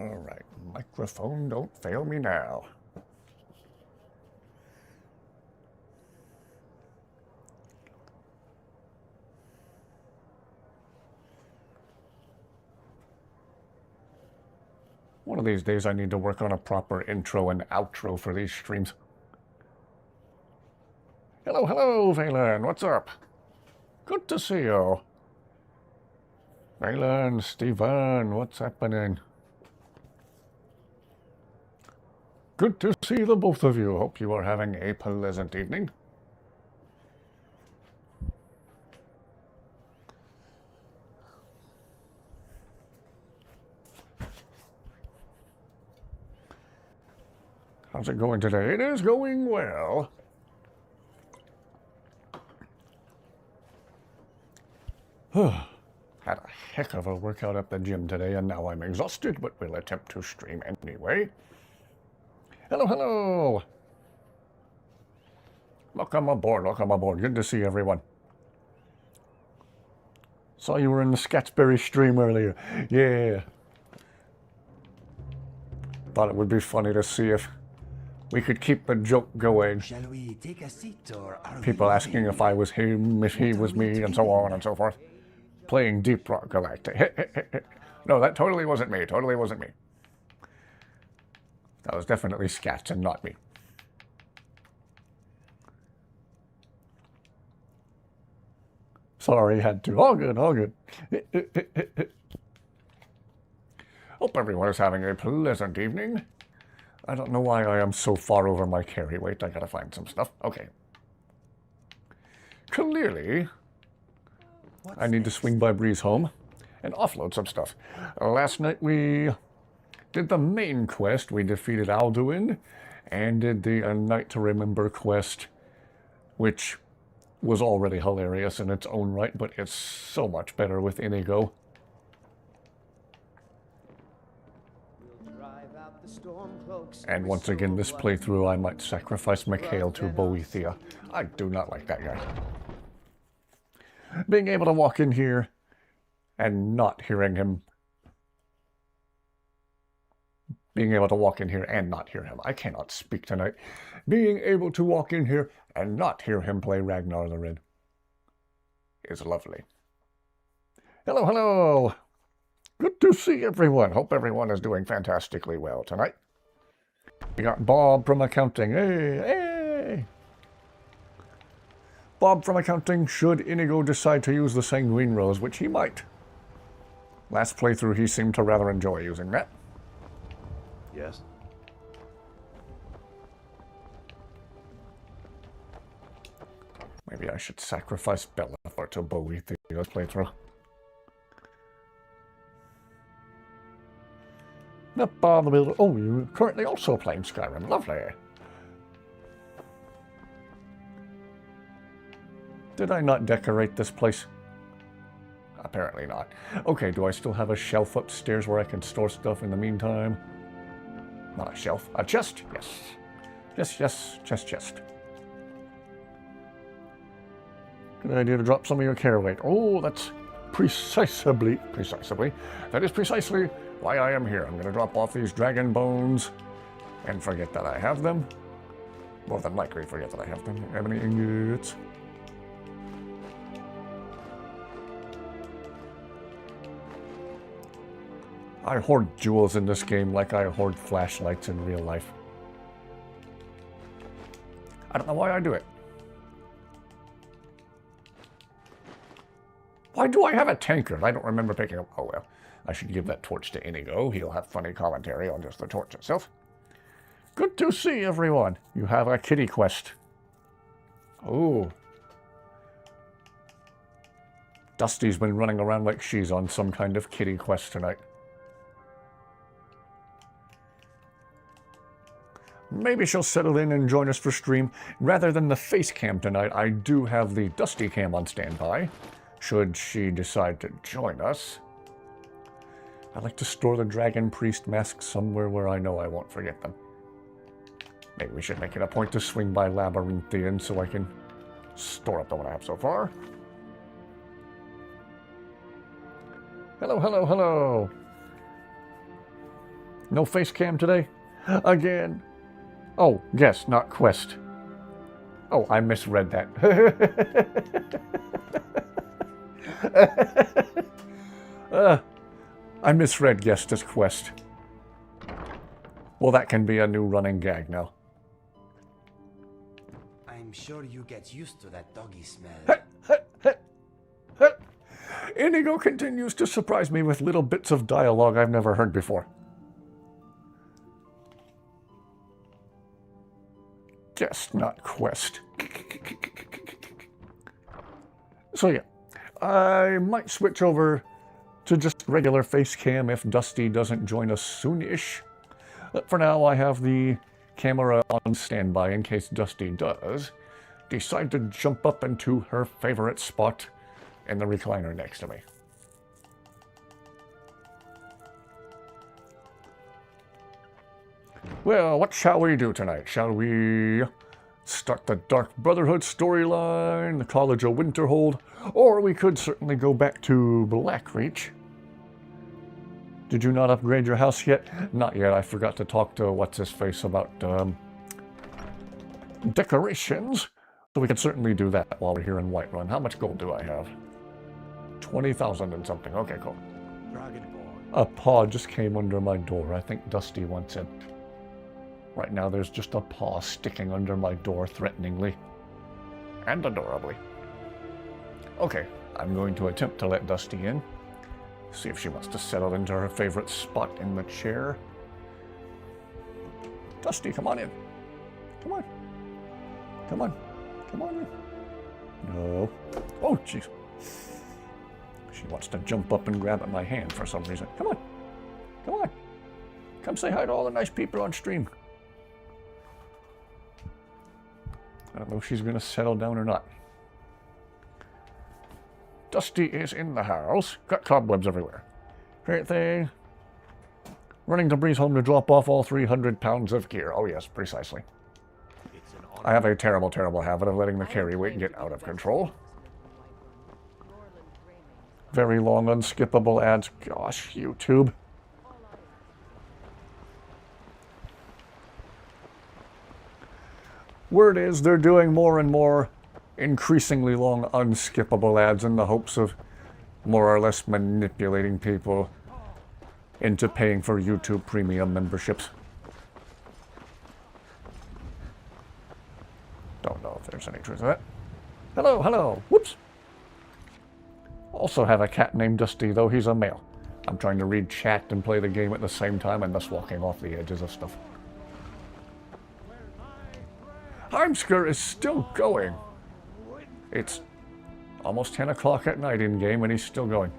Alright, microphone, don't fail me now. One of these days I need to work on a proper intro and outro for these streams. Hello, hello, Valen, what's up? Good to see you. Valen, Steven, what's happening? Good to see the both of you. Hope you are having a pleasant evening. How's it going today? It is going well. Had a heck of a workout at the gym today, and now I'm exhausted, but will attempt to stream anyway. Hello, hello! Welcome aboard, welcome aboard. Good to see everyone. Saw you were in the Scatsberry stream earlier. Yeah. Thought it would be funny to see if we could keep the joke going. Shall we take a seat, or are People asking if I was him, if he was me, and so on and so forth. Playing Deep Rock Galactic. No, that totally wasn't me. Totally wasn't me. That was definitely Scats and not me. Sorry, had to. All good, all good. Hope everyone is having a pleasant evening. I don't know why I am so far over my carry weight. I gotta find some stuff. Okay. Clearly, I need to swing by Bree's home and offload some stuff. Last night we did the main quest. We defeated Alduin and did the A Night to Remember quest, which was already hilarious in its own right, but it's so much better with INIGO. And once again, this playthrough, I might sacrifice Mikhail to Boethia. I do not like that guy. Being able to walk in here and not hearing him. Being able to walk in here and not hear him. I cannot speak tonight. Being able to walk in here and not hear him play Ragnar the Red is lovely. Hello, hello. Good to see everyone. Hope everyone is doing fantastically well tonight. We got Bob from accounting. Hey, hey. Bob from accounting, should INIGO decide to use the Sanguine Rose, which he might. Last playthrough, he seemed to rather enjoy using that. Yes. Maybe I should sacrifice Bella for to Boethia's playthrough. Not bother me. Oh, you're currently also playing Skyrim. Lovely. Did I not decorate this place? Apparently not. Okay, do I still have a shelf upstairs where I can store stuff in the meantime? Not a shelf. A chest? Yes. Yes, yes. Chest. Good idea to drop some of your care weight. Oh, that's precisely. That is precisely why I am here. I'm going to drop off these dragon bones and forget that I have them. More than likely forget that I have them. Ebony ingots. I hoard jewels in this game like I hoard flashlights in real life. I don't know why I do it. Why do I have a tankard? I don't remember picking up. Oh well, I should give that torch to INIGO. He'll have funny commentary on just the torch itself. Good to see everyone. You have a kitty quest. Oh. Dusty's been running around like she's on some kind of kitty quest tonight. Maybe she'll settle in and join us for stream. Rather than the face cam tonight, I do have the Dusty cam on standby, should she decide to join us. I like to store the Dragon Priest masks somewhere where I know I won't forget them. Maybe we should make it a point to swing by Labyrinthian so I can store up the one I have so far. Hello, hello, hello. No face cam today? Again. Oh, yes, not quest. Oh, I misread that. I misread guest as quest. Well, that can be a new running gag now. I'm sure you get used to that doggy smell. INIGO continues to surprise me with little bits of dialogue I've never heard before. Guest, not quest. So yeah, I might switch over to just regular face cam if Dusty doesn't join us soonish. But for now, I have the camera on standby in case Dusty does decide to jump up into her favorite spot in the recliner next to me. Well, what shall we do tonight? Shall we start the Dark Brotherhood storyline, the College of Winterhold, or we could certainly go back to Blackreach. Did you not upgrade your house yet? Not yet. I forgot to talk to what's-his-face about decorations. So we can certainly do that while we're here in Whiterun. How much gold do I have? 20,000 and something. Okay, cool. A paw just came under my door. I think Dusty wants it. Right now there's just a paw sticking under my door threateningly. And adorably. Okay, I'm going to attempt to let Dusty in. See if she wants to settle into her favorite spot in the chair. Dusty, come on in. Come on. Come on. Come on in. No. Oh, jeez. She wants to jump up and grab at my hand for some reason. Come on. Come on. Come say hi to all the nice people on stream. I don't know if she's going to settle down or not. Dusty is in the house. Got cobwebs everywhere. Great thing. Running to Breeze home to drop off all 300 pounds of gear. Oh yes, precisely. I have a terrible, terrible habit of letting the carry weight get out of control. Very long, unskippable ads. Gosh, YouTube. Word is they're doing more and more increasingly long, unskippable ads in the hopes of more or less manipulating people into paying for YouTube Premium memberships. Don't know if there's any truth to that. Hello, hello. Whoops. Also have a cat named Dusty, though he's a male. I'm trying to read chat and play the game at the same time and thus walking off the edges of stuff. Heimsker is still going. It's almost 10 o'clock at night in game and he's still going.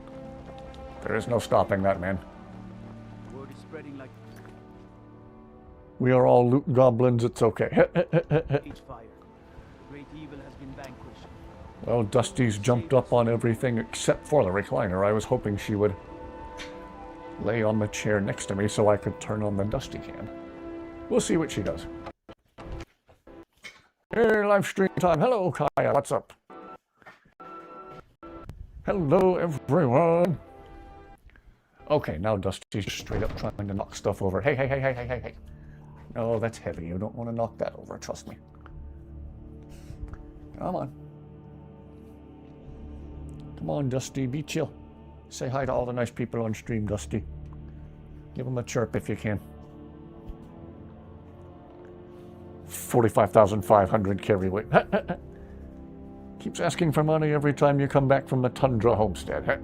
There is no stopping that man. We are all loot goblins, it's okay. Well, Dusty's jumped up on everything except for the recliner. I was hoping she would lay on the chair next to me so I could turn on the Dusty cam. We'll see what she does. Hey, live stream time. Hello, Kaya. What's up? Hello, everyone. Okay, now Dusty's just straight up trying to knock stuff over. Hey, hey, hey, hey, hey, hey, hey. No, that's heavy. You don't want to knock that over. Trust me. Come on. Come on, Dusty. Be chill. Say hi to all the nice people on stream, Dusty. Give them a chirp if you can. 45,500 carry weight. Keeps asking for money every time you come back from the Tundra homestead.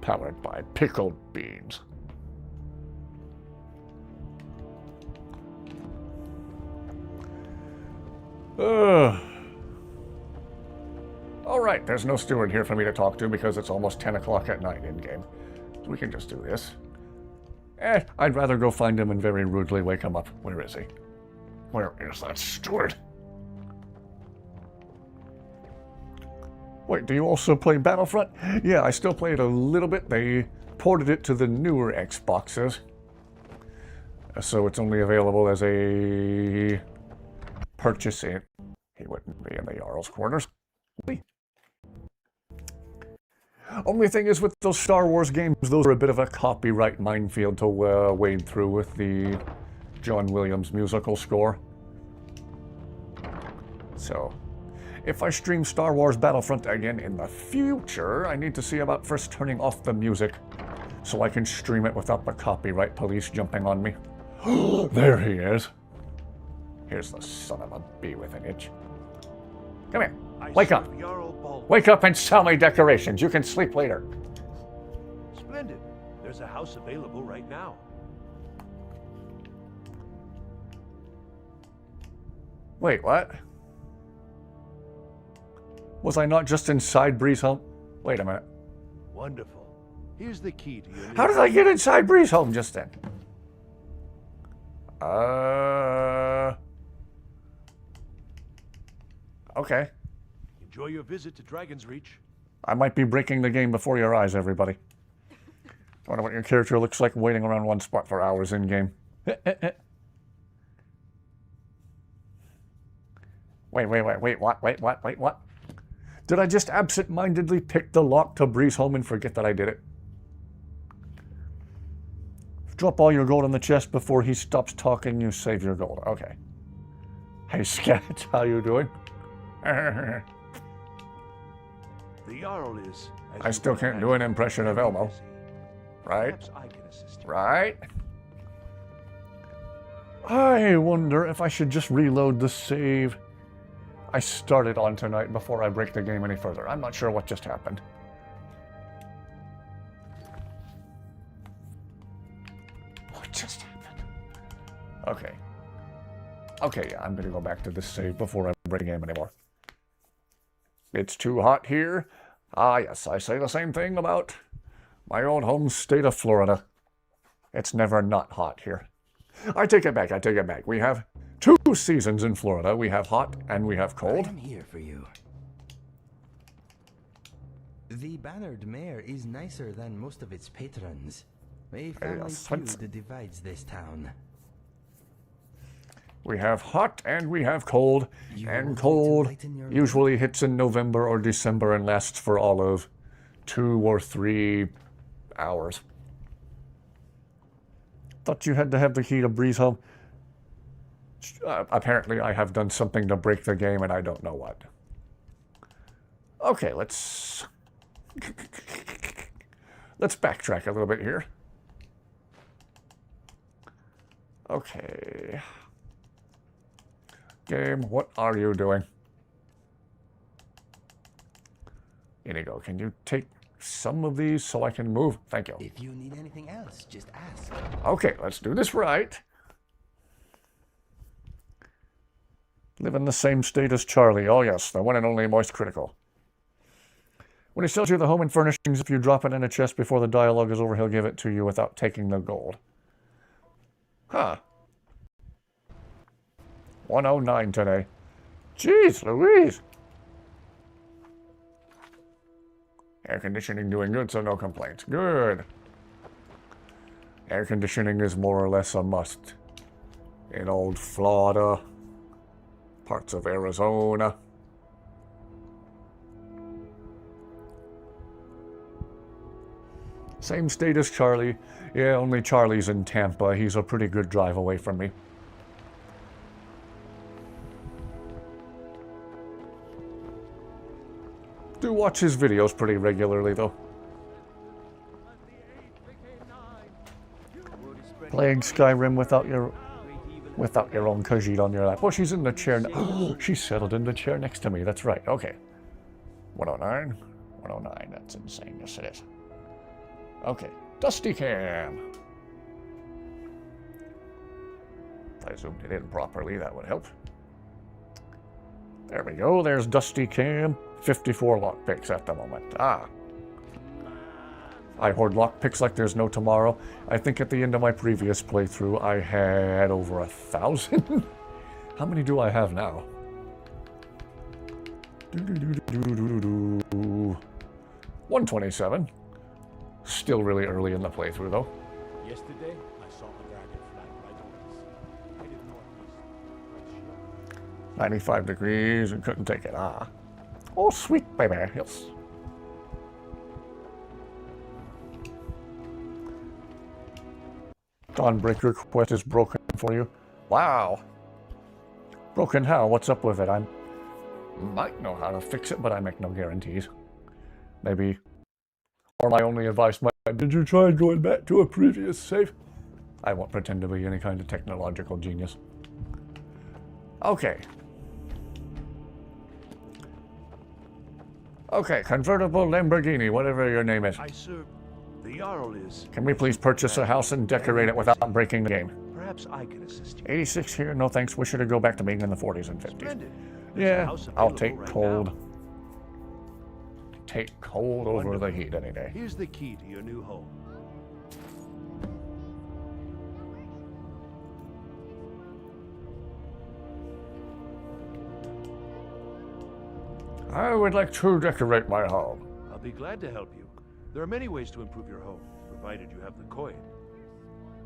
Powered by pickled beans. Alright, there's no steward here for me to talk to because it's almost 10 o'clock at night in-game. So we can just do this. I'd rather go find him and very rudely wake him up. Where is he? Where is that steward? Wait, do you also play Battlefront? Yeah, I still play it a little bit. They ported it to the newer Xboxes. So it's only available as a purchase in... He wouldn't be in the Jarl's quarters. Only thing is with those Star Wars games, those are a bit of a copyright minefield to wade through with the John Williams musical score. So, if I stream Star Wars Battlefront again in the future, I need to see about first turning off the music so I can stream it without the copyright police jumping on me. There he is. Here's the son of a bee with an itch. Come here. Wake up. Wake up and sell me decorations. You can sleep later. Splendid. There's a house available right now. Wait, what? Was I not just inside Bree's home? Wait a minute. Wonderful. Here's the key to your... How did I get inside Bree's home just then? Okay. Enjoy your visit to Dragon's Reach. I might be breaking the game before your eyes, everybody. I wonder what your character looks like waiting around one spot for hours in-game. Wait, what? Did I just absent-mindedly pick the lock to Bree's home and forget that I did it? Drop all your gold in the chest before he stops talking, you save your gold. Okay. Hey, Scat, how you doing? The Jarl is... I still can't do an impression of Elmo. Right? Perhaps I can assist you. Right? I wonder if I should just reload the save I started on tonight before I break the game any further. I'm not sure what just happened. What just happened? Okay. Okay, yeah, I'm gonna go back to this save before I break the game anymore. It's too hot here. Ah, yes, I say the same thing about my old home state of Florida. It's never not hot here. I take it back. We have 2 seasons in Florida. We have hot and we have cold. I'm here for you. The bannered mare is nicer than most of its patrons. A family feud divides this town. We have hot and we have cold, and cold usually hits in November or December and lasts for all of 2 or 3 hours. Thought you had to have the key to Bree's home. Apparently I have done something to break the game and I don't know what. Okay, let's backtrack a little bit here. Okay. Game, what are you doing? INIGO, can you take some of these so I can move? Thank you. If you need anything else, just ask. Okay, let's do this right. Live in the same state as Charlie. Oh yes, the one and only Moist Critical. When he sells you the home and furnishings, if you drop it in a chest before the dialogue is over, he'll give it to you without taking the gold. Huh. 109 today. Jeez Louise. Air conditioning doing good, so no complaints. Good. Air conditioning is more or less a must in old Florida, parts of Arizona. Same state as Charlie. Yeah, only Charlie's in Tampa. He's a pretty good drive away from me. Do watch his videos pretty regularly, though. Playing Skyrim without your own Khajiit on your lap. Oh, she's in the chair. Oh, she's settled in the chair next to me. That's right. Okay. 109. 109. That's insane. Yes, it is. Okay. Dusty Cam. If I zoomed it in properly, that would help. There we go. There's Dusty Cam. 54 lockpicks at the moment. Ah. I hoard lockpicks like there's no tomorrow. I think at the end of my previous playthrough, I had over 1,000. How many do I have now? 127. Still really early in the playthrough, though. Yesterday, I saw a dragonfly right on us. I didn't know it was 95 degrees and couldn't take it. Ah. Oh, sweet baby. Yes. Dawnbreaker quest is broken for you. Wow. Broken how? What's up with it? I might know how to fix it, but I make no guarantees. Maybe. Or my only advice might be, did you try going back to a previous save? I won't pretend to be any kind of technological genius. Okay. Okay, convertible Lamborghini, whatever your name is. I, sir, the Jarl is... Can we please purchase a house and decorate it without breaking the game? Perhaps I can assist you. 86 here, no thanks. We should go back to being in the 40s and 50s. Splendid. There's a Yeah, house I'll available take right cold. now. Take cold over the Wonderful. heat any day. Here's the key to your new home. I would like to decorate my home. I'll be glad to help you. There are many ways to improve your home, provided you have the coin.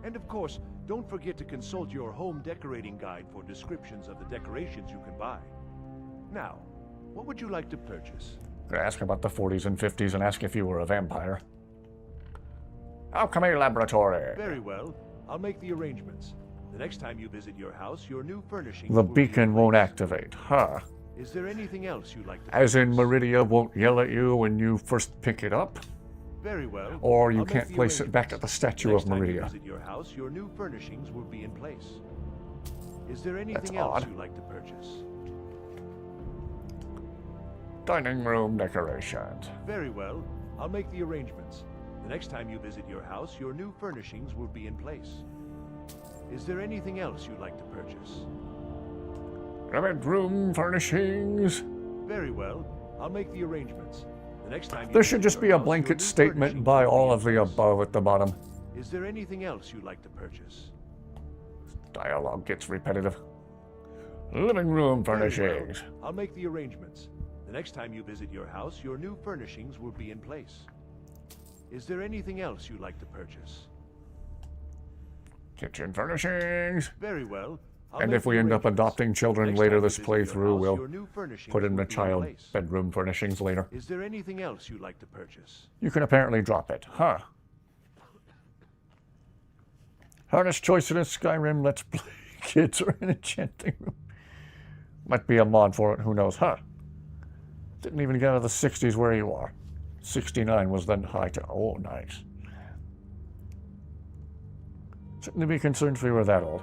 And of course, don't forget to consult your home decorating guide for descriptions of the decorations you can buy. Now, what would you like to purchase? Ask about the 40s and 50s and ask if you were a vampire. Alchemy Laboratory. Very well. I'll make the arrangements. The next time you visit your house, your new furnishings The will be in beacon won't place. activate, huh? Is there anything else you'd like to As in purchase? Meridia won't yell at you when you first pick it up? Very well. Or you I'll make can't the place it back at the arrangements. statue Next of time you Meridia. visit your house, your new furnishings will be in place. Is there anything That's else odd. you'd like to purchase? Dining room decorations. Very well. I'll make the arrangements. The next time you visit your house, your new furnishings will be in place. Is there anything else you'd like to purchase? Bedroom furnishings. Very well. I'll make the arrangements. The next time you There visit should just your be a house, blanket your new statement furnishings by will be all in of the place. above at the bottom. Is there anything else you'd like to purchase? Dialogue gets repetitive. Living room Very well. furnishings. I'll make the arrangements. The next time you visit your house, your new furnishings will be in place. Is there anything else you'd like to purchase? Kitchen furnishings. Very well. I'll And make if we the end up arrangements. adopting children Next later time you this visit your playthrough, house, we'll your new furnishings put in will the be child place. bedroom furnishings later. Is there anything else you'd like to purchase? You can apparently drop it, huh? Hardest choice in a Skyrim Let's Play. Kids are in enchanting room. Might be a mod for it, who knows, huh? Didn't even get out of the 60s where you are. 69 was then high to... Oh, nice. Shouldn't be concerned if we were that old.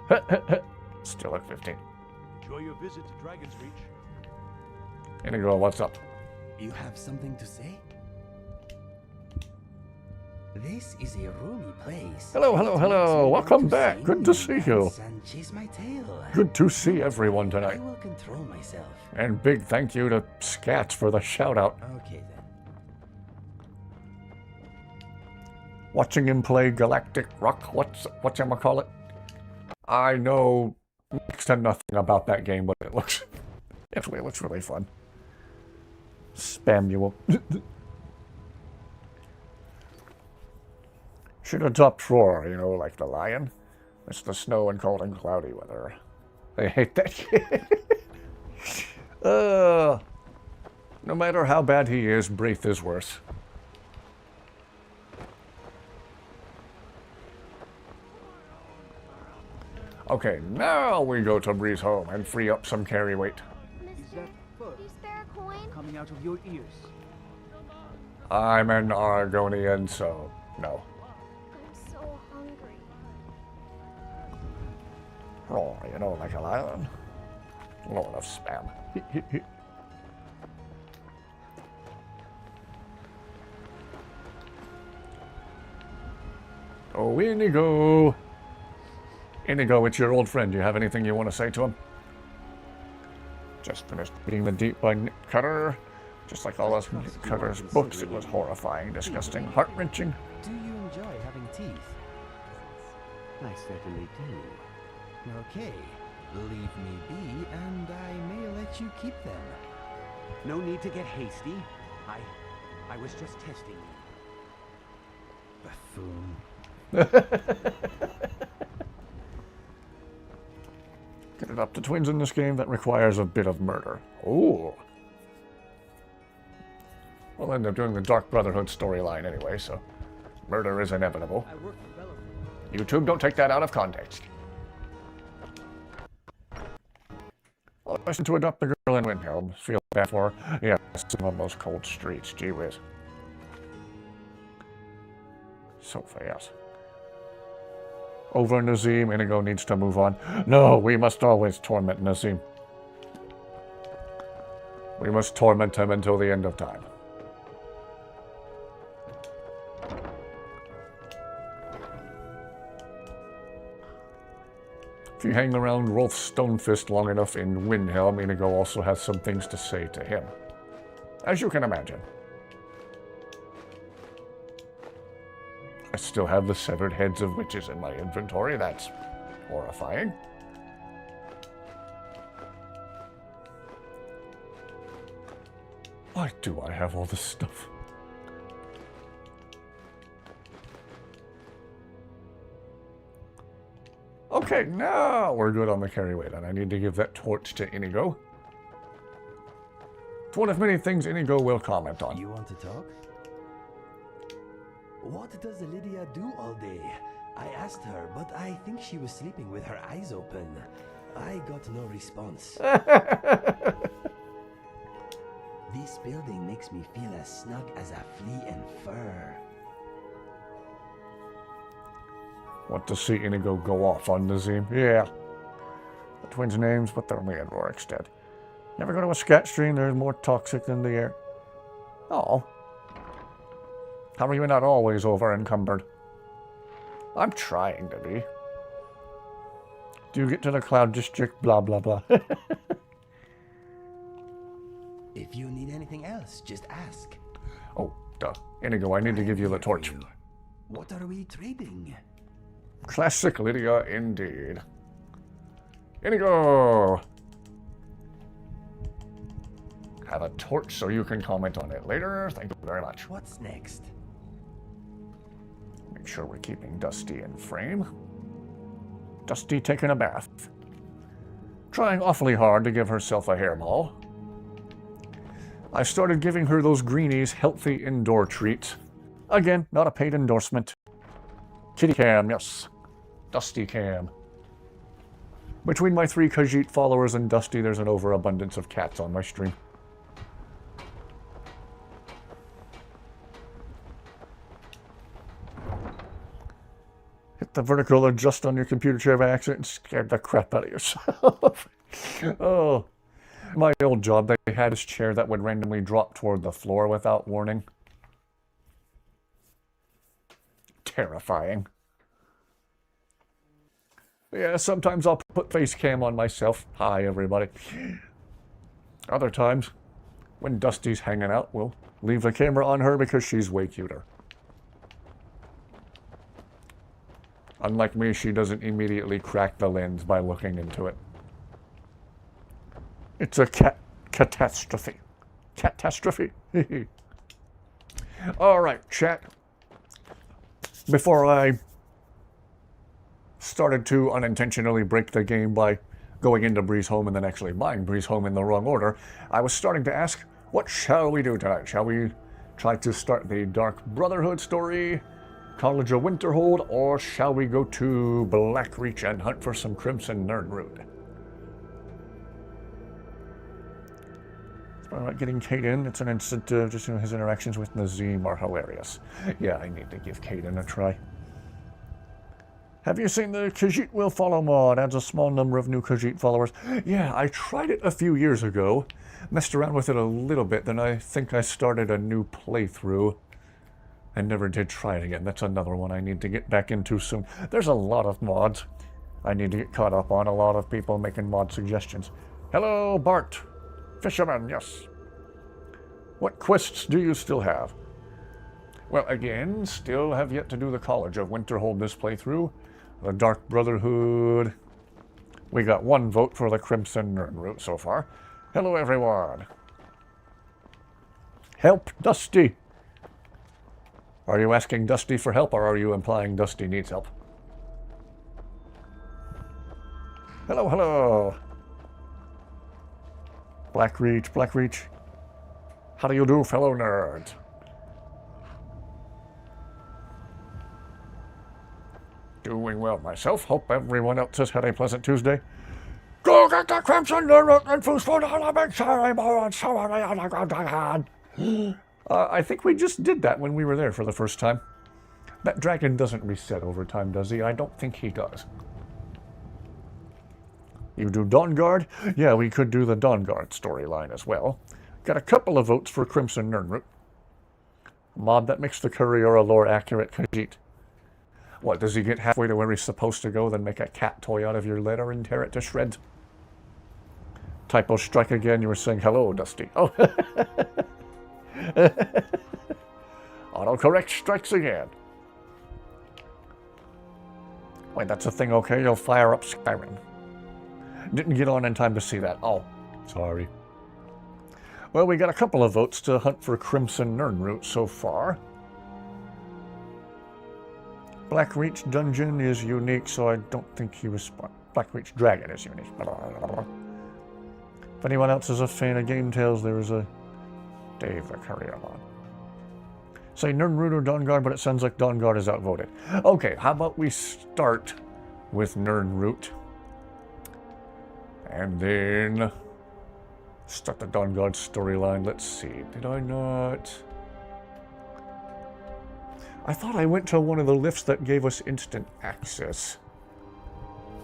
Still at 15. Enjoy your visit to Dragon's Reach. INIGO, what's up? You have something to say? This is a roomy place. Hello, hello, hello. Welcome back. Good to see you. And chase my tail. Good to see everyone I tonight. will control myself. And big thank you to Scats for the shout-out. Okay then. Watching him play Galactic Rock, whatchamacallit? I know next to nothing about that game, but it looks really fun. Spamuel. Should adopt roar, you know, like the lion. It's the snow and cold and cloudy weather. I hate that kid. No matter how bad he is, Braith is worse. Okay, now we go to Bree's home and free up some carry weight. Mister, could you spare a coin? Coming out of your ears. I'm an Argonian, so no. I'm so hungry. Roar, you know, like a lion. Lord of spam. Oh, INIGO! INIGO, it's your old friend. Do you have anything you want to say to him? Just finished reading The Deep by Nick Cutter. Just like all of Nick Cutter's books, it was horrifying, disgusting, heart-wrenching. Do you enjoy having teeth? I certainly do. Okay, leave me be, and I may let you keep them. No need to get hasty. I was just testing you. Buffoon. Get it up to twins in this game, that requires a bit of murder. Ooh. We'll end up doing the Dark Brotherhood storyline anyway, so murder is inevitable. I work for Bella. YouTube, don't take that out of context. Well, listen to adopt the girl in Windhelm. Feel bad for her. Yeah, some of those cold streets. Gee whiz. So fast. Over Nazim. Inigo needs to move on. No, we must always torment Nazim. We must torment him until the end of time. If you hang around Rolf Stonefist long enough in Windhelm, Inigo also has some things to say to him. As you can imagine. I still have the severed heads of witches in my inventory. That's horrifying. Why do I have all this stuff? Okay, now we're good on the carryway then. I need to give that torch to Inigo. It's one of many things Inigo will comment on. You want to talk? What does Lydia do all day? I asked her, but I think she was sleeping with her eyes open. I got no response. This building makes me feel as snug as a flea in fur. Want to see Inigo go off on Nazim? Yeah. The twins' names, but they're only in Rorikstead. Never go to a scat stream, there's more toxic than the air. Oh. How are you not always over encumbered? I'm trying to be. Do you get to the Cloud District? Blah, blah, blah. If you need anything else, just ask. Oh, duh. Inigo, I need to give you the torch. What are we trading? Classic Lydia, indeed. Inigo! Have a torch so you can comment on it later. Thank you very much. What's next? Make sure we're keeping Dusty in frame. Dusty taking a bath. Trying awfully hard to give herself a hairball. I started giving her those greenies healthy indoor treats. Again, not a paid endorsement. Kitty Cam, yes. Dusty Cam. Between my 3 Khajiit followers and Dusty, there's an overabundance of cats on my stream. Hit the vertical adjust on your computer chair by accident and scared the crap out of yourself. Oh. My old job, they had this chair that would randomly drop toward the floor without warning. Terrifying. Yeah, sometimes I'll put face cam on myself. Hi, everybody. Other times, when Dusty's hanging out, we'll leave the camera on her because she's way cuter. Unlike me, she doesn't immediately crack the lens by looking into it. It's a catastrophe. Catastrophe. All right, chat. Before I started to unintentionally break the game by going into Breeze Home and then actually buying Breeze Home in the wrong order, I was starting to ask, what shall we do tonight? Shall we try to start the Dark Brotherhood story, College of Winterhold, or shall we go to Blackreach and hunt for some Crimson Nerdroot? Getting Caden, it's an incentive. Just his interactions with Nazim are hilarious. Yeah, I need to give Caden a try. Have you seen the Khajiit Will Follow mod? Adds a small number of new Khajiit followers. Yeah, I tried it a few years ago. Messed around with it a little bit, then I think I started a new playthrough. I never did try it again. That's another one I need to get back into soon. There's a lot of mods I need to get caught up on. A lot of people making mod suggestions. Hello, Bart. Fisherman, yes. What quests do you still have? Well, again, still have yet to do the College of Winterhold this playthrough. The Dark Brotherhood. We got 1 vote for the Crimson Nerdroot so far. Hello, everyone. Help Dusty. Are you asking Dusty for help, or are you implying Dusty needs help? Hello, hello. Blackreach, Blackreach. How do you do, fellow nerds? Doing well myself. Hope everyone else has had a pleasant Tuesday. Go get the crimson and food for the big ceremony. I think we just did that when we were there for the first time. That dragon doesn't reset over time, does he? I don't think he does. You do Dawnguard? Yeah, we could do the Dawnguard storyline as well. Got a couple of votes for Crimson Nirnroot. Mod that makes the courier a lore-accurate Khajiit. What, does he get halfway to where he's supposed to go, then make a cat toy out of your letter and tear it to shreds? Typo strike again, you were saying hello, Dusty. Oh. Autocorrect strikes again. Wait, that's a thing, okay? You'll fire up Skyrim. Didn't get on in time to see that. Oh, sorry. Well, we got a couple of votes to hunt for Crimson Nirnroot so far. Blackreach Dungeon is unique, so I don't think he responds. Blackreach Dragon is unique. If anyone else is a fan of Game Tales, there is a Dave the Courier on. Say Nirnroot or Dawnguard, but it sounds like Dawnguard is outvoted. Okay, how about we start with Nirnroot. And then start the Dawnguard storyline. Let's see. Did I not? I thought I went to one of the lifts that gave us instant access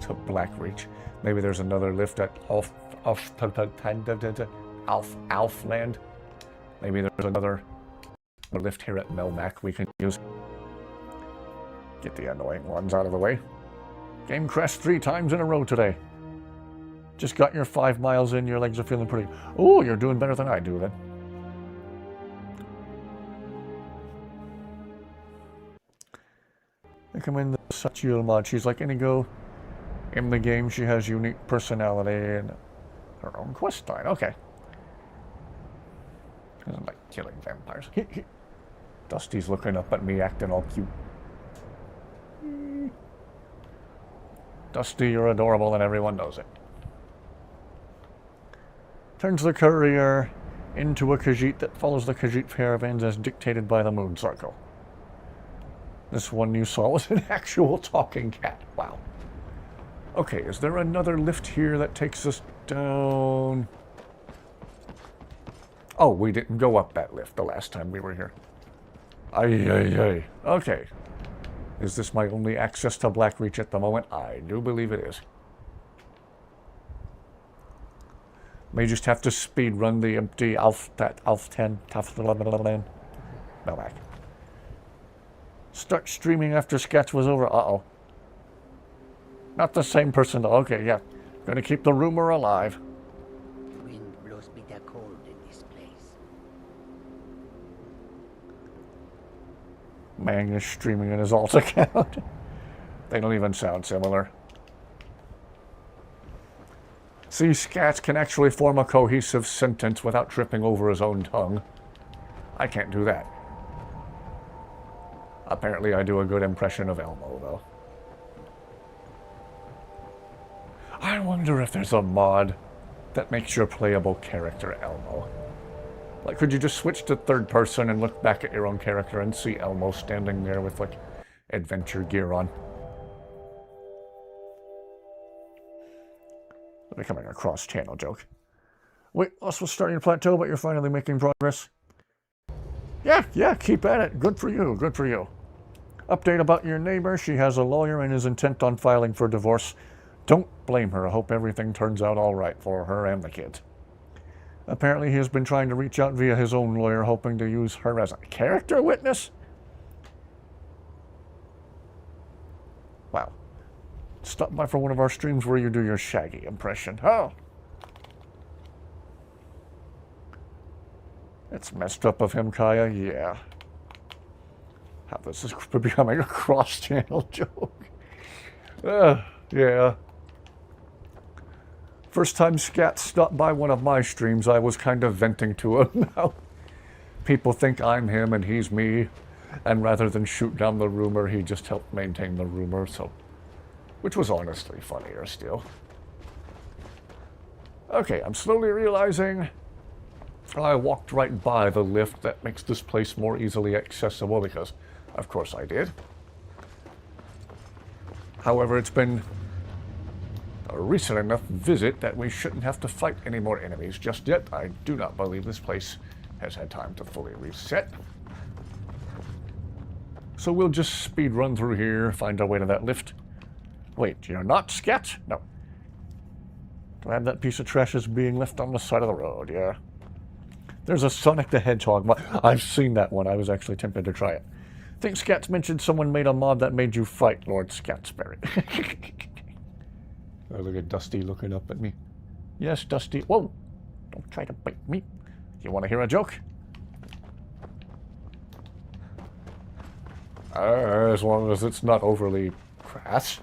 to Blackreach. Maybe there's another lift at Alfland. Maybe there's another lift here at Melmac we can use. Get the annoying ones out of the way. Game crashed 3 times in a row today. Just got your 5 miles in, your legs are feeling pretty... Oh, you're doing better than I do then. I come in the Sachiel mod. She's like INIGO. In the game, she has unique personality and her own quest line. Okay. Doesn't like killing vampires. Dusty's looking up at me, acting all cute. Dusty, you're adorable and everyone knows it. Turns the courier into a Khajiit that follows the Khajiit caravans as dictated by the moon circle. This one you saw was an actual talking cat. Wow. Okay, is there another lift here that takes us down? Oh, we didn't go up that lift the last time we were here. Ay. Okay. Is this my only access to Blackreach at the moment? I do believe it is. May just have to speed run the empty Alf 10 Melmac. Start streaming after Sketch was over. Uh-oh. Not the same person though. Okay, yeah. Gonna keep the rumor alive. The wind blows bitter cold in this place. Mang is streaming in his alt account. They don't even sound similar. See, Scats can actually form a cohesive sentence without tripping over his own tongue. I can't do that. Apparently I do a good impression of Elmo, though. I wonder if there's a mod that makes your playable character Elmo. Like, could you just switch to third person and look back at your own character and see Elmo standing there with, like, adventure gear on? Becoming a cross-channel joke. Wait, us was starting to plateau, but you're finally making progress. Yeah, keep at it. Good for you, good for you. Update about your neighbor. She has a lawyer and is intent on filing for divorce. Don't blame her. I hope everything turns out all right for her and the kids. Apparently he has been trying to reach out via his own lawyer, hoping to use her as a character witness? Wow. Stop by for one of our streams where you do your Shaggy impression. Oh! It's messed up of him, Kaya. Yeah. How this is becoming a cross-channel joke. Yeah. First time Scat stopped by one of my streams, I was kind of venting to him. Now people think I'm him and he's me. And rather than shoot down the rumor, he just helped maintain the rumor, so... Which was honestly funnier still. Okay, I'm slowly realizing I walked right by the lift that makes this place more easily accessible because, of course I did. However, it's been a recent enough visit that we shouldn't have to fight any more enemies just yet. I do not believe this place has had time to fully reset. So we'll just speed run through here, find our way to that lift. Wait, you're not Scat? No. Do I have that piece of trash as being left on the side of the road? Yeah. There's a Sonic the Hedgehog mod. I've seen that one. I was actually tempted to try it. I think Scats mentioned someone made a mod that made you fight Lord Scatsberry. Oh, look at Dusty looking up at me. Yes, Dusty. Whoa! Don't try to bite me. You want to hear a joke? As long as it's not overly crass.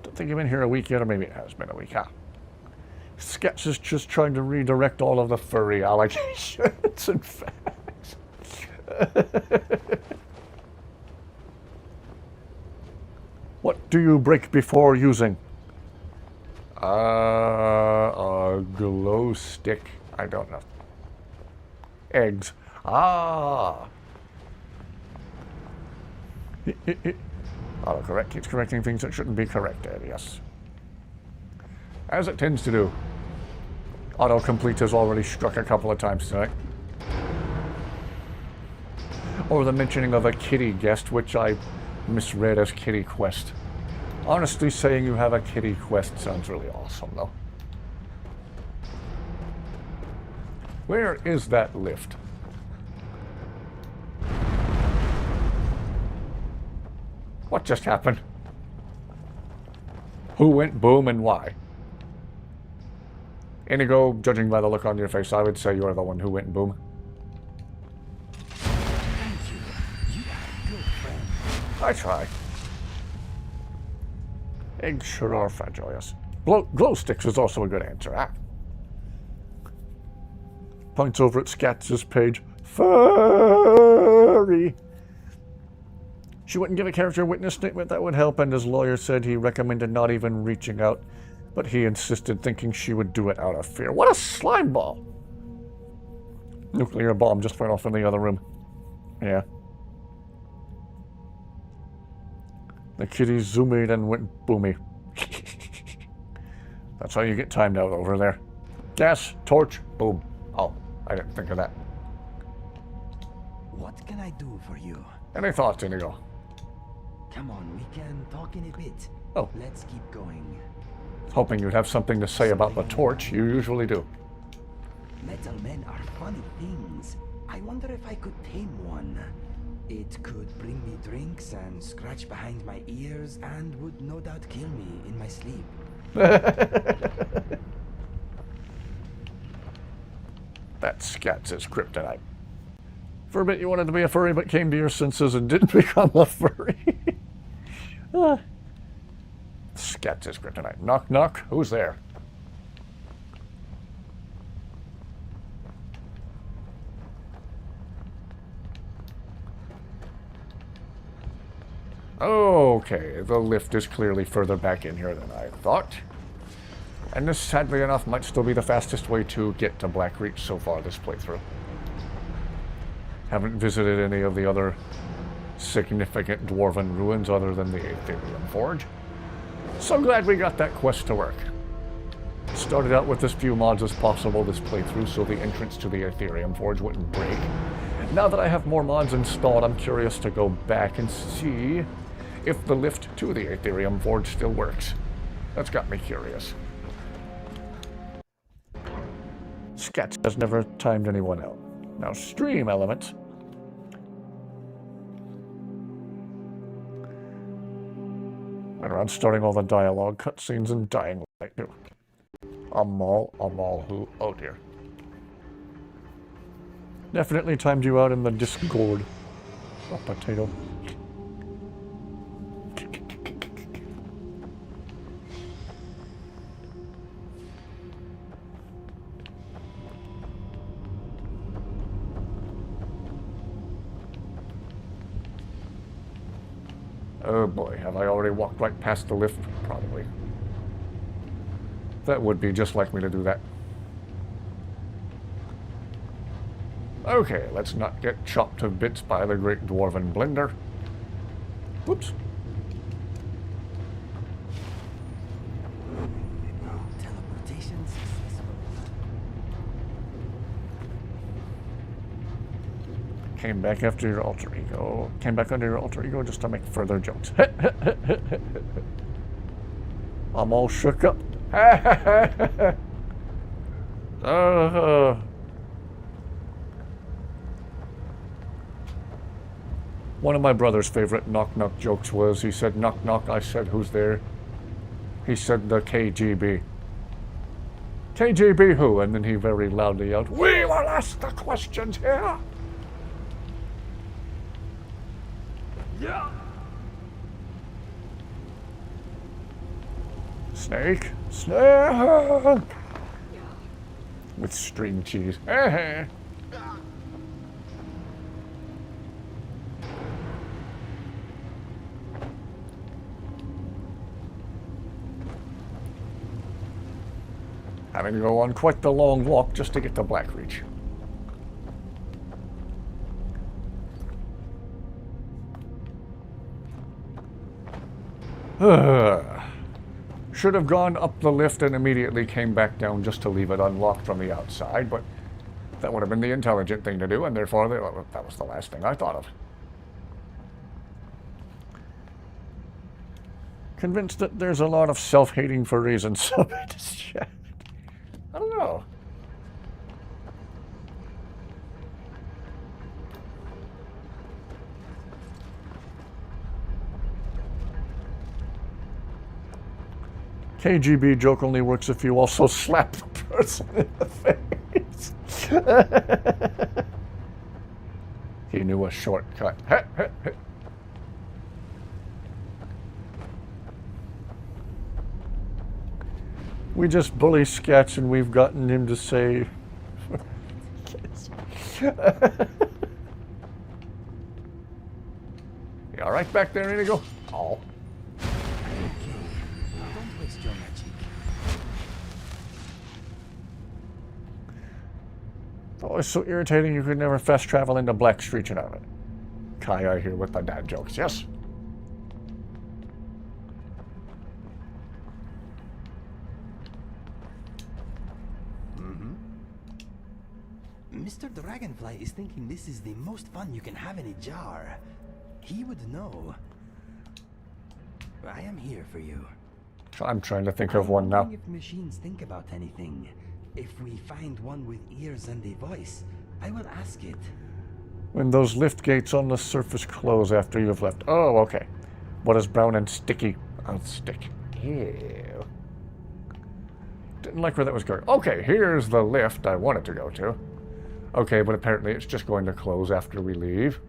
Don't think you've been here a week yet, or maybe it has been a week, huh? Sketch is just trying to redirect all of the furry allegations and facts. What do you break before using? A glow stick. I don't know. Eggs. Ah. Autocorrect keeps correcting things that shouldn't be corrected, yes. As it tends to do. Autocomplete has already struck a couple of times tonight. Or the mentioning of a kitty guest, which I misread as kitty quest. Honestly, saying you have a kitty quest sounds really awesome, though. Where is that lift? What just happened? Who went boom and why? Inigo, judging by the look on your face, I would say you're the one who went boom. Thank you. You are a good friend. I try. Eggs sure are fragile, yes. Glow sticks is also a good answer, huh? Points over at Scats' page. Furry! She wouldn't give a character witness statement that would help, and his lawyer said he recommended not even reaching out, but he insisted, thinking she would do it out of fear. What a slime ball! Nuclear bomb just went off in the other room. Yeah. The kitty zoomed and went boomy. That's how you get timed out over there. Gas, torch, boom. Oh, I didn't think of that. What can I do for you? Any thoughts, Inigo? Come on, we can talk in a bit. Oh. Let's keep going. Hoping you'd have something to say about the torch. You usually do. Metal men are funny things. I wonder if I could tame one. It could bring me drinks and scratch behind my ears and would no doubt kill me in my sleep. That's Scats' kryptonite. For a bit you wanted to be a furry but came to your senses and didn't become a furry. Scats' kryptonite. Knock knock, who's there? Okay, the lift is clearly further back in here than I thought. And this, sadly enough, might still be the fastest way to get to Blackreach so far this playthrough. Haven't visited any of the other significant dwarven ruins other than the Aetherium Forge. So glad we got that quest to work. Started out with as few mods as possible this playthrough so the entrance to the Aetherium Forge wouldn't break. Now that I have more mods installed, I'm curious to go back and see if the lift to the Aetherium Forge still works. That's got me curious. Sketch has never timed anyone out. Now stream elements. Went around starting all the dialogue, cutscenes, and dying light too. Amal who? Oh dear. Definitely timed you out in the Discord. A potato. Oh boy, have I already walked right past the lift? Probably. That would be just like me to do that. Okay, let's not get chopped to bits by the Great Dwarven Blender. Whoops. Teleportation successful. Came back after your alter ego. Came back under your alter ego just to make further jokes. I'm all shook up. One of my brother's favorite knock-knock jokes was, he said, knock knock, I said, who's there? He said, the KGB. KGB who? And then he very loudly yelled, we will ask the questions here! Yeah! Snake? Snake! With string cheese. Having to go on quite the long walk just to get to Blackreach. Should have gone up the lift and immediately came back down just to leave it unlocked from the outside, but that would have been the intelligent thing to do, and therefore that was the last thing I thought of. Convinced that there's a lot of self-hating for reasons, so I don't know. KGB joke only works if you also slap the person in the face. He knew a shortcut. We just bully Sketch and we've gotten him to say... You alright back there, INIGO? Oh. Don't waste your magic. Oh, it's so irritating you could never fast travel into Blackstreet out of it. Kai here with the dad jokes, yes? Mr. Dragonfly is thinking this is the most fun you can have in a jar. He would know. I am here for you. I'm trying to think of one now. If machines think about anything, if we find one with ears and a voice, I will ask it. When those lift gates on the surface close after you've left. Oh, okay. What is brown and sticky? I'll stick. Ew. Didn't like where that was going. Okay, here's the lift I wanted to go to. Okay, but apparently it's just going to close after we leave.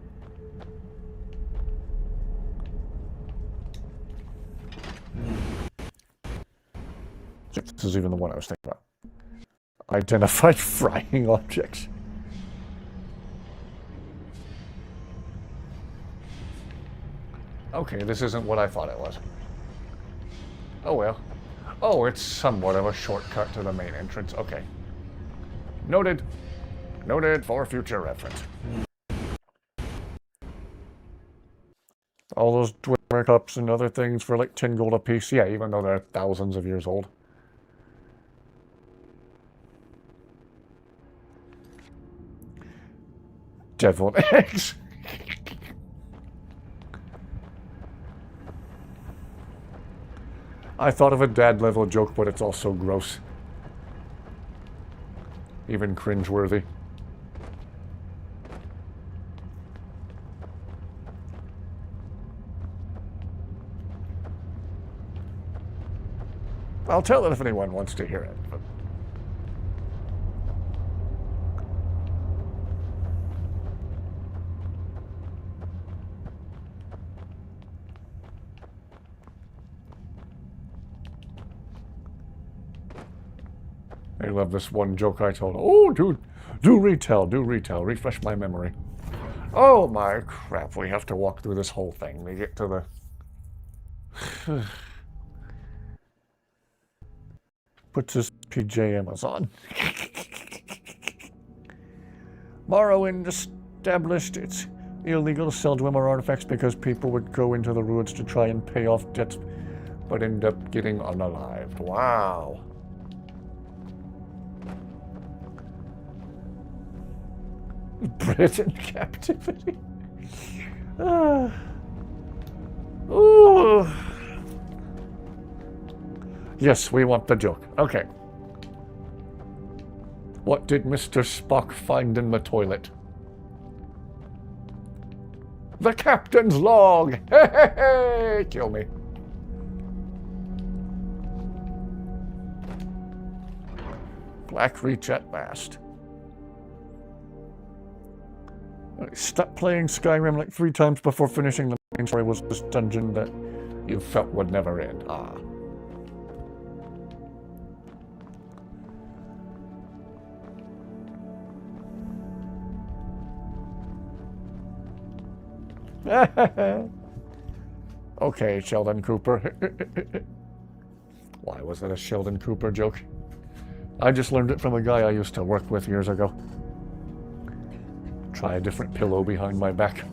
This is even the one I was thinking about. Identified frying objects. Okay, this isn't what I thought it was. Oh well. Oh, it's somewhat of a shortcut to the main entrance. Okay. Noted. Noted for future reference. All those Dwemer cups and other things for like 10 gold apiece. Yeah, even though they're thousands of years old. Deviled eggs. I thought of a dad level joke, but it's also gross. Even cringeworthy. I'll tell it if anyone wants to hear it. But... I love this one joke I told. Oh, dude, do retell, refresh my memory. Oh my crap, we have to walk through this whole thing to get to the... Puts his PJMs on. Morrowind established it's illegal to sell Dwemer artifacts because people would go into the ruins to try and pay off debts, but end up getting unalived. Wow. Britain captivity. Ooh. Yes, we want the joke. Okay. What did Mr. Spock find in the toilet? The captain's log! Hey, hey, hey! Kill me. Black Reach at last. Stop playing Skyrim like 3 times before finishing the main story was this dungeon that you felt would never end. Ah. Okay, Sheldon Cooper. Why was it a Sheldon Cooper joke? I just learned it from a guy I used to work with years ago. Try a different pillow behind my back.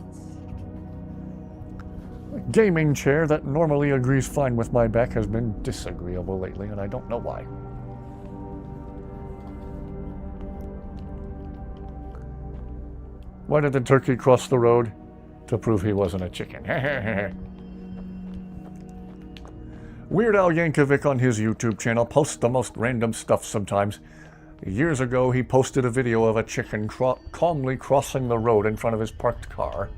A gaming chair that normally agrees fine with my back has been disagreeable lately, and I don't know why. Why did the turkey cross the road? To prove he wasn't a chicken. Weird Al Yankovic on his YouTube channel posts the most random stuff sometimes. Years ago, he posted a video of a chicken calmly crossing the road in front of his parked car.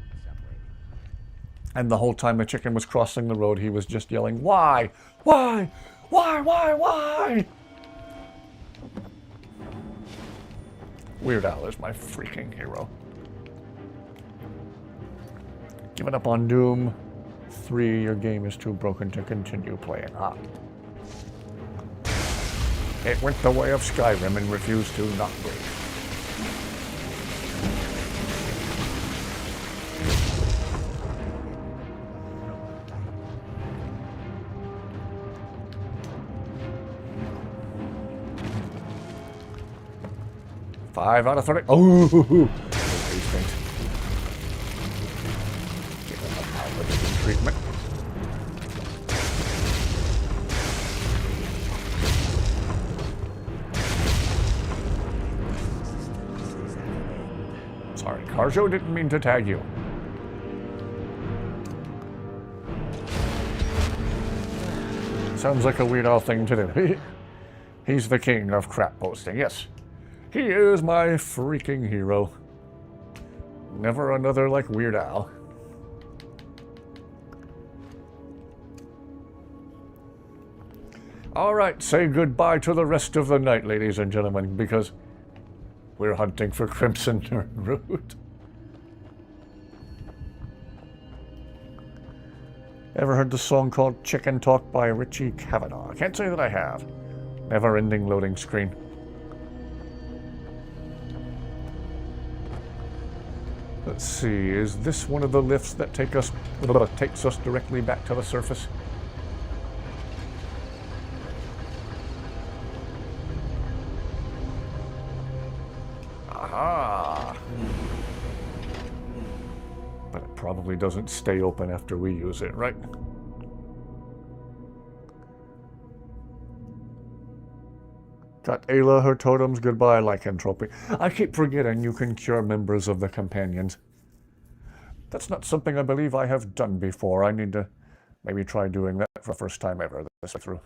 And the whole time the chicken was crossing the road, he was just yelling, "Why? Why? Why? Why? Why?" Weird Al is my freaking hero. Give it up on Doom 3. Your game is too broken to continue playing. Ah. It went the way of Skyrim and refused to not break. Five out of 30. Oh! These things. Give them a paladin treatment. Sorry, Carjo didn't mean to tag you. Sounds like a Weird Al thing to do. He's the king of crap posting, yes. He is my freaking hero. Never another like Weird Al. Alright, say goodbye to the rest of the night, ladies and gentlemen, because we're hunting for Crimson Root. Ever heard the song called Chicken Talk by Richie Cavanaugh? I can't say that I have. Never-ending loading screen. Let's see, is this one of the lifts that takes us directly back to the surface? Aha! But it probably doesn't stay open after we use it, right? Got Ayla, her totems, goodbye, lycanthropy. I keep forgetting you can cure members of the companions. That's not something I believe I have done before. I need to maybe try doing that for the first time ever this through.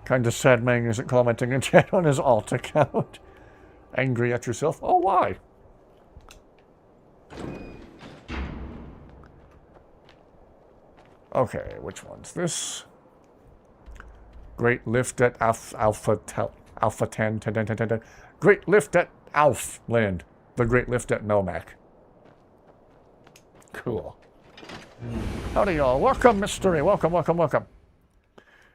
Kinda sad Mang isn't commenting in chat on his alt account. Angry at yourself? Oh, why? Okay, which one's this? Great lift at Alpha 10. Great lift at Alf Land. The Great Lift at Melmac. Cool. Howdy, y'all. Welcome, Mystery. Welcome, welcome, welcome.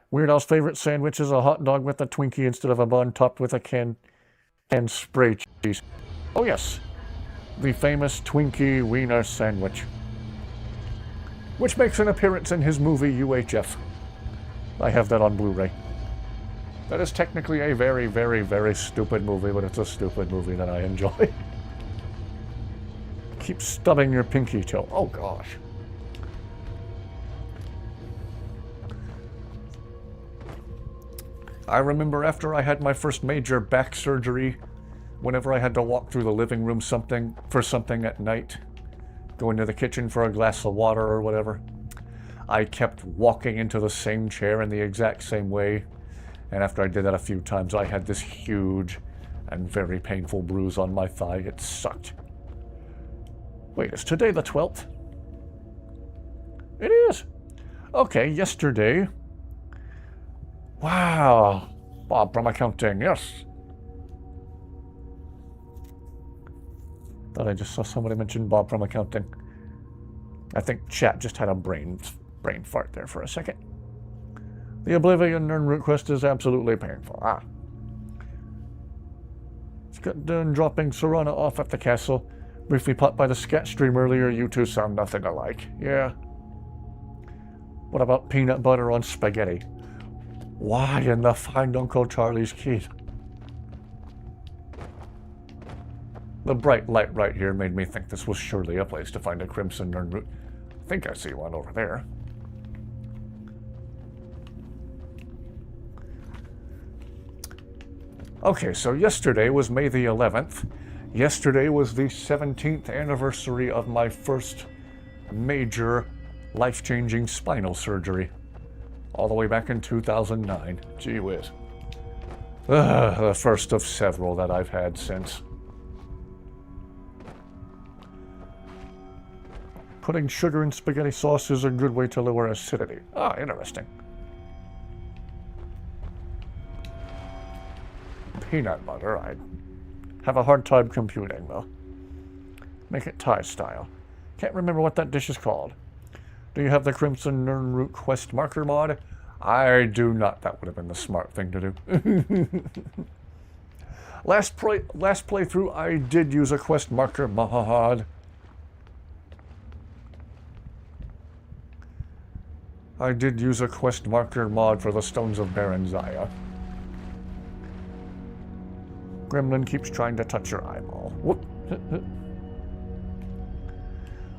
Weird Al's favorite sandwich is a hot dog with a Twinkie instead of a bun topped with a canned spray cheese. Oh, yes. The famous Twinkie Wiener sandwich. Which makes an appearance in his movie UHF. I have that on Blu-ray. That is technically a very, very, very stupid movie, but it's a stupid movie that I enjoy. Keep stubbing your pinky toe. Oh, gosh. I remember after I had my first major back surgery, whenever I had to walk through the living room for something at night, going to the kitchen for a glass of water or whatever, I kept walking into the same chair in the exact same way. And after I did that a few times, I had this huge and very painful bruise on my thigh. It sucked. Wait, is today the 12th? It is. Okay, yesterday. Wow. Bob from accounting, yes. Thought I just saw somebody mention Bob from accounting. I think chat just had a brain fart there for a second. The Oblivion Nirnroot quest is absolutely painful. Ah. Just got done dropping Serana off at the castle. Briefly popped by the scat stream earlier. You two sound nothing alike. Yeah. What about peanut butter on spaghetti? Why in the Find Uncle Charlie's Keys? The bright light right here made me think this was surely a place to find a Crimson Nirnroot. I think I see one over there. Okay, so yesterday was May the 11th. Yesterday was the 17th anniversary of my first major life-changing spinal surgery. All the way back in 2009. Gee whiz. The first of several that I've had since. Putting sugar in spaghetti sauce is a good way to lower acidity. Ah, interesting. Peanut butter, I have a hard time computing, though. Make it Thai style. Can't remember what that dish is called. Do you have the Crimson Nirnroot quest marker mod? I do not. That would have been the smart thing to do. Last playthrough, I did use a quest marker mod. I did use a quest marker mod for the Stones of Baron Zaya. Gremlin keeps trying to touch your eyeball. Whoop.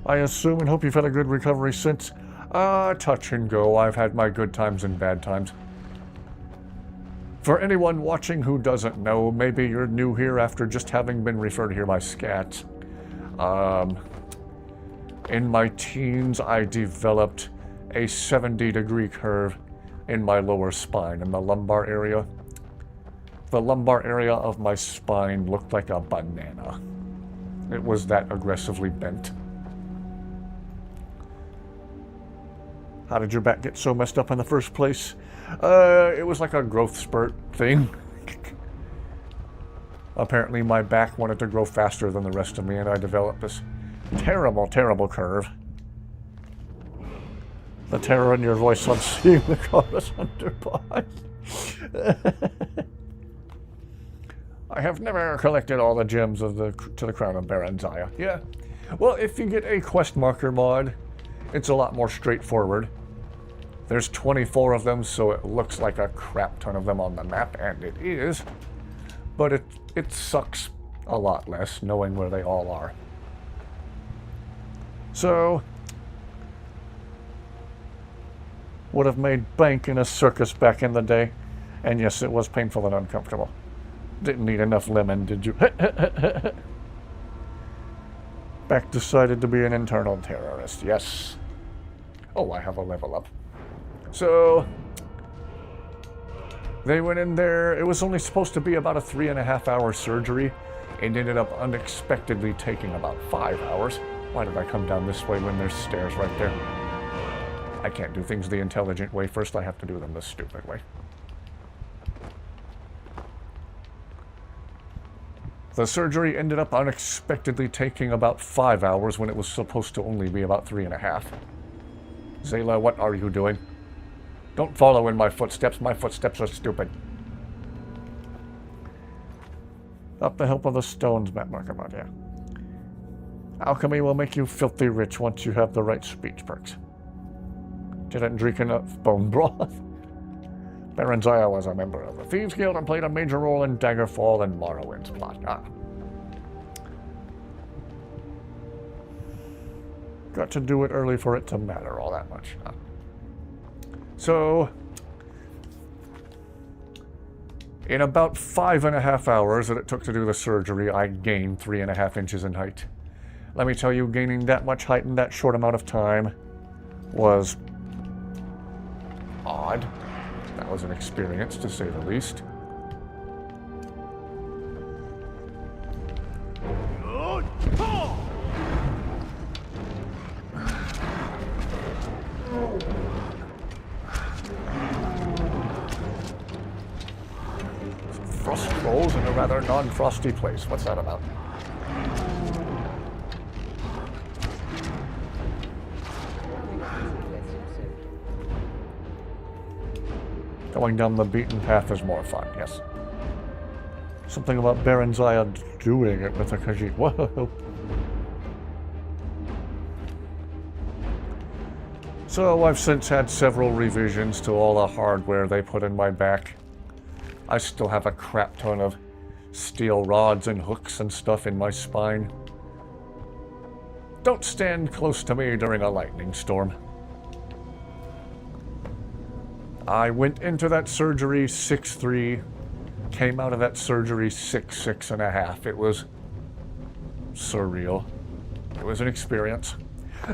I assume and hope you've had a good recovery since. Touch and go. I've had my good times and bad times. For anyone watching who doesn't know, maybe you're new here after just having been referred here by Scat. In my teens, I developed a 70-degree curve in my lower spine, in the lumbar area. The lumbar area of my spine looked like a banana. It was that aggressively bent. How did your back get so messed up in the first place? It was like a growth spurt thing. Apparently my back wanted to grow faster than the rest of me, and I developed this terrible, terrible curve. The terror in your voice on seeing the chorus underbody. I have never collected all the gems of to the Crown of Baron Zaya. Yeah. Well, if you get a quest marker mod, it's a lot more straightforward. There's 24 of them, so it looks like a crap ton of them on the map, and it is. But it sucks a lot less knowing where they all are. So, would have made bank in a circus back in the day. And yes, it was painful and uncomfortable. Didn't need enough lemon, did you? Beck decided to be an internal terrorist, yes. Oh, I have a level up. So, they went in there. It was only supposed to be about a 3.5-hour surgery. It ended up unexpectedly taking about 5 hours. Why did I come down this way when there's stairs right there? I can't do things the intelligent way. First, I have to do them the stupid way. The surgery ended up unexpectedly taking about 5 hours when it was supposed to only be about 3.5. Zayla, what are you doing? Don't follow in my footsteps. My footsteps are stupid. Up the help of the stones, Matt Markamot, yeah. Alchemy will make you filthy rich once you have the right speech perks. Didn't drink enough bone broth. Baron Zaya was a member of the Thieves Guild and played a major role in Daggerfall and Morrowind's plot. Ah. Got to do it early for it to matter all that much. Ah. So, in about 5.5 hours that it took to do the surgery, I gained 3.5 inches in height. Let me tell you, gaining that much height in that short amount of time was odd. That was an experience, to say the least. Frost rolls in a rather non-frosty place. What's that about? Going down the beaten path is more fun, yes. Something about Baron Zaya doing it with a Khajiit. Whoa! So I've since had several revisions to all the hardware they put in my back. I still have a crap ton of steel rods and hooks and stuff in my spine. Don't stand close to me during a lightning storm. I went into that surgery 6'3", came out of that surgery 6'6.5". It was surreal. It was an experience.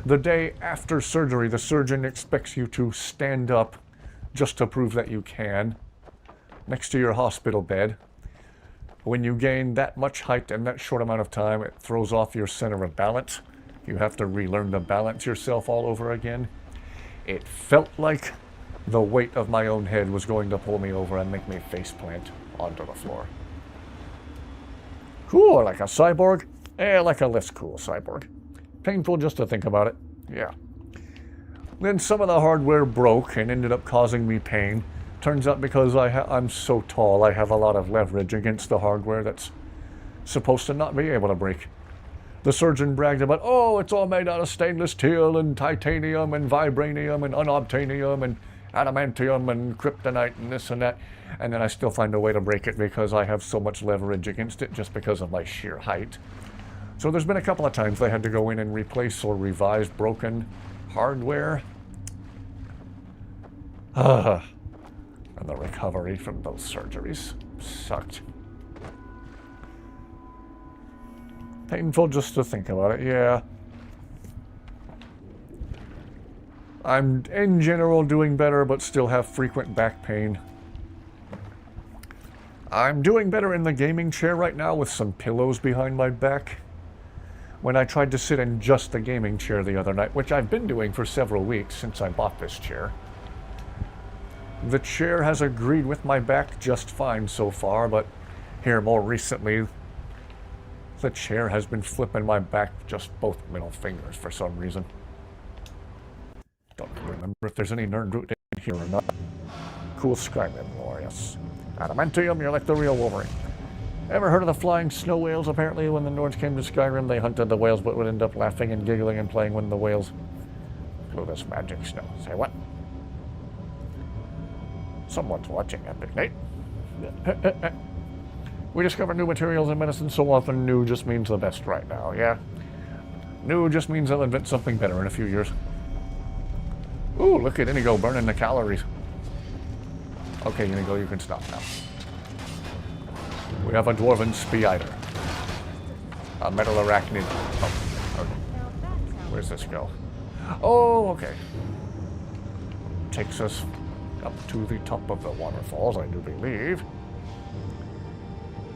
The day after surgery, the surgeon expects you to stand up just to prove that you can, next to your hospital bed. When you gain that much height in that short amount of time, it throws off your center of balance. You have to relearn to balance yourself all over again. It felt like the weight of my own head was going to pull me over and make me faceplant onto the floor. Cool, like a cyborg? Like a less cool cyborg. Painful just to think about it. Yeah. Then some of the hardware broke and ended up causing me pain. Turns out because I'm so tall, I have a lot of leverage against the hardware that's supposed to not be able to break. The surgeon bragged about, oh, it's all made out of stainless steel and titanium and vibranium and unobtainium and adamantium and kryptonite and this and that, and then I still find a way to break it because I have so much leverage against it just because of my sheer height. So there's been a couple of times they had to go in and replace or revise broken hardware. And the recovery from those surgeries sucked. Painful just to think about it, yeah. I'm, in general, doing better, but still have frequent back pain. I'm doing better in the gaming chair right now with some pillows behind my back. When I tried to sit in just the gaming chair the other night, which I've been doing for several weeks since I bought this chair, the chair has agreed with my back just fine so far, but here more recently, the chair has been flipping my back just both middle fingers for some reason. Don't remember if there's any nerd root in here or not. Cool Skyrim lore, yes. Adamantium, you're like the real Wolverine. Ever heard of the flying snow whales? Apparently when the Nords came to Skyrim, they hunted the whales but would end up laughing and giggling and playing when the whales flew this magic snow. Say what? Someone's watching, Epic Nate. We discover new materials in medicine so often new just means the best right now, yeah? New just means they'll invent something better in a few years. Ooh, look at INIGO burning the calories. Okay, INIGO, you can stop now. We have a dwarven spider. A metal arachnid. Oh, okay. Where's this go? Oh, okay. Takes us up to the top of the waterfalls, I do believe.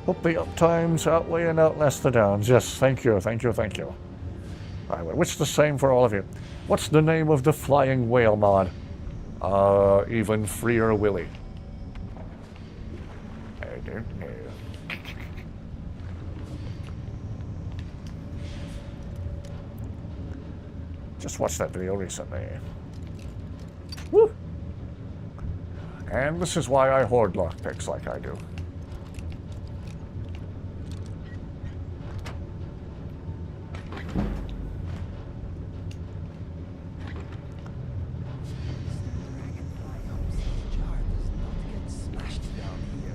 Hope the uptimes outweigh and outlast the downs. Yes, thank you, thank you, thank you. I would wish the same for all of you. What's the name of the flying whale mod? Even Freer Willy. I don't know. Just watched that video recently. Woo! And this is why I hoard lockpicks like I do.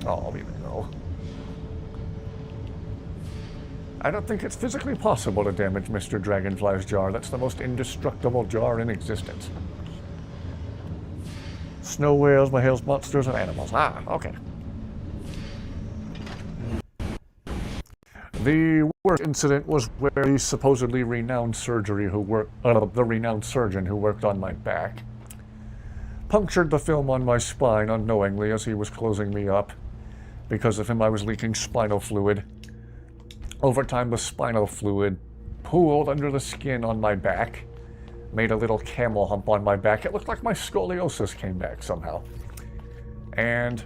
Oh, even though. I don't think it's physically possible to damage Mr. Dragonfly's jar. That's the most indestructible jar in existence. Snow whales, whales, monsters, and animals. Ah, okay. The worst incident was where the supposedly renowned the renowned surgeon who worked on my back punctured the film on my spine unknowingly as he was closing me up. Because of him, I was leaking spinal fluid. Over time, the spinal fluid pooled under the skin on my back, made a little camel hump on my back. It looked like my scoliosis came back somehow. And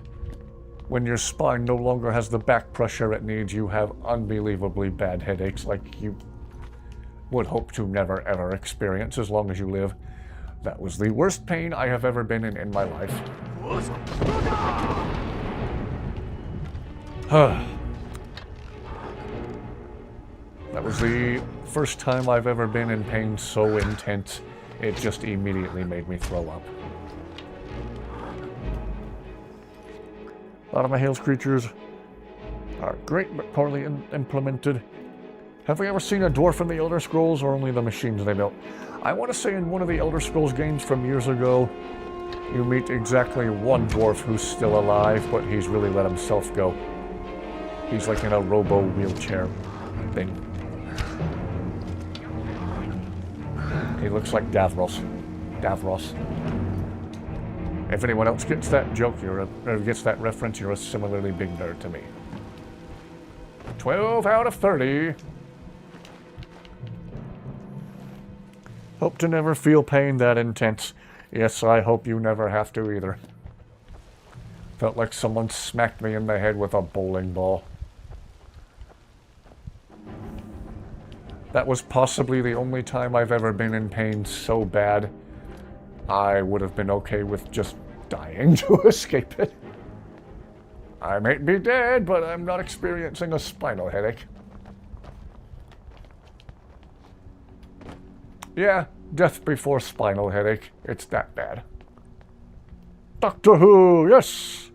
when your spine no longer has the back pressure it needs, you have unbelievably bad headaches like you would hope to never ever experience as long as you live. That was the worst pain I have ever been in my life. That was the first time I've ever been in pain so intense, it just immediately made me throw up. A lot of my Hales creatures are great but poorly implemented. Have we ever seen a dwarf in the Elder Scrolls or only the machines they built? I want to say in one of the Elder Scrolls games from years ago, you meet exactly one dwarf who's still alive, but he's really let himself go. He's like in a robo-wheelchair thing. He looks like Davros. If anyone else gets that joke, or gets that reference, you're a similarly big nerd to me. 12 out of 30. Hope to never feel pain that intense. Yes, I hope you never have to either. Felt like someone smacked me in the head with a bowling ball. That was possibly the only time I've ever been in pain so bad I would have been okay with just dying to escape it. I may be dead, but I'm not experiencing a spinal headache. Yeah, death before spinal headache. It's that bad. Doctor Who, yes!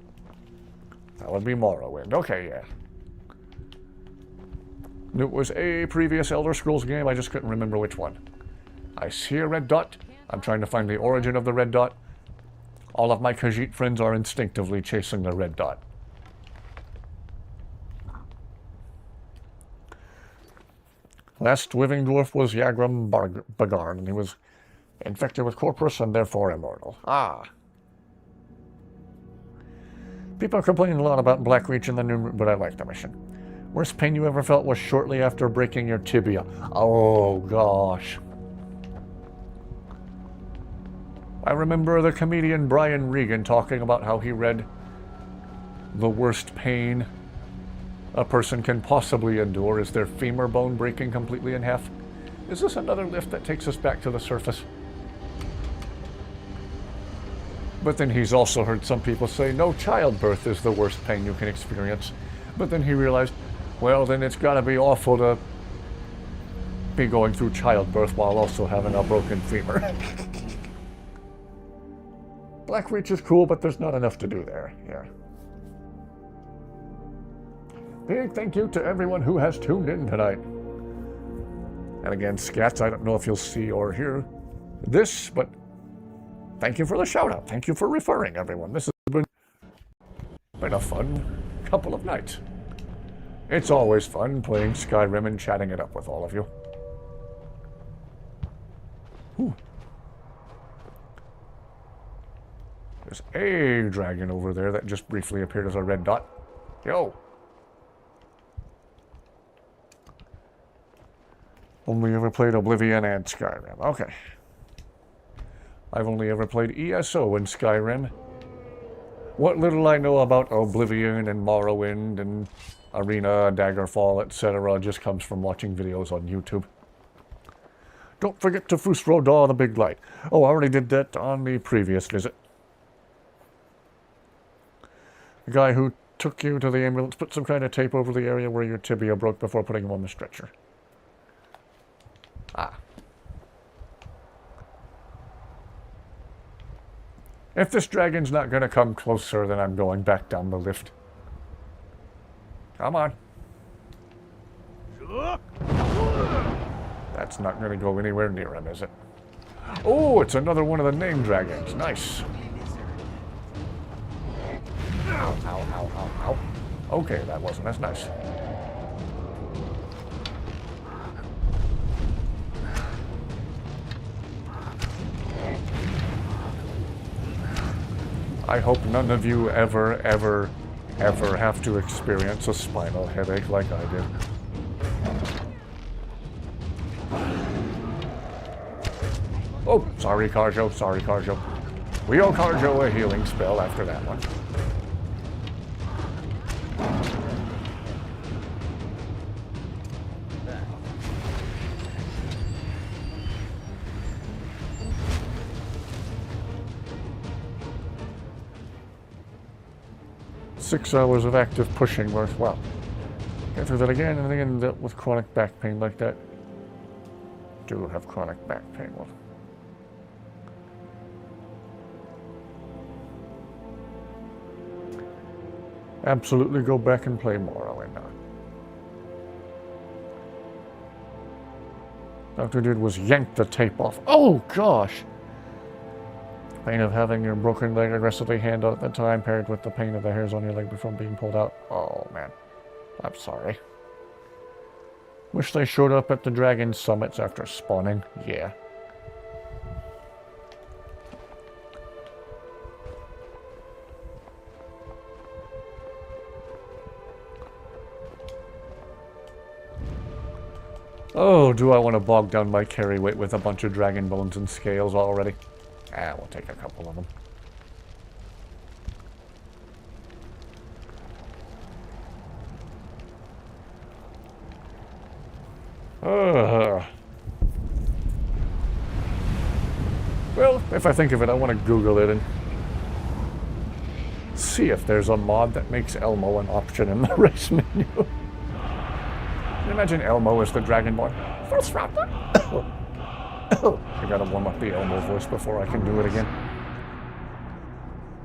That would be Morrowind. Okay, yeah. It was a previous Elder Scrolls game, I just couldn't remember which one. I see a red dot. I'm trying to find the origin of the red dot. All of my Khajiit friends are instinctively chasing the red dot. Last living dwarf was Yagram Bagarn, and he was infected with Corpus and therefore immortal. Ah. People complain a lot about Blackreach in the new, but I like the mission. Worst pain you ever felt was shortly after breaking your tibia. Oh, gosh. I remember the comedian Brian Regan talking about how he read the worst pain a person can possibly endure is their femur bone breaking completely in half. Is this another lift that takes us back to the surface? But then he's also heard some people say no, childbirth is the worst pain you can experience. But then he realized, well, then it's got to be awful to be going through childbirth while also having a broken femur. Blackreach is cool, but there's not enough to do there. Yeah. Big thank you to everyone who has tuned in tonight. And again, Scats, I don't know if you'll see or hear this, but thank you for the shout out. Thank you for referring, everyone. This has been a fun couple of nights. It's always fun playing Skyrim and chatting it up with all of you. Whew. There's a dragon over there that just briefly appeared as a red dot. Yo! Only ever played Oblivion and Skyrim. Okay. I've only ever played ESO in Skyrim. What little I know about Oblivion and Morrowind and Arena, Daggerfall, etc. just comes from watching videos on YouTube. Don't forget to Fusro Daw the Big Light. Oh, I already did that on the previous visit. The guy who took you to the ambulance put some kind of tape over the area where your tibia broke before putting him on the stretcher. Ah. If this dragon's not going to come closer, then I'm going back down the lift. Come on. That's not going to go anywhere near him, is it? Oh, it's another one of the name dragons. Nice. Ow, ow, ow, ow, ow. Okay, that wasn't as nice. I hope none of you ever have to experience a spinal headache like I did. Oh, sorry, Carjo, sorry, Carjo. We owe Carjo a healing spell after that one. Six hours of active pushing worthwhile. Get through that again, and again dealt with chronic back pain like that. Do have chronic back pain. Well, absolutely go back and play more, are we not? Doctor did was yank the tape off. Oh gosh! Pain of having your broken leg aggressively handled at the time, paired with the pain of the hairs on your leg before being pulled out. Oh man, I'm sorry. Wish they showed up at the dragon summits after spawning. Yeah. Oh, do I want to bog down my carry weight with a bunch of dragon bones and scales already? Ah, we'll take a couple of them. Well, if I think of it, I want to Google it and see if there's a mod that makes Elmo an option in the race menu. Can you imagine Elmo as the Dragonborn? First raptor. I gotta warm up the Elmo voice before I can do it again.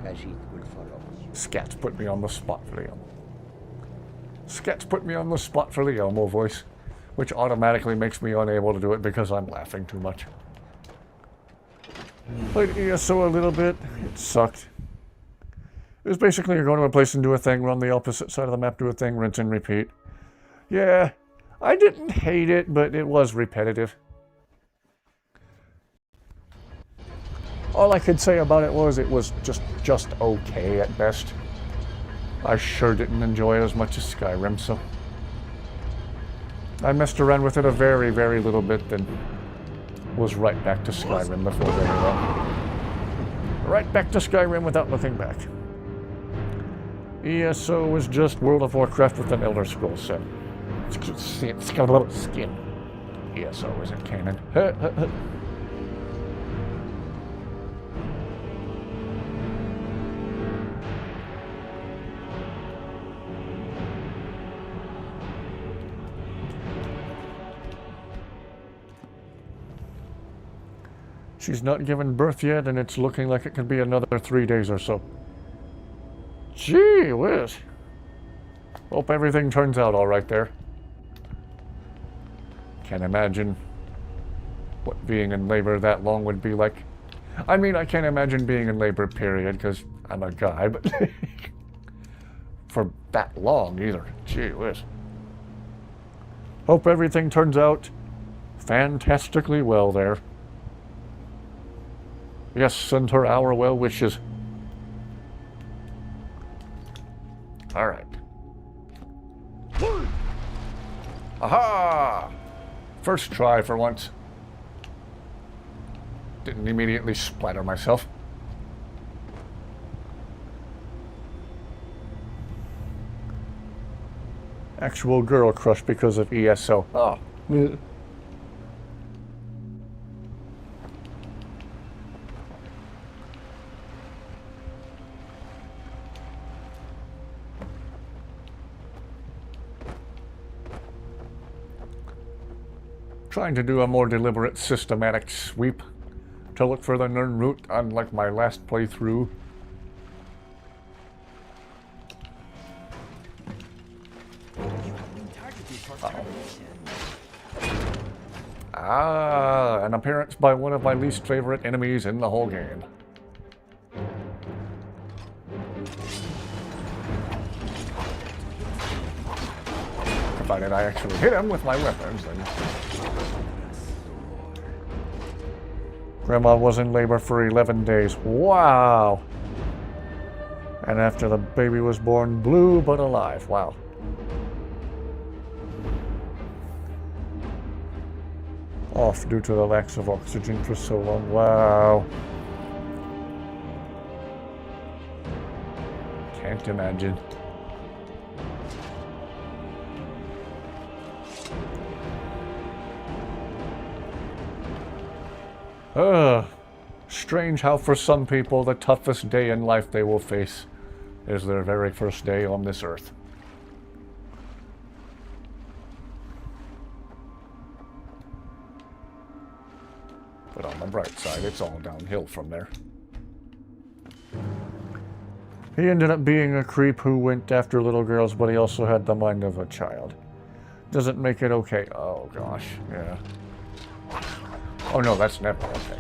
Khajiit will follow. Scats put me on the spot for the Elmo. Scats put me on the spot for the Elmo voice, which automatically makes me unable to do it because I'm laughing too much. Played ESO a little bit. It sucked. It was basically you go to a place and do a thing, run the opposite side of the map, do a thing, rinse and repeat. Yeah, I didn't hate it, but it was repetitive. All I could say about it was just okay at best. I sure didn't enjoy it as much as Skyrim, so I messed around with it a very, very little bit, then was right back to Skyrim before very long. Right back to Skyrim without looking back. ESO was just World of Warcraft with an Elder Scrolls set. Skin. ESO isn't canon. She's not given birth yet, and it's looking like it could be another 3 days or so. Gee whiz. Hope everything turns out all right there. Can't imagine what being in labor that long would be like. I mean, I can't imagine being in labor, period, because I'm a guy, but for that long either. Gee whiz. Hope everything turns out fantastically well there. Yes, send her our well wishes. All right. Aha! First try for once. Didn't immediately splatter myself. Actual girl crush because of ESO. Oh. Trying to do a more deliberate, systematic sweep to look for the Nern route, unlike my last playthrough. Ah, an appearance by one of my least favorite enemies in the whole game. Provided I actually hit him with my weapons, then. Grandma was in labor for 11 days. Wow! And after the baby was born, blue but alive. Wow. Off due to the lack of oxygen for so long. Wow. Can't imagine. Strange how for some people the toughest day in life they will face is their very first day on this earth. But on the bright side, it's all downhill from there. He ended up being a creep who went after little girls, but he also had the mind of a child. Doesn't make it okay. Oh gosh, yeah. Oh no, that's never okay.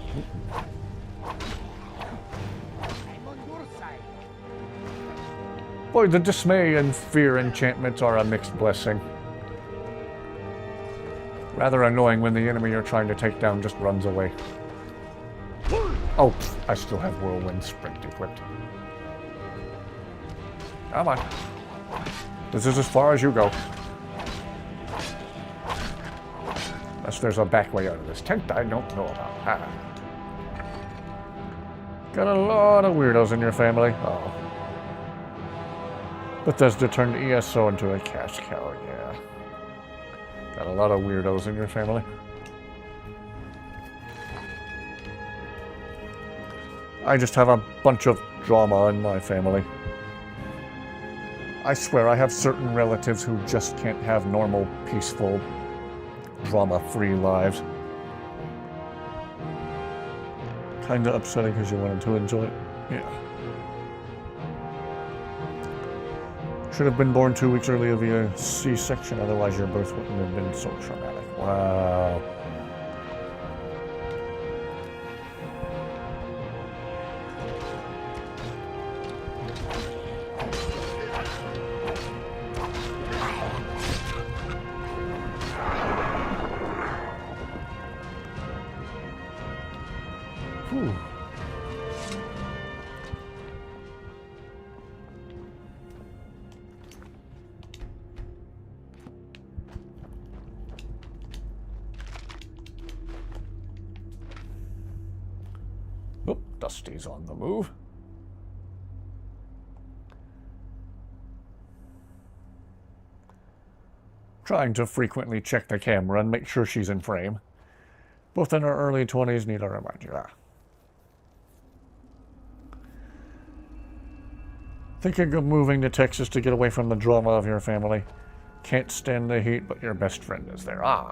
Boy, the dismay and fear enchantments are a mixed blessing. Rather annoying when the enemy you're trying to take down just runs away. Oh, I still have Whirlwind Sprint equipped. Come on. This is as far as you go. Unless there's a back way out of this tent I don't know about. Ah. Got a lot of weirdos in your family. Oh. Bethesda turned ESO into a cash cow, yeah. Got a lot of weirdos in your family. I just have a bunch of drama in my family. I swear I have certain relatives who just can't have normal, peaceful, drama-free lives. Kinda upsetting because you wanted to enjoy it. Yeah. Should have been born 2 weeks earlier via C-section, otherwise your birth wouldn't have been so traumatic. Wow. Whew. Oh, Dusty's on the move. Trying to frequently check the camera and make sure she's in frame. Both in our early 20s, need a reminder. Thinking of moving to Texas to get away from the drama of your family. Can't stand the heat, but your best friend is there. Ah.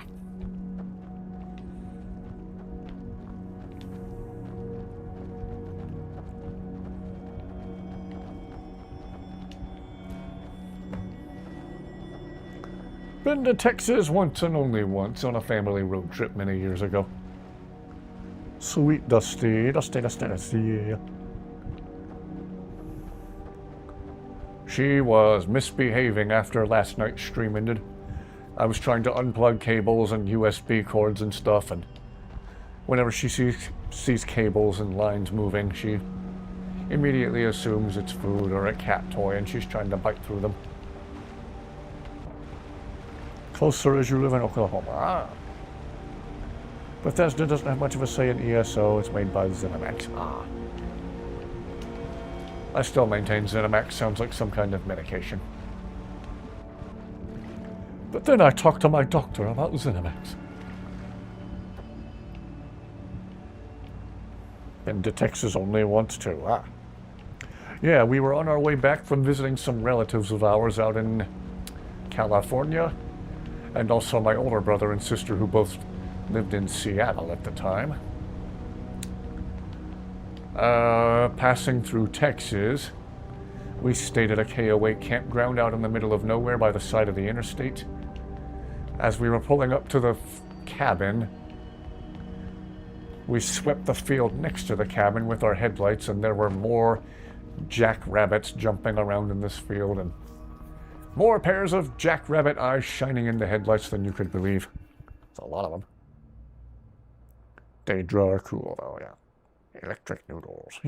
Been to Texas once and only once on a family road trip many years ago. Sweet Dusty, Dusty, Dusty, Dusty, yeah. She was misbehaving after last night's stream ended. I was trying to unplug cables and USB cords and stuff, and whenever she sees cables and lines moving, she immediately assumes it's food or a cat toy, and she's trying to bite through them. Closer as you live in Oklahoma. Ah. Bethesda doesn't have much of a say in ESO. It's made by ZeniMax. Ah. I still maintain ZeniMax sounds like some kind of medication. But then I talked to my doctor about ZeniMax. Been to Texas only once too. Ah. Yeah, we were on our way back from visiting some relatives of ours out in California. And also my older brother and sister who both lived in Seattle at the time. Passing through Texas, we stayed at a KOA campground out in the middle of nowhere by the side of the interstate. As we were pulling up to the cabin, we swept the field next to the cabin with our headlights, and there were more jackrabbits jumping around in this field, and more pairs of jackrabbit eyes shining in the headlights than you could believe. It's a lot of them. Daedra are cool, though, yeah. Electric noodles.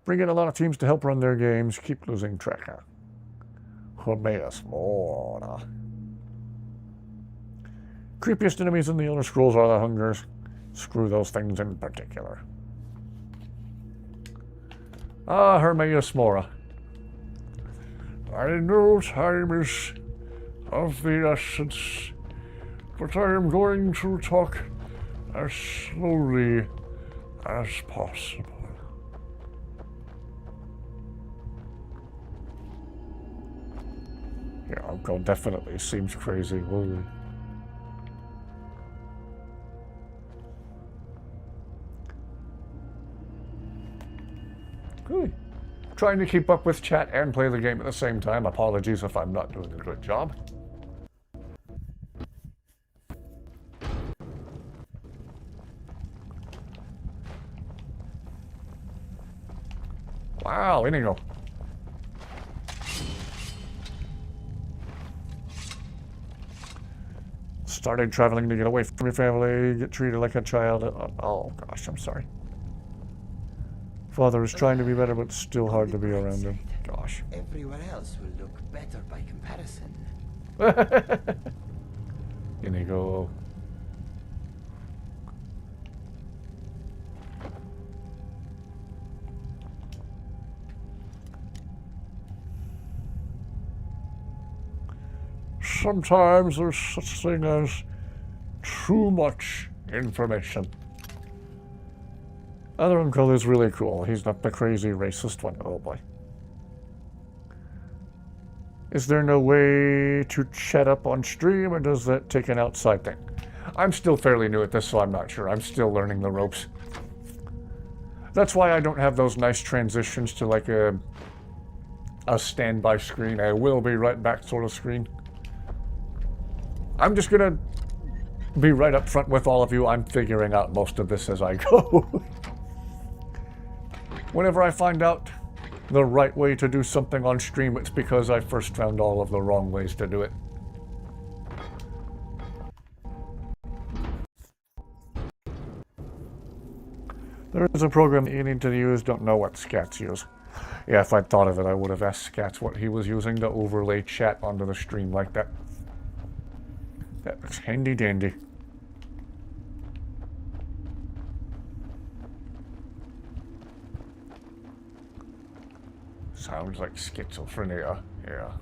Bring in a lot of teams to help run their games. Keep losing track. Hormeus Mora. Creepiest enemies in the Elder Scrolls are the Hungers. Screw those things in particular. Ah, Hermaeus Mora. I know time is of the essence, but I am going to talk as slowly as possible. Yeah, Uncle definitely seems crazy. Whoa. Good. Trying to keep up with chat and play the game at the same time. Apologies if I'm not doing a good job. Wow, INIGO. Started traveling to get away from your family, get treated like a child. Oh gosh, I'm sorry. Father is trying to be better, but still hard to be around him. Gosh. Everywhere else will look better by comparison. INIGO. Sometimes there's such thing as too much information. Other uncle is really cool. He's not the crazy racist one. Oh boy. Is there no way to chat up on stream, or does that take an outside thing? I'm still fairly new at this, so I'm not sure. I'm still learning the ropes. That's why I don't have those nice transitions to like a standby screen. I will be right back sort of screen. I'm just gonna be right up front with all of you. I'm figuring out most of this as I go. Whenever I find out the right way to do something on stream, it's because I first found all of the wrong ways to do it. There is a program that you need to use, don't know what Scats use. Yeah, if I'd thought of it, I would have asked Scats what he was using to overlay chat onto the stream like that. That looks handy dandy. Sounds like schizophrenia, yeah.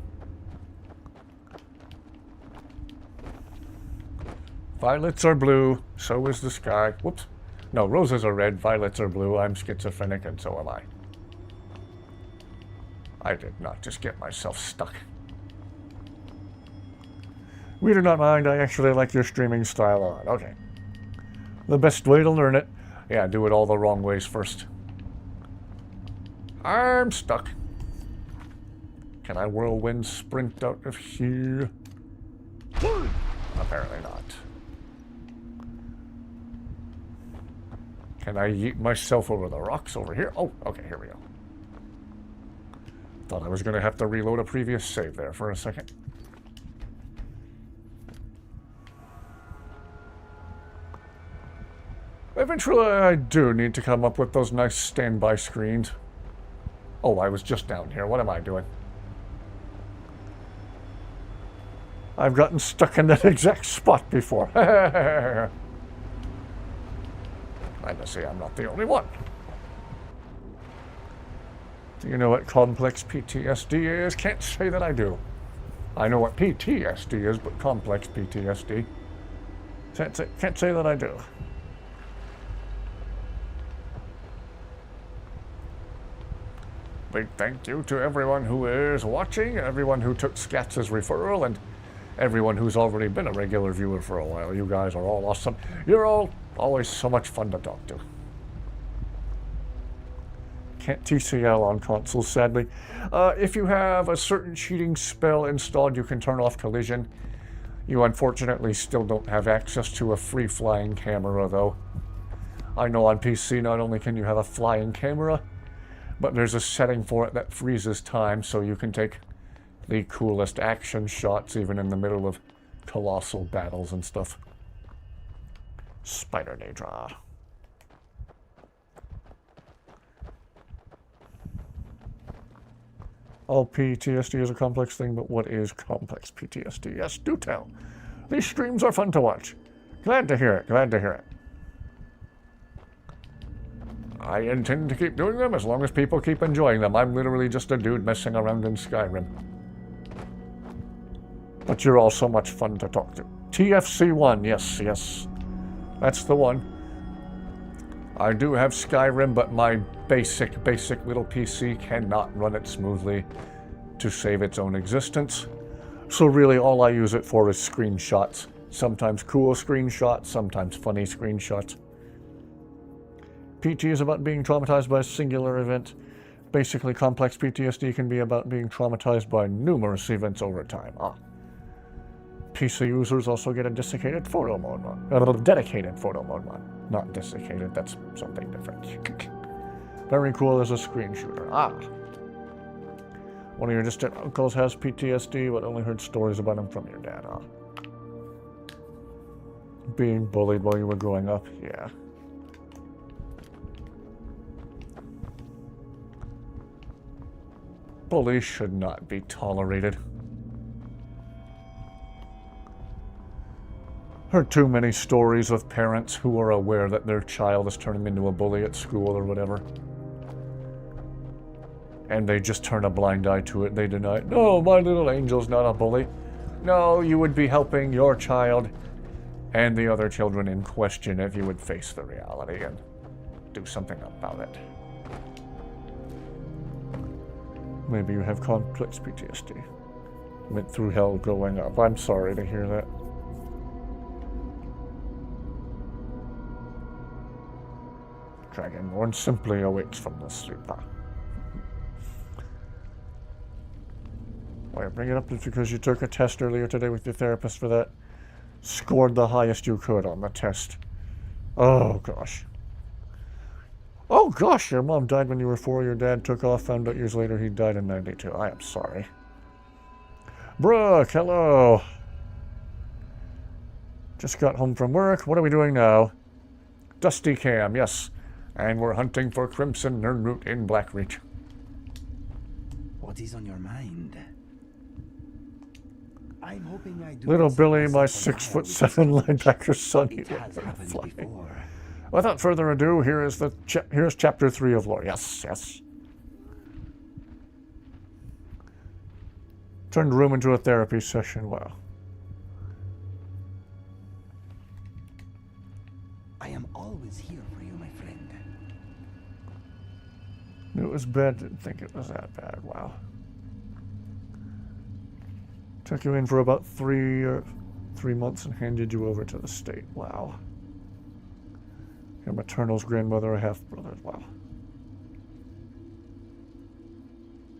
Violets are blue, so is the sky. Whoops. No, roses are red, violets are blue. I'm schizophrenic, and so am I. I did not just get myself stuck. We do not mind. I actually like your streaming style a lot. Okay. The best way to learn it. Yeah, do it all the wrong ways first. I'm stuck. Can I whirlwind sprint out of here? Apparently not. Can I yeet myself over the rocks over here? Oh, okay, here we go. Thought I was going to have to reload a previous save there for a second. Eventually, I do need to come up with those nice standby screens. Oh, I was just down here. What am I doing? I've gotten stuck in that exact spot before. Glad to see I'm not the only one. Do you know what complex PTSD is? Can't say that I do. I know what PTSD is, but complex PTSD. Can't say that I do. Big thank you to everyone who is watching, everyone who took Scats' referral, and everyone who's already been a regular viewer for a while. You guys are all awesome. You're all always so much fun to talk to. can't TCL on consoles, sadly. If you have a certain cheating spell installed, you can turn off collision. You unfortunately still don't have access to a free flying camera, though. I know on PC not only can you have a flying camera, but there's a setting for it that freezes time so you can take the coolest action shots even in the middle of colossal battles and stuff. Spider Daedra. All PTSD is a complex thing, but what is complex PTSD? Yes, do tell. These streams are fun to watch. Glad to hear it, glad to hear it. I intend to keep doing them as long as people keep enjoying them. I'm literally just a dude messing around in Skyrim. But you're all so much fun to talk to. TFC1, yes, yes. That's the one. I do have Skyrim, but my basic little PC cannot run it smoothly to save its own existence. So really all I use it for is screenshots. Sometimes cool screenshots, sometimes funny screenshots. PT is about being traumatized by a singular event. Basically, complex PTSD can be about being traumatized by numerous events over time. PC users also get a dedicated photo mode one. Dedicated photo mode one. Not desiccated, that's something different. Very cool as a screen shooter. One of your distant uncles has PTSD, but only heard stories about him from your dad. Being bullied while you were growing up, yeah. Bullies should not be tolerated. Heard too many stories of parents who are aware that their child is turning into a bully at school or whatever. And they just turn a blind eye to it. They deny it. No, my little angel's not a bully. No, you would be helping your child and the other children in question if you would face the reality and do something about it. Maybe you have complex PTSD. Went through hell growing up. I'm sorry to hear that. Dragonborn simply awakes from the sleep. Why I bring it up is because you took a test earlier today with your therapist for that. Scored the highest you could on the test. Oh gosh. Oh gosh, your mom died when you were 4. Your dad took off, found out years later he died in 92. I am sorry. Brooke, hello. Just got home from work. What are we doing now? Dusty Cam, yes. And we're hunting for Crimson Nirnroot in Blackreach. What is on your mind? I'm hoping I do. Little Billy, my 6'7" linebacker son. It has happened before. Without further ado, here's chapter 3 of lore. Yes, yes. Turned room into a therapy session. Wow. I am always here for you, my friend. Knew it was bad, didn't think it was that bad. Wow. Took you in for about 3 months and handed you over to the state. Wow. Your maternal's grandmother, a half-brother. Wow.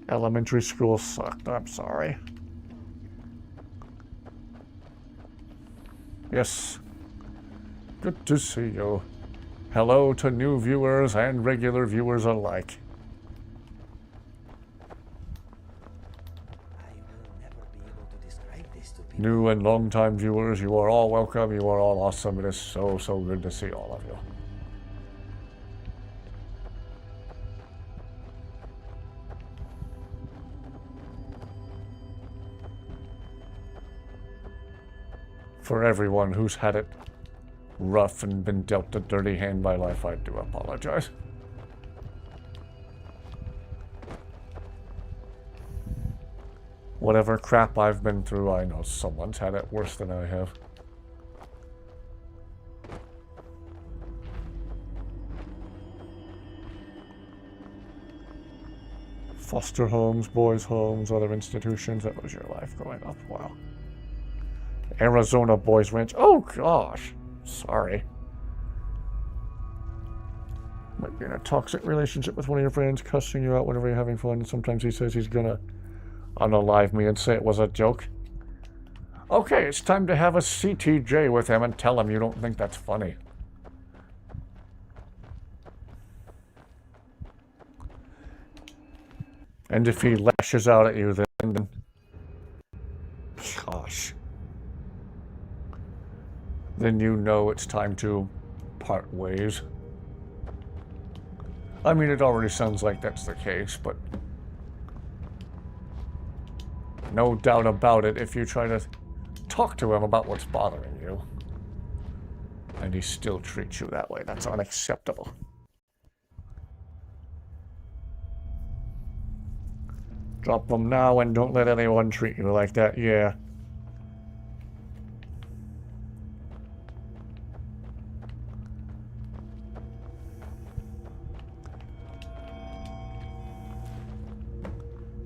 Elementary school sucked. I'm sorry. Yes. Good to see you. Hello to new viewers and regular viewers alike. I will never be able to describe this to people. New and long-time viewers, you are all welcome. You are all awesome. It is so, so good to see all of you. For everyone who's had it rough and been dealt a dirty hand by life, I do apologize. Whatever crap I've been through, I know someone's had it worse than I have. Foster homes, boys' homes, other institutions. That was your life growing up. Wow. Arizona Boys Ranch. Oh gosh. Sorry. You're in a toxic relationship with one of your friends, cussing you out whenever you're having fun, and sometimes he says he's gonna unalive me and say it was a joke. Okay, it's time to have a CTJ with him and tell him you don't think that's funny. And if he lashes out at you, then gosh. Then you know it's time to part ways. I mean, it already sounds like that's the case, but no doubt about it, if you try to talk to him about what's bothering you, and he still treats you that way, that's unacceptable. Drop them now and don't let anyone treat you like that, yeah.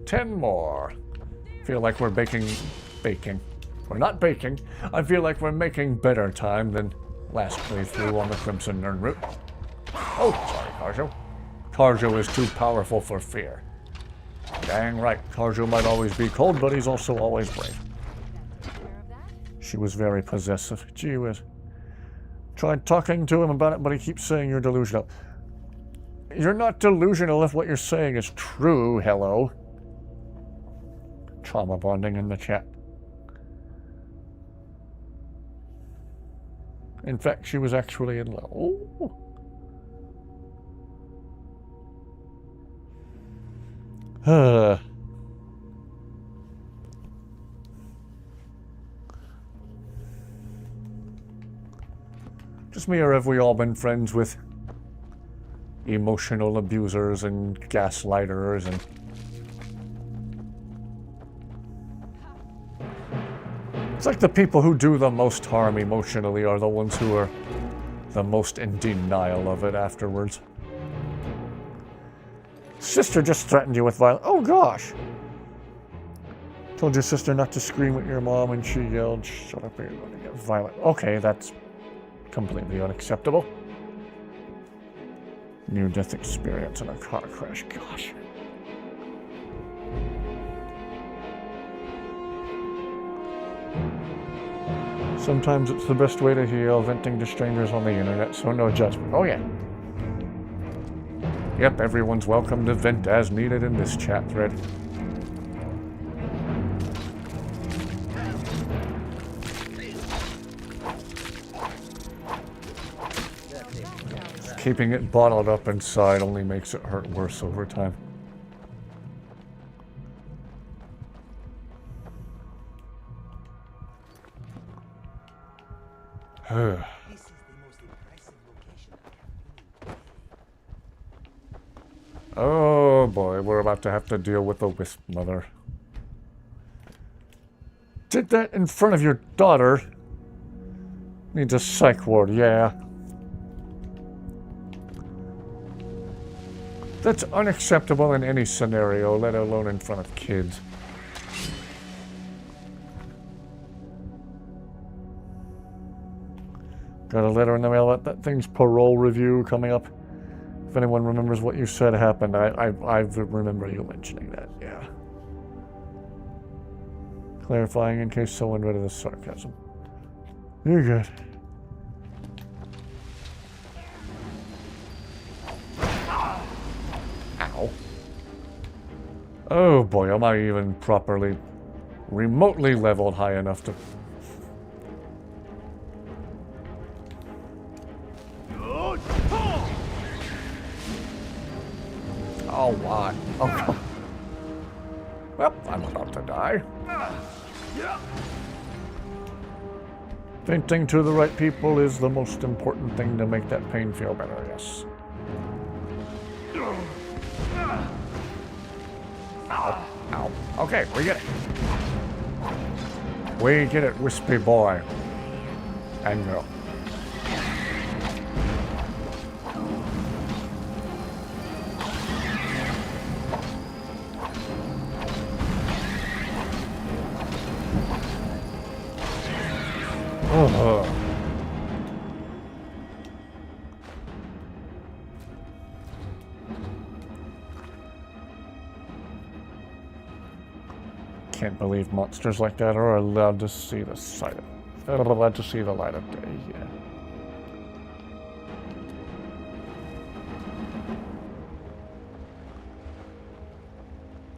Ten more. Feel like we're baking. We're not baking. I feel like we're making better time than last playthrough on the Crimson Nern route. Oh, sorry, Karjo. Karjo is too powerful for fear. Dang right, Karjo might always be cold, but he's also always brave. She was very possessive. Gee whiz. Tried talking to him about it, but he keeps saying you're delusional. You're not delusional if what you're saying is true, hello. Trauma bonding in the chat. In fact, she was actually in love. Ooh. Just me, or have we all been friends with emotional abusers and gaslighters and... It's like the people who do the most harm emotionally are the ones who are the most in denial of it afterwards. Sister just threatened you with violence. Oh gosh! Told your sister not to scream at your mom and she yelled, "Shut up, you're going to get violent." Okay, that's completely unacceptable. Near-death experience in a car crash. Gosh. Sometimes it's the best way to heal, venting to strangers on the internet, so no judgment. Oh yeah. Yep, everyone's welcome to vent as needed in this chat thread. Keeping it bottled up inside only makes it hurt worse over time. This is the most impressive location I've ever been. Oh boy, we're about to have to deal with the Wisp Mother. Did that in front of your daughter? Needs a psych ward, yeah. That's unacceptable in any scenario, let alone in front of kids. Got a letter in the mail about that thing's parole review coming up. If anyone remembers what you said happened, I remember you mentioning that, yeah. Clarifying in case someone read the sarcasm. You're good. Ow. Oh boy, am I even properly, remotely leveled high enough to... Oh, why? Oh, God. Well, I'm about to die. Venting to the right people is the most important thing to make that pain feel better, yes. Ow. Ow. Okay, we get it. We get it, wispy boy. And girl. Can't believe monsters like that are allowed to see the sight of. They're allowed to see the light of day. Yeah.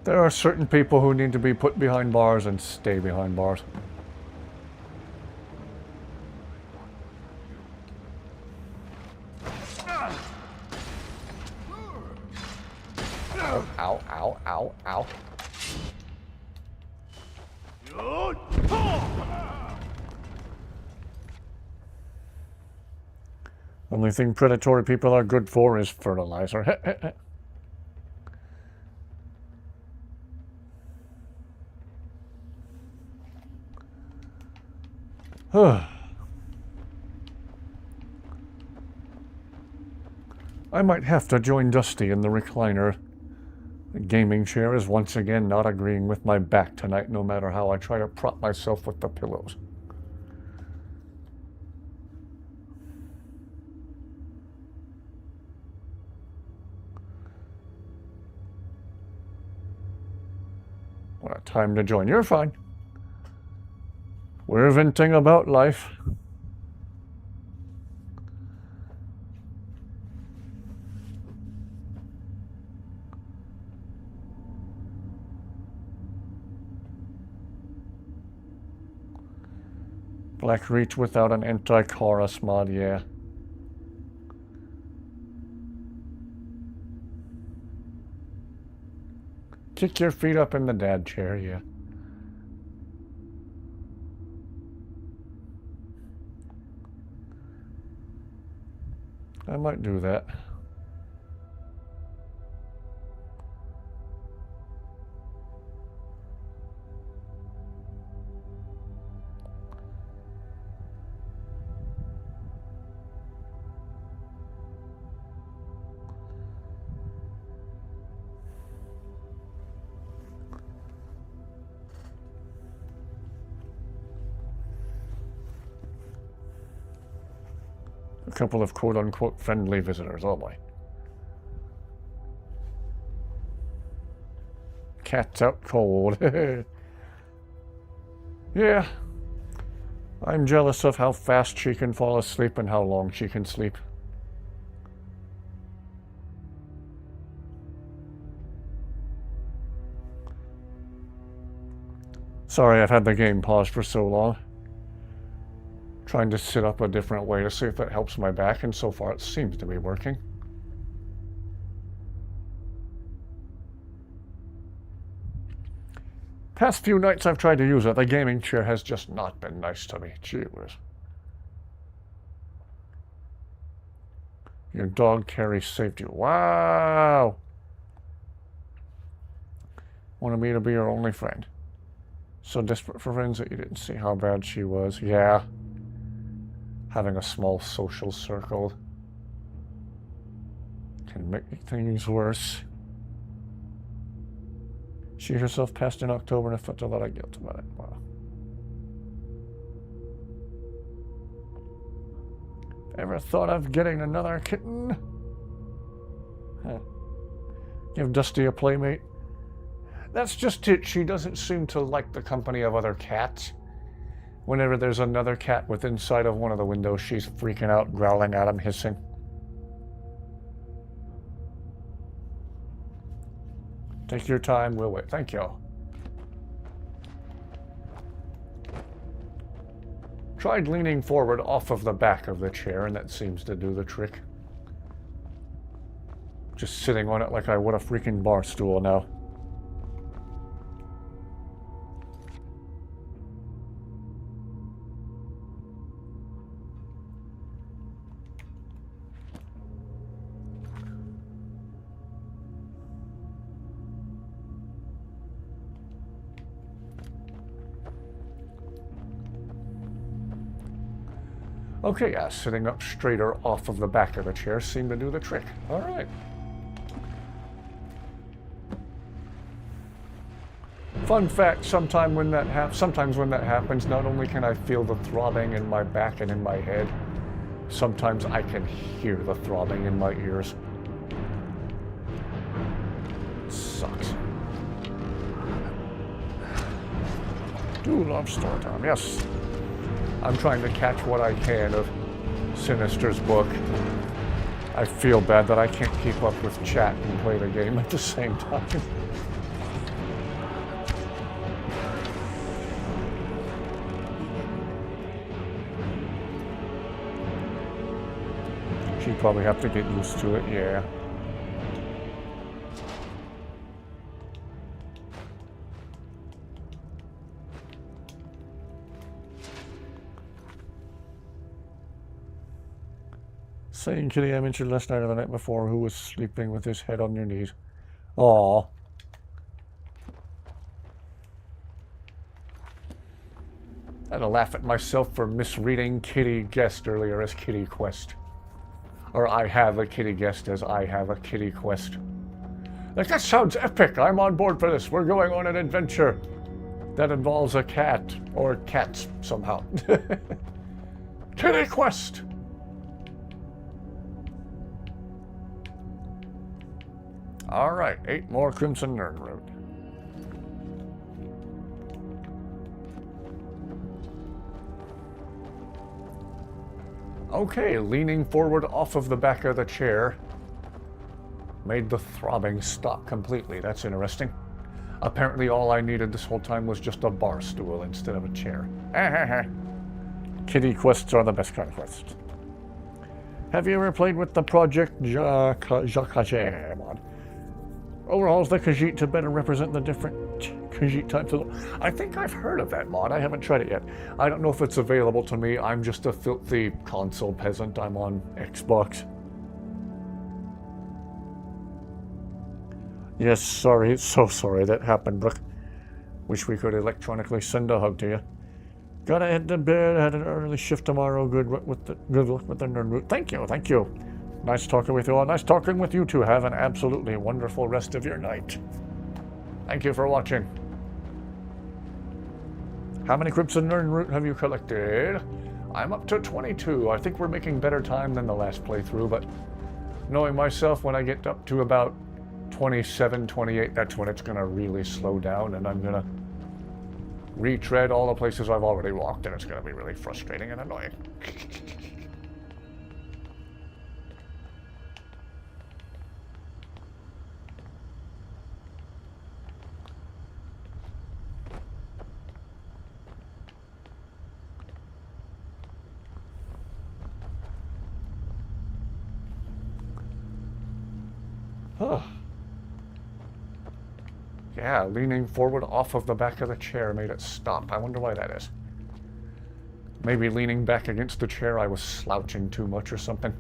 There are certain people who need to be put behind bars and stay behind bars. Ow, ow, ow, ow, ow. Only thing predatory people are good for is fertilizer. I might have to join Dusty in the recliner. The gaming chair is once again not agreeing with my back tonight, no matter how I try to prop myself with the pillows. What a time to join. You're fine. We're venting about life. Black Reach without an anti-chorus mod, yeah. Kick your feet up in the dad chair, yeah. I might do that. A couple of quote-unquote friendly visitors, oh boy. Cat's out cold. Yeah. I'm jealous of how fast she can fall asleep and how long she can sleep. Sorry, I've had the game paused for so long. Trying to sit up a different way to see if that helps my back, and so far it seems to be working. Past few nights I've tried to use it, the gaming chair has just not been nice to me. Gee whiz. Your dog carry saved you. Wow! Wanted me to be your only friend. So desperate for friends that you didn't see how bad she was. Yeah. Having a small social circle can make things worse. She herself passed in October and I felt a lot of guilt about it. Wow. Ever thought of getting another kitten? Huh. Give Dusty a playmate? That's just it. She doesn't seem to like the company of other cats. Whenever there's another cat within sight of one of the windows, she's freaking out, growling at him, hissing. Take your time, we'll wait. Thank you. Tried leaning forward off of the back of the chair, and that seems to do the trick. Just sitting on it like I would a freaking bar stool now. Okay, yeah, sitting up straighter off of the back of the chair seemed to do the trick. All right. Fun fact, sometimes when that happens, not only can I feel the throbbing in my back and in my head, sometimes I can hear the throbbing in my ears. It sucks. do love story time, yes. I'm trying to catch what I can of Sinister's book. I feel bad that I can't keep up with chat and play the game at the same time. She'd probably have to get used to it, yeah. Saying Kitty I mentioned last night or the night before who was sleeping with his head on your knees. Aww. I had to laugh at myself for misreading Kitty Guest earlier as Kitty Quest. Or I have a Kitty Guest as I have a Kitty Quest. Like, that sounds epic. I'm on board for this. We're going on an adventure that involves a cat. Or cats, somehow. Kitty Quest! Alright, 8 more Crimson Nerd Road. Okay, leaning forward off of the back of the chair made the throbbing stop completely. That's interesting. Apparently all I needed this whole time was just a bar stool instead of a chair. Kitty quests are the best kind of quests. Have you ever played with the Project Jacques mod? Overhauls the Khajiit to better represent the different Khajiit types. I think I've heard of that mod. I haven't tried it yet. I don't know if it's available to me. I'm just a filthy console peasant. I'm on Xbox. Yes, sorry. So sorry that happened, Brooke. Wish we could electronically send a hug to you. Gotta head to bed. Had an early shift tomorrow. Good luck with the nerd route. Thank you. Thank you. Nice talking with you all. Nice talking with you too. Have an absolutely wonderful rest of your night. Thank you for watching. How many Crimson Nerd Root have you collected? I'm up to 22. I think we're making better time than the last playthrough, but knowing myself, when I get up to about 27, 28, that's when it's going to really slow down, and I'm going to retread all the places I've already walked, and it's going to be really frustrating and annoying. Yeah, leaning forward off of the back of the chair made it stop. I wonder why that is. Maybe leaning back against the chair I was slouching too much or something.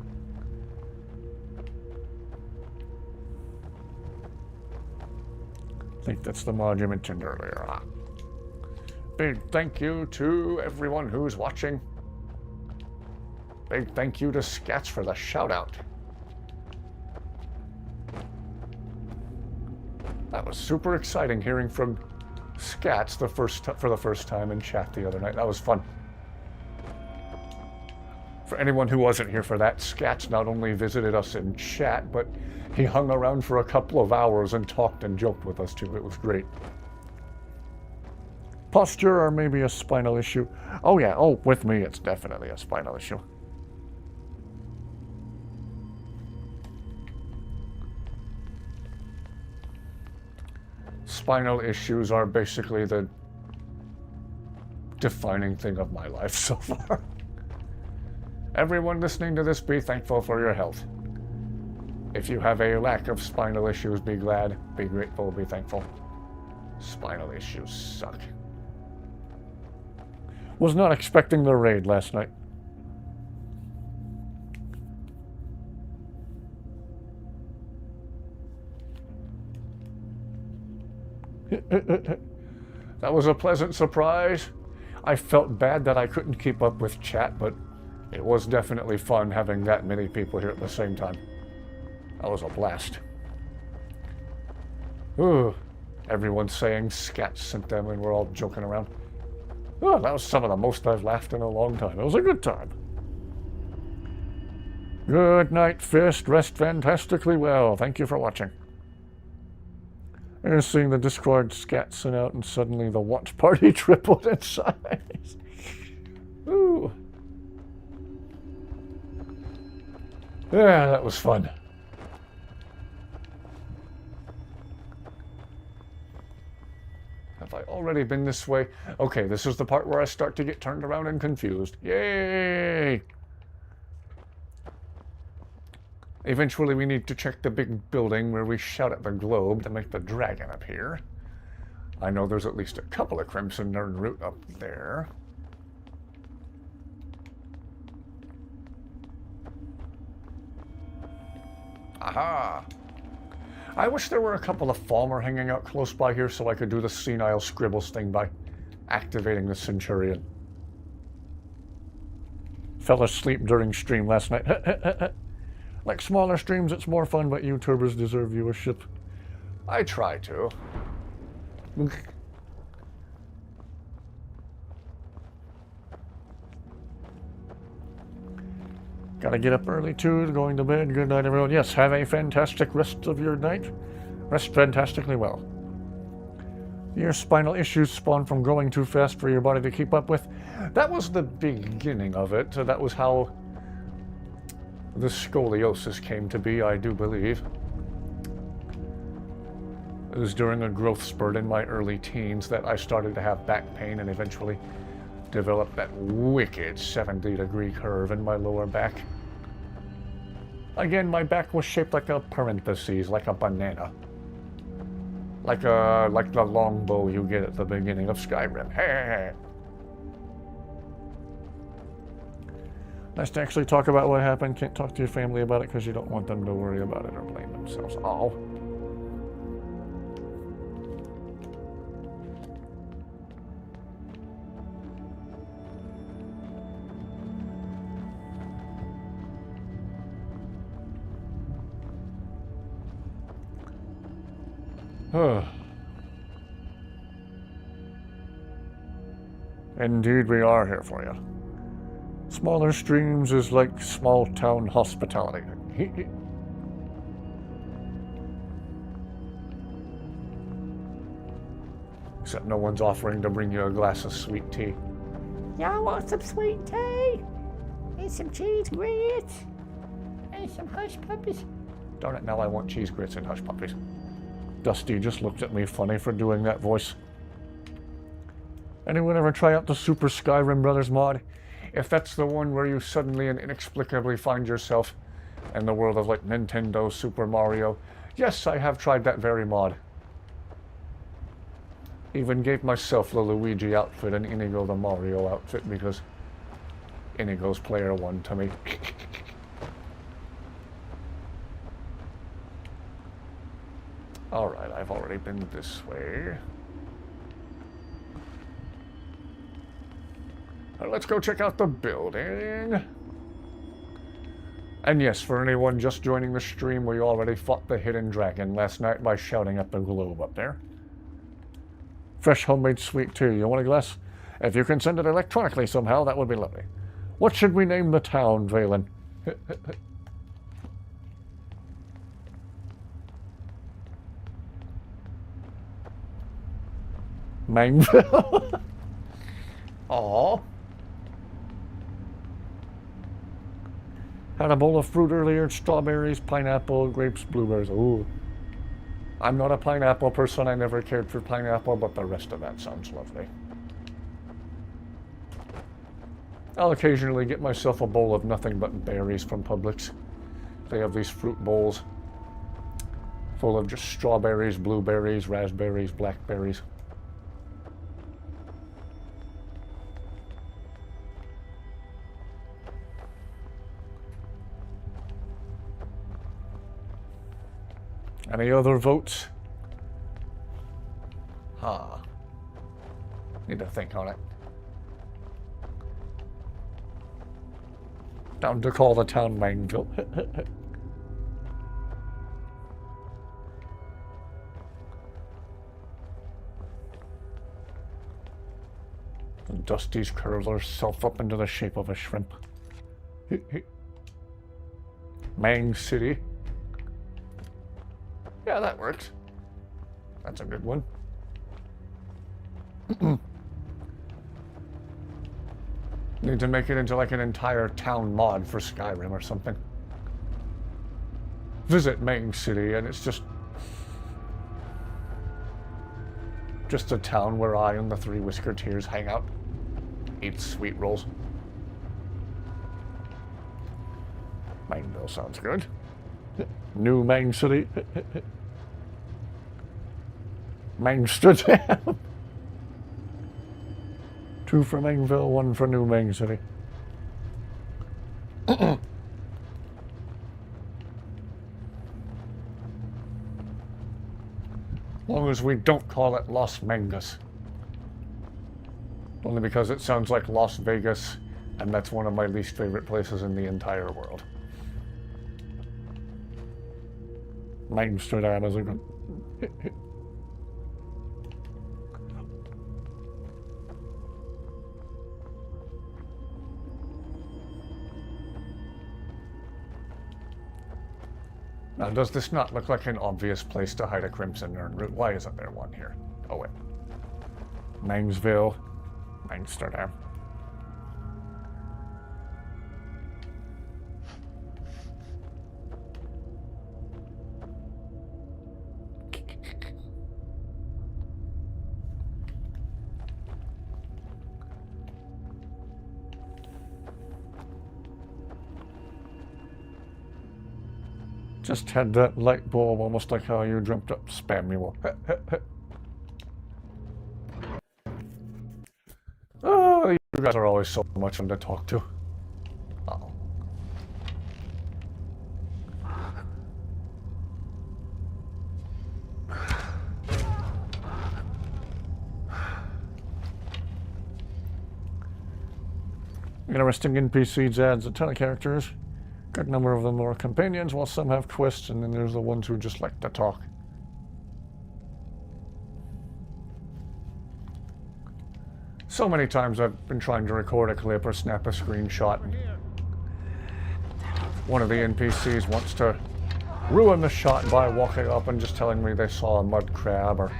I think that's the mod you mentioned earlier. Big thank you to everyone who's watching. Big thank you to Scats for the shout out. That was super exciting hearing from Scats for the first time in chat the other night. That was fun. For anyone who wasn't here for that, Scats not only visited us in chat, but he hung around for a couple of hours and talked and joked with us too. It was great. Posture or maybe a spinal issue. Oh yeah, with me it's definitely a spinal issue. Spinal issues are basically the defining thing of my life so far. Everyone listening to this, be thankful for your health. If you have a lack of spinal issues, be glad, be grateful, be thankful. Spinal issues suck. Was not expecting the raid last night. That was a pleasant surprise. I felt bad that I couldn't keep up with chat, but it was definitely fun having that many people here at the same time. That was a blast. Ooh, everyone's saying Scats sent them and we're all joking around. Oh, that was some of the most I've laughed in a long time. It was a good time. Good night, Fist. Rest fantastically well. Thank you for watching. And seeing the Discord scat sent out, and suddenly the watch party tripled in size. Ooh. Yeah, that was fun. Have I already been this way? Okay, this is the part where I start to get turned around and confused. Yay! Eventually we need to check the big building where we shout at the globe to make the dragon appear. I know there's at least a couple of Crimson Nerd root up there. Aha! I wish there were a couple of Falmer hanging out close by here so I could do the senile scribbles thing by activating the Centurion. Fell asleep during stream last night. Like smaller streams, it's more fun, but YouTubers deserve viewership. I try to. Gotta get up early too, going to bed. Good night, everyone. Yes, have a fantastic rest of your night. Rest fantastically well. Your spinal issues spawn from growing too fast for your body to keep up with. That was the beginning of it. That was how the scoliosis came to be, I do believe. It was during a growth spurt in my early teens that I started to have back pain and eventually developed that wicked 70-degree curve in my lower back. Again, my back was shaped like a parenthesis, like a banana. Like the longbow you get at the beginning of Skyrim. Nice to actually talk about what happened. Can't talk to your family about it because you don't want them to worry about it or blame themselves. Oh. Indeed, we are here for you. Smaller streams is like small town hospitality. Except no one's offering to bring you a glass of sweet tea. Y'all want some sweet tea? And some cheese grits? And some hush puppies? Darn it, now I want cheese grits and hush puppies. Dusty just looked at me funny for doing that voice. Anyone ever try out the Super Skyrim Brothers mod? If that's the one where you suddenly and inexplicably find yourself in the world of like Nintendo Super Mario, yes, I have tried that very mod. Even gave myself the Luigi outfit and INIGO the Mario outfit because INIGO's player one to me. Alright, I've already been this way. Let's go check out the building. And yes, for anyone just joining the stream, we already fought the hidden dragon last night by shouting at the globe up there. Fresh homemade sweet tea. You want a glass? If you can send it electronically somehow, that would be lovely. What should we name the town, Valen? Mangville? Aww. Had a bowl of fruit earlier, strawberries, pineapple, grapes, blueberries. Ooh. I'm not a pineapple person, I never cared for pineapple, but the rest of that sounds lovely. I'll occasionally get myself a bowl of nothing but berries from Publix. They have these fruit bowls full of just strawberries, blueberries, raspberries, blackberries. Any other votes? Need to think on it. Down to call the town Mainville. Dusty's curls herself up into the shape of a shrimp. Mang City. Yeah, that works. That's a good one. Need to make it into like an entire town mod for Skyrim or something. Visit Main City, and it's just a town where I and the three Whiskerteers hang out. Eat sweet rolls. Mainville sounds good. New Main City. Mainsterdam. 2 for Mainville, 1 for New Main City. As long as we don't call it Las Mangas. Only because it sounds like Las Vegas, and that's one of my least favorite places in the entire world. Amsterdam is a good... Now, does this not look like an obvious place to hide a Crimson Urn root? Why isn't there one here? Oh, wait. Mangsville. Amsterdam. Just had that light bulb, almost like how you dreamt up spam mule. Oh, you guys are always so much fun to talk to. Uh-oh. Interesting NPCs adds a ton of characters. Good number of them are companions, while some have quests, and then there's the ones who just like to talk. So many times I've been trying to record a clip or snap a screenshot, and one of the NPCs wants to ruin the shot by walking up and just telling me they saw a mud crab, or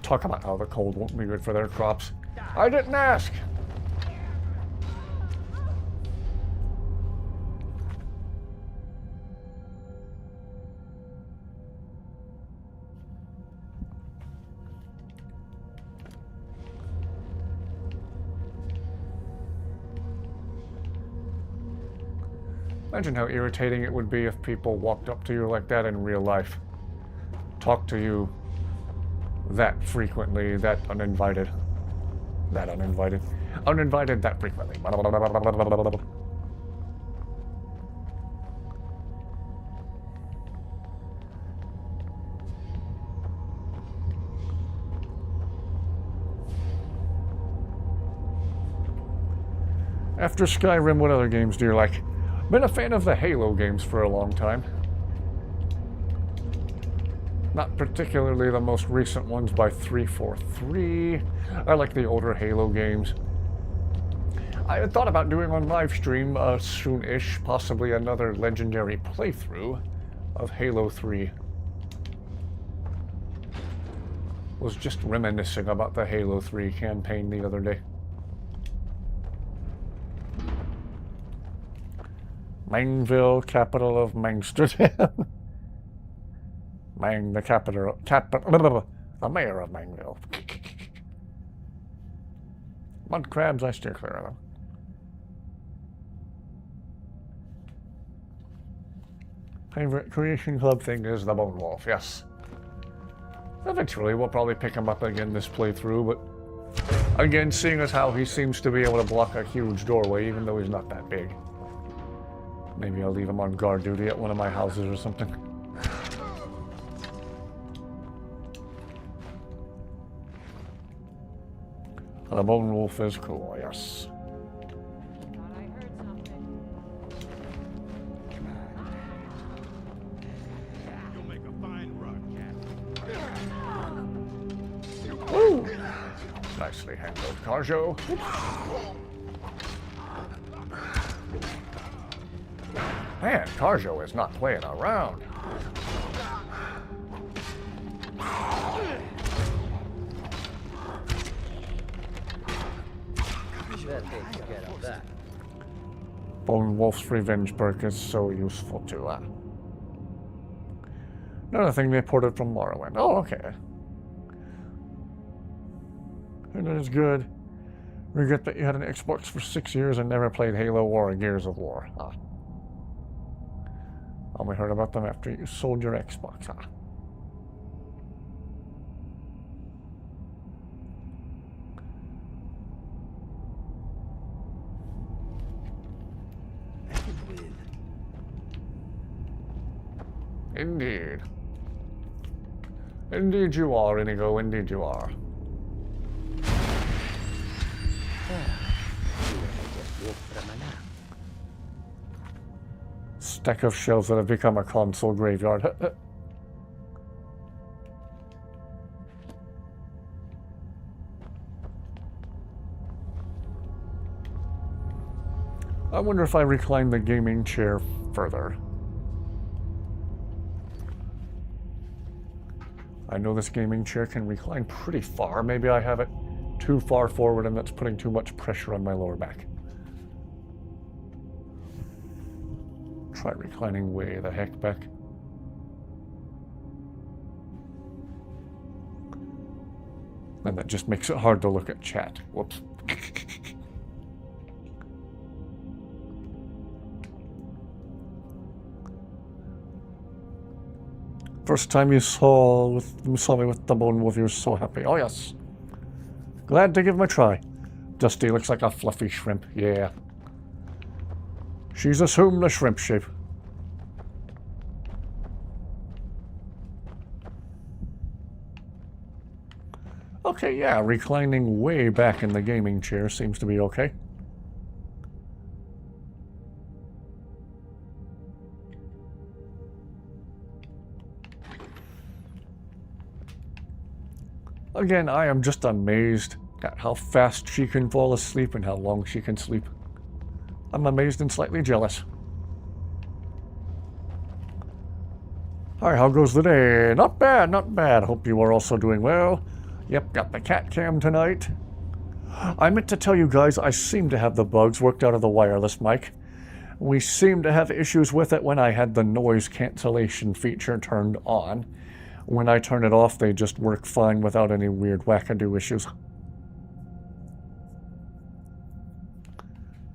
talk about how the cold won't be good for their crops. I didn't ask! Imagine how irritating it would be if people walked up to you like that in real life. Talk to you that frequently, that uninvited. That uninvited. Uninvited that frequently. After Skyrim, what other games do you like? Been a fan of the Halo games for a long time. Not particularly the most recent ones by 343. I like the older Halo games. I had thought about doing on live stream soon-ish, possibly another legendary playthrough of Halo 3. Was just reminiscing about the Halo 3 campaign the other day. Mainville, capital of Amsterdam. The capital, the mayor of Mainville. Mud crabs, I steer clear of them. Favorite Creation Club thing is the Bone Wolf, yes. Eventually, we'll probably pick him up again this playthrough, but again, seeing as how he seems to be able to block a huge doorway, even though he's not that big. Maybe I'll leave him on guard duty at one of my houses or something. The Bone Wolf is cool, yes. You'll make a fine rug, cat. Woo! Nicely handled, Carjo. Man, Carjo is not playing around. Bone Wolf's Revenge perk is so useful too. Another thing they ported from Morrowind. Oh, okay. And it is good. Regret that you had an Xbox for 6 years and never played Halo or Gears of War. Only heard about them after you sold your Xbox. Indeed. Indeed you are, Inigo. Indeed you are. Stack of shelves that have become a console graveyard. I wonder if I recline the gaming chair further. I know this gaming chair can recline pretty far. Maybe I have it too far forward and that's putting too much pressure on my lower back. Try reclining way the heck back. And that just makes it hard to look at chat. Whoops. First time you saw me with the Bone Wolf, you were so happy. Oh yes. Glad to give him a try. Dusty looks like a fluffy shrimp. Yeah. She's assumed a shrimp shape. Okay, yeah, reclining way back in the gaming chair seems to be okay. Again, I am just amazed at how fast she can fall asleep and how long she can sleep. I'm amazed and slightly jealous. Alright, how goes the day? Not bad, not bad. Hope you are also doing well. Yep, got the cat cam tonight. I meant to tell you guys, I seem to have the bugs worked out of the wireless mic. We seem to have issues with it when I had the noise cancellation feature turned on. When I turn it off, they just work fine without any weird wackadoo issues.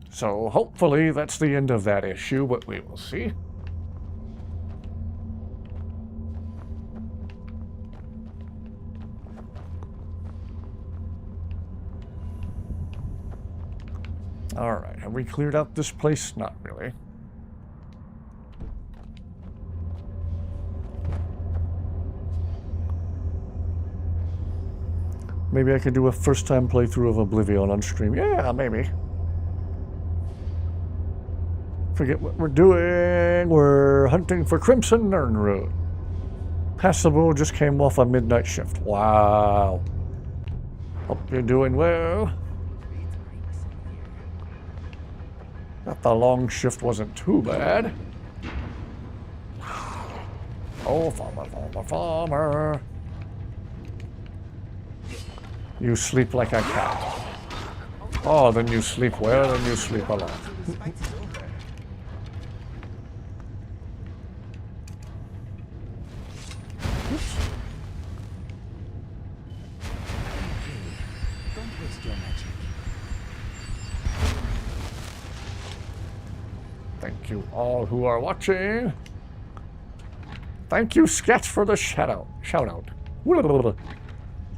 So hopefully that's the end of that issue, but we will see. Alright, have we cleared out this place? Not really. Maybe I could do a first-time playthrough of Oblivion on stream. Yeah, maybe. Forget what we're doing. We're hunting for Crimson Nirnroot. Passable just came off a midnight shift. Wow. Hope you're doing well. Thought the long shift wasn't too bad. Oh, farmer, farmer, farmer. You sleep like a cat. Oh, then you sleep well and you sleep a lot. Thank you all who are watching. Thank you, Sketch, for the shout out.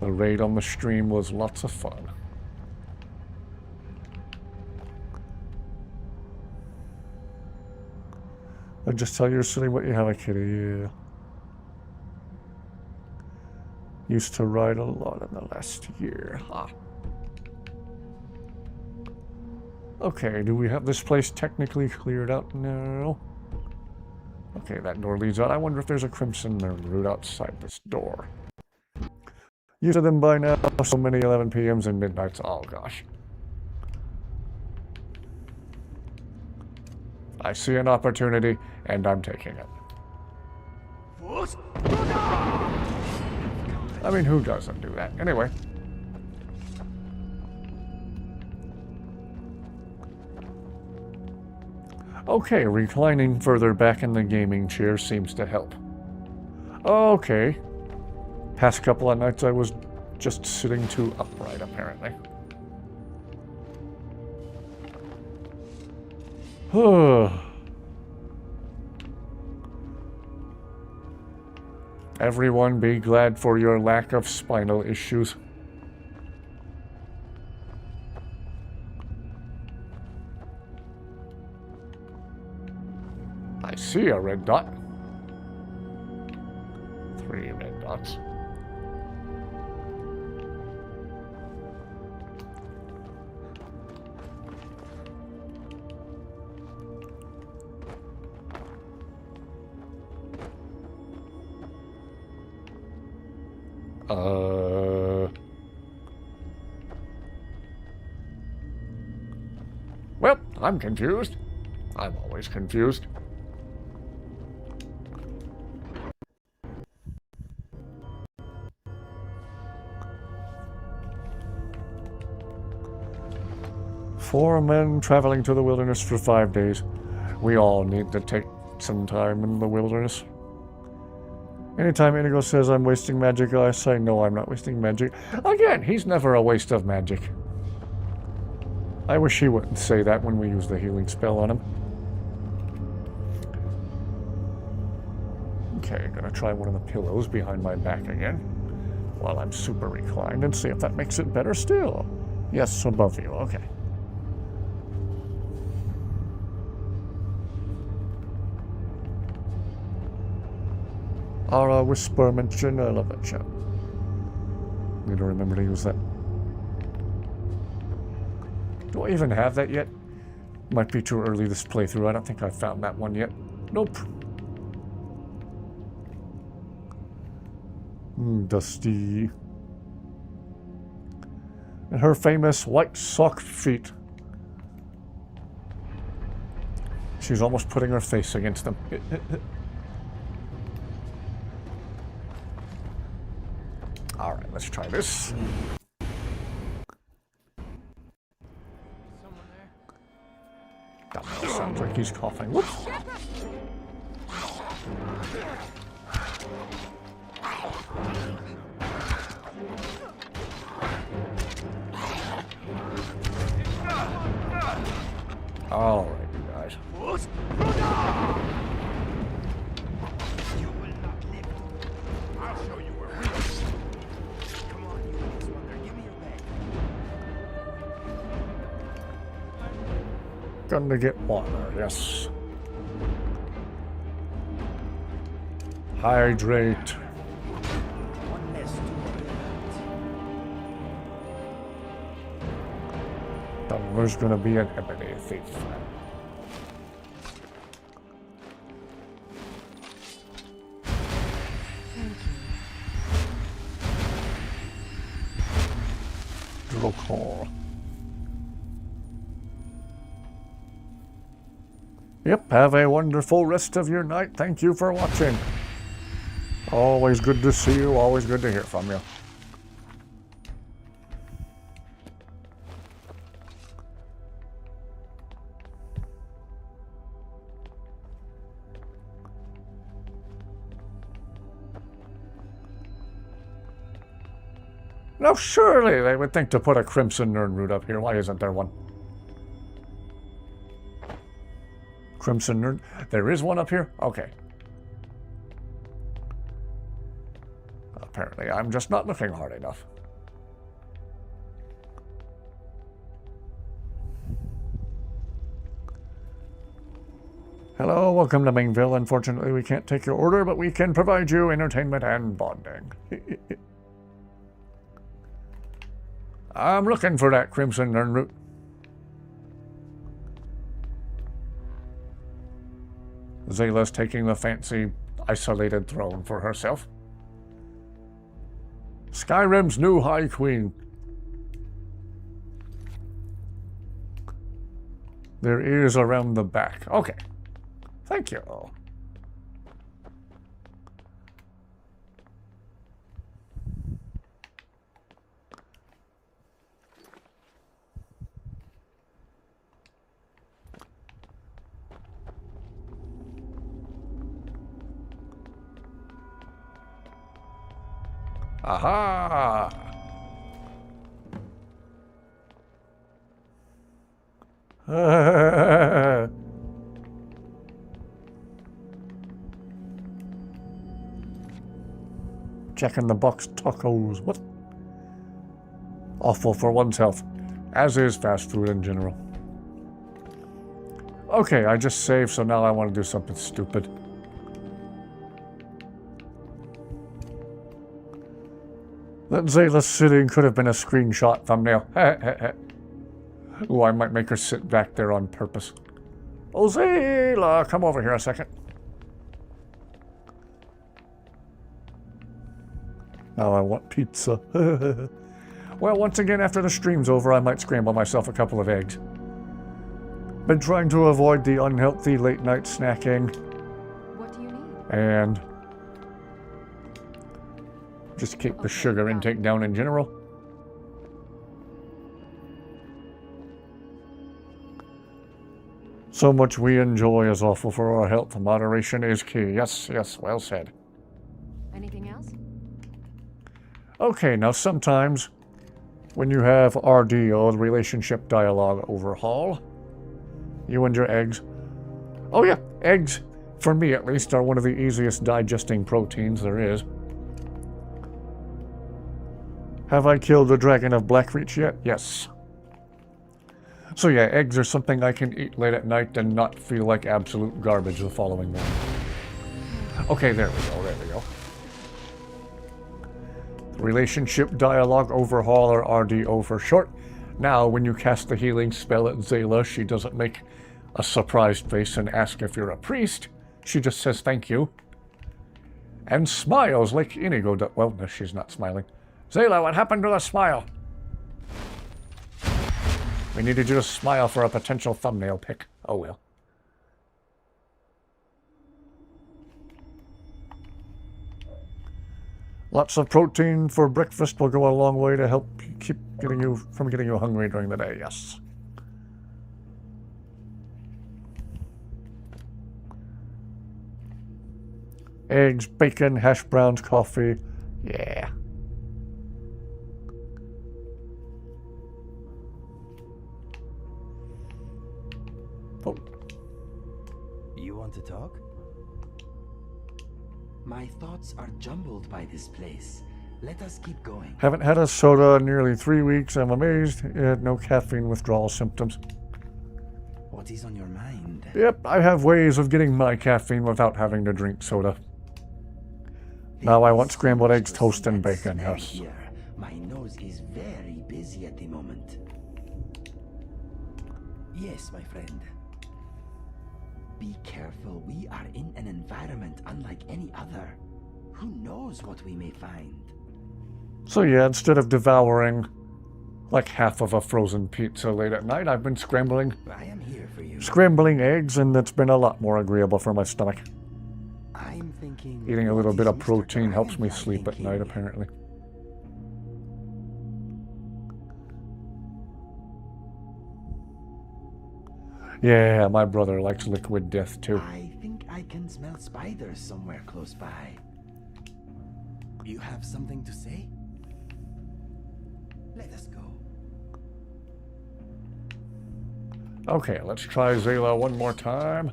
The raid on the stream was lots of fun. I just tell you silly what you have a kitty, yeah. Used to ride a lot in the last year, huh? Okay, do we have this place technically cleared out now? Okay, that door leads out. I wonder if there's a Crimson Nirnroot outside this door. Used to them by now, so many 11 p.m.s and midnights. Oh gosh. I see an opportunity, and I'm taking it. I mean, who doesn't do that? Anyway. Okay, reclining further back in the gaming chair seems to help. Okay. Past couple of nights I was just sitting too upright, apparently. Everyone be glad for your lack of spinal issues. I see a red dot. 3 red dots. Well, I'm confused. I'm always confused. Four men traveling to the wilderness for 5 days. We all need to take some time in the wilderness. Anytime INIGO says I'm wasting magic, I say no, I'm not wasting magic. Again, he's never a waste of magic. I wish he wouldn't say that when we use the healing spell on him. Okay, gonna try one of the pillows behind my back again, while I'm super reclined, and see if that makes it better still. Yes, above you, okay. Ara whisper mention elevator. Need to remember to use that. Do I even have that yet? Might be too early this playthrough. I don't think I've found that one yet. Nope. Dusty. And her famous white sock feet. She's almost putting her face against them. Alright, let's try this. That sounds like he's coughing. Whoops. Alright, you guys. You will not live. I'll show you where we are. Come on, you X Wonder, give me your bag. Gonna get water, yes. Hydrate. One less to Then there's gonna be an ebony thief. Drill core. Yep, have a wonderful rest of your night. Thank you for watching. Always good to see you, always good to hear from you. Now surely they would think to put a Crimson Nern root up here. Why isn't there one? Crimson Nerd. There is one up here? Okay. Apparently, I'm just not looking hard enough. Hello, welcome to Mingville. Unfortunately, we can't take your order, but we can provide you entertainment and bonding. I'm looking for that Crimson Nern root. Zayla's taking the fancy, isolated throne for herself. Skyrim's new High Queen. Their ears around the back. Okay. Thank you. Aha! Checking the box tacos. What? Awful for one's health. As is fast food in general. Okay, I just saved, so now I want to do something stupid. That Zayla sitting could have been a screenshot thumbnail. Ooh, I might make her sit back there on purpose. Oh, Zayla, come over here a second. Now I want pizza. Well, once again, after the stream's over, I might scramble myself a couple of eggs. Been trying to avoid the unhealthy late-night snacking. What do you need? And just keep the sugar intake down in general. So much we enjoy is awful for our health. Moderation is key. Yes, yes, well said. Anything else? Okay, now sometimes when you have RDO, the Relationship Dialogue Overhaul, you and your eggs. Oh yeah, eggs, for me at least, are one of the easiest digesting proteins there is. Have I killed the Dragon of Blackreach yet? Yes. So yeah, eggs are something I can eat late at night and not feel like absolute garbage the following morning. Okay, there we go, there we go. Relationship Dialogue Overhaul, or RDO for short. Now, when you cast the healing spell at Zayla, she doesn't make a surprised face and ask if you're a priest. She just says thank you. And smiles like INIGO does. Well, no, she's not smiling. Zayla, what happened to the smile? We needed you to smile for a potential thumbnail pic. Oh well. Lots of protein for breakfast will go a long way to help keep getting you hungry during the day, yes. Eggs, bacon, hash browns, coffee. Yeah. Oh. You want to talk? My thoughts are jumbled by this place. Let us keep going. Haven't had a soda in nearly 3 weeks. I'm amazed it had no caffeine withdrawal symptoms. What is on your mind? Yep, I have ways of getting my caffeine without having to drink soda. Now I want scrambled eggs, toast, and bacon, yes. Here. My nose is very busy at the moment. Yes, my friend. Be careful. We are in an environment unlike any other. Who knows what we may find? So yeah, instead of devouring like half of a frozen pizza late at night, I've been scrambling I am here for you. scrambling eggs, and it's been a lot more agreeable for my stomach. I'm thinking Eating a little what bit is of Mr. protein helps me Dragonfly sleep at thinking? night, apparently. Yeah, my brother likes liquid death too. I think I can smell spiders somewhere close by. You have something to say? Let us go. Okay, let's try Zayla one more time.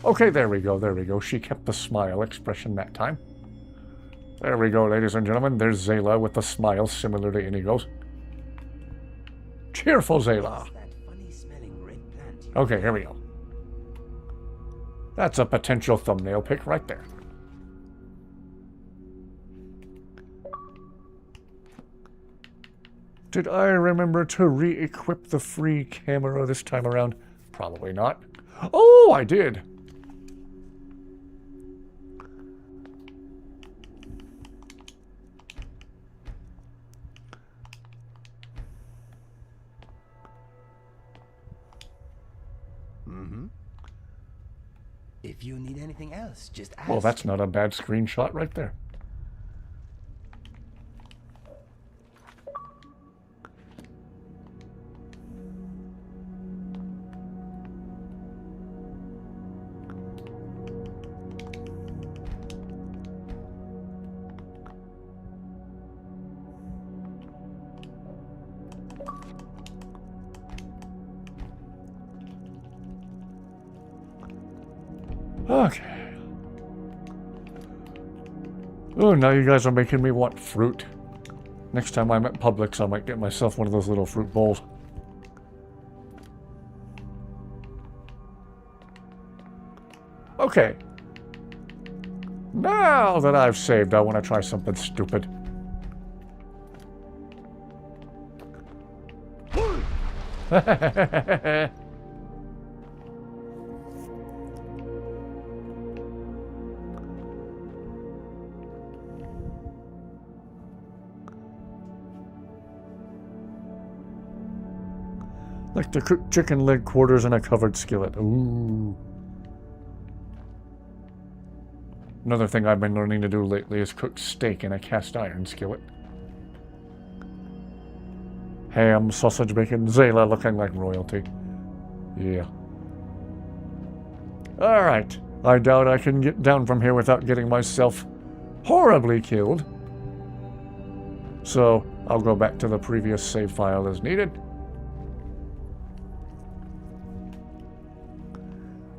Okay, there we go, there we go. She kept the smile expression that time. There we go, ladies and gentlemen. There's Zayla with the smile similar to INIGO's. Cheerful Zayla. That funny smelling red plant you Okay, here we go. That's a potential thumbnail pic right there. Did I remember to re-equip the free camera this time around? Probably not. Oh, I did. If you need anything else, just ask. Well, that's not a bad screenshot right there. Okay. Oh, now you guys are making me want fruit. Next time I'm at Publix, I might get myself one of those little fruit bowls. Okay. Now that I've saved, I want to try something stupid. Like to cook chicken leg quarters in a covered skillet. Ooh. Another thing I've been learning to do lately is cook steak in a cast iron skillet. Ham, sausage, bacon, Zayla looking like royalty. Yeah. Alright. I doubt I can get down from here without getting myself horribly killed. So, I'll go back to the previous save file as needed.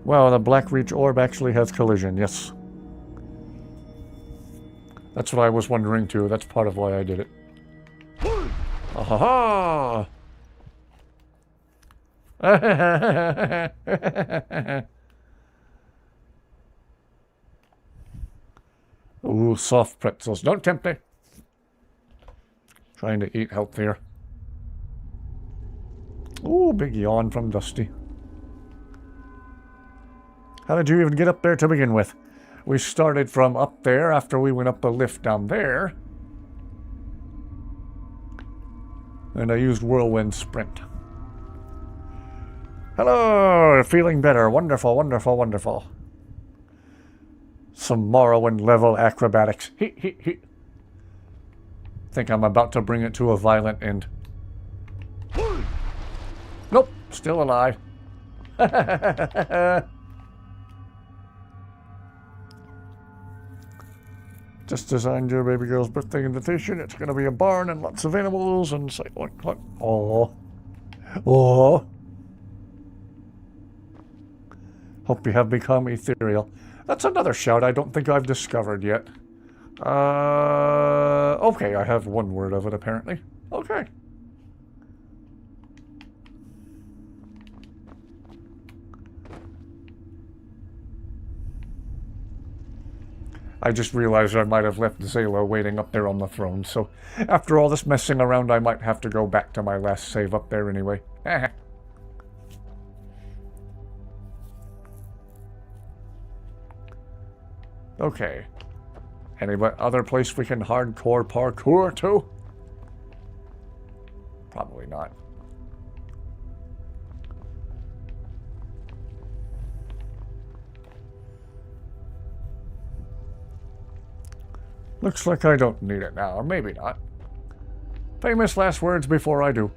Wow, the Blackreach orb actually has collision, yes. That's what I was wondering too. That's part of why I did it. Ah-ha-ha! Ooh, soft pretzels. Don't tempt me. Trying to eat healthier. Ooh, big yawn from Dusty. How did you even get up there to begin with? We started from up there after we went up a lift down there. And I used Whirlwind Sprint. Hello! Feeling better. Wonderful, wonderful, wonderful. Some Morrowind level acrobatics. Think I'm about to bring it to a violent end. Nope, still alive. Just designed your baby girl's birthday invitation. It's going to be a barn and lots of animals and say, what? Oh. Oh. Hope you have become ethereal. That's another shout I don't think I've discovered yet. Okay, I have one word of it apparently. Okay. I just realized I might have left Zayla waiting up there on the throne, so after all this messing around, I might have to go back to my last save up there anyway. Okay. Any other place we can hardcore parkour to? Probably not. Looks like I don't need it now, or maybe not. Famous last words before I do.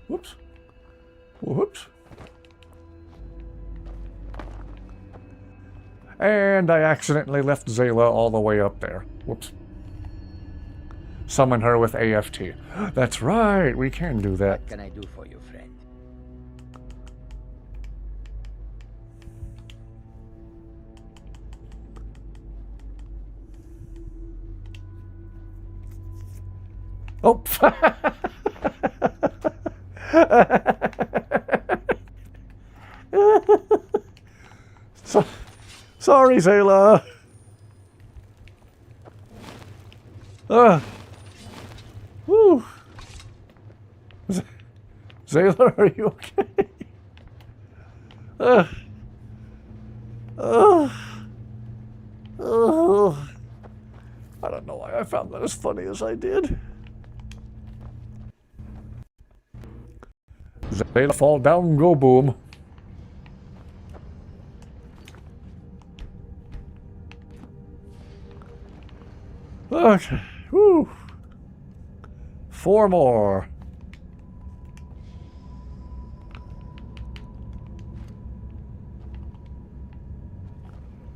Whoops. Whoops. And I accidentally left Zayla all the way up there. Whoops. Summon her with AFT. That's right, we can do that. What can I do for you, friend? Oh. Sorry, Zayla. Whew. Zayla, are you okay? I don't know why I found that as funny as I did. Zayla, fall down, go boom. Okay. Whew. 4 more.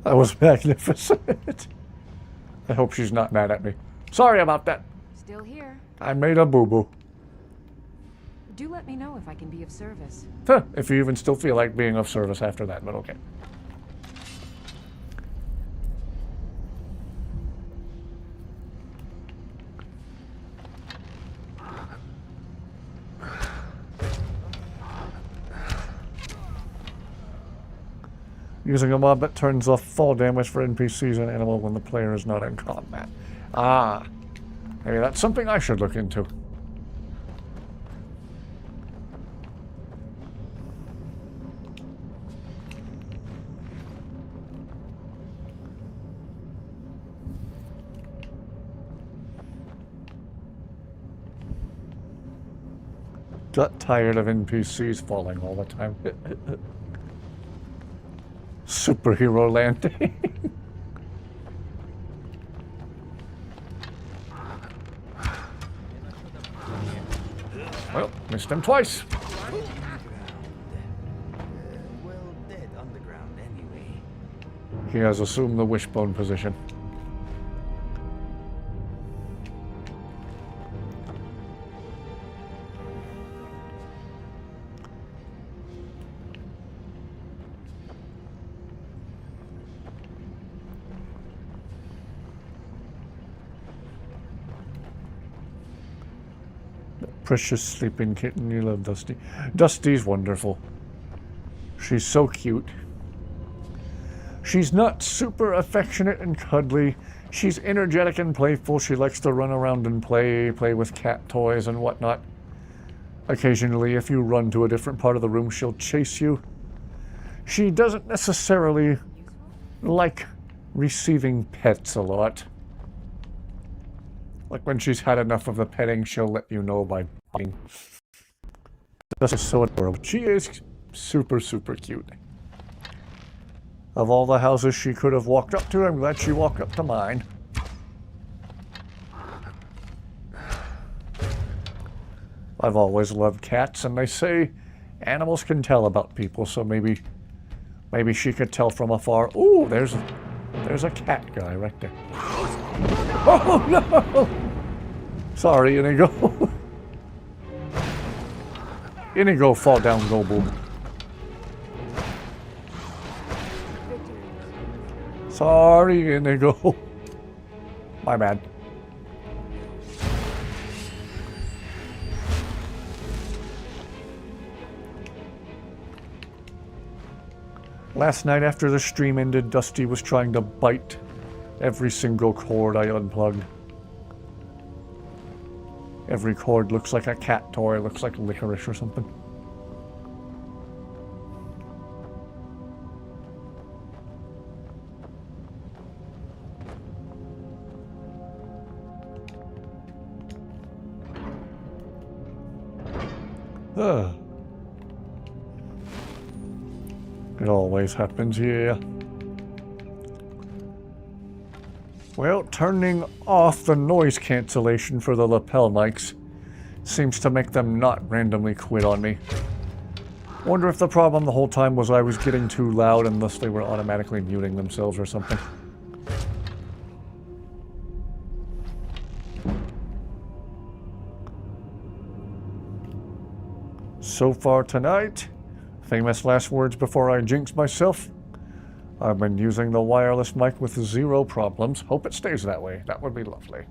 That was magnificent. I hope she's not mad at me. Sorry about that. Still here. I made a boo-boo. Do let me know if I can be of service. Huh, if you even still feel like being of service after that, but okay. Using a mob that turns off fall damage for NPCs and animal when the player is not in combat. Ah, maybe that's something I should look into. Got tired of NPCs falling all the time. Superhero landing. Well, missed him twice. Well, dead underground anyway. He has assumed the wishbone position. Precious sleeping kitten, you love Dusty. Dusty's wonderful. She's so cute. She's not super affectionate and cuddly. She's energetic and playful. She likes to run around and play with cat toys and whatnot. Occasionally, if you run to a different part of the room, she'll chase you. She doesn't necessarily like receiving pets a lot. Like when she's had enough of the petting, she'll let you know by biting. That's just so adorable. She is super, super cute. Of all the houses she could have walked up to, I'm glad she walked up to mine. I've always loved cats, and they say animals can tell about people, so maybe she could tell from afar. Ooh, there's a cat guy right there. Oh no! Sorry, INIGO. INIGO, fall down, go boom. Sorry, INIGO. My bad. Last night after the stream ended, Dusty was trying to bite every single cord I unplugged. Every cord looks like a cat toy, looks like licorice or something. It always happens here. Well, turning off the noise cancellation for the lapel mics seems to make them not randomly quit on me. Wonder if the problem the whole time was I was getting too loud and thus they were automatically muting themselves or something. So far tonight, famous last words before I jinx myself, I've been using the wireless mic with zero problems. Hope it stays that way. That would be lovely.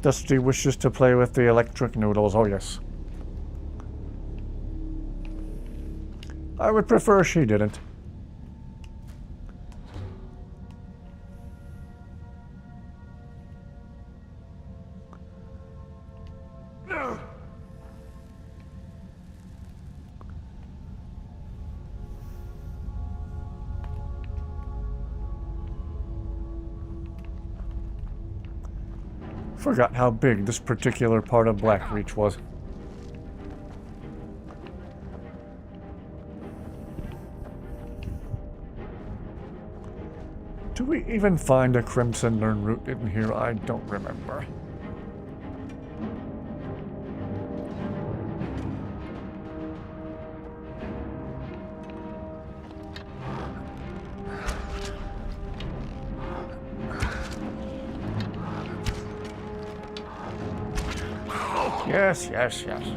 Dusty wishes to play with the electric noodles. Oh, yes. I would prefer she didn't. Forgot how big this particular part of Blackreach was. Do we even find a Crimson Learn route in here? I don't remember. Yes, yes, yes.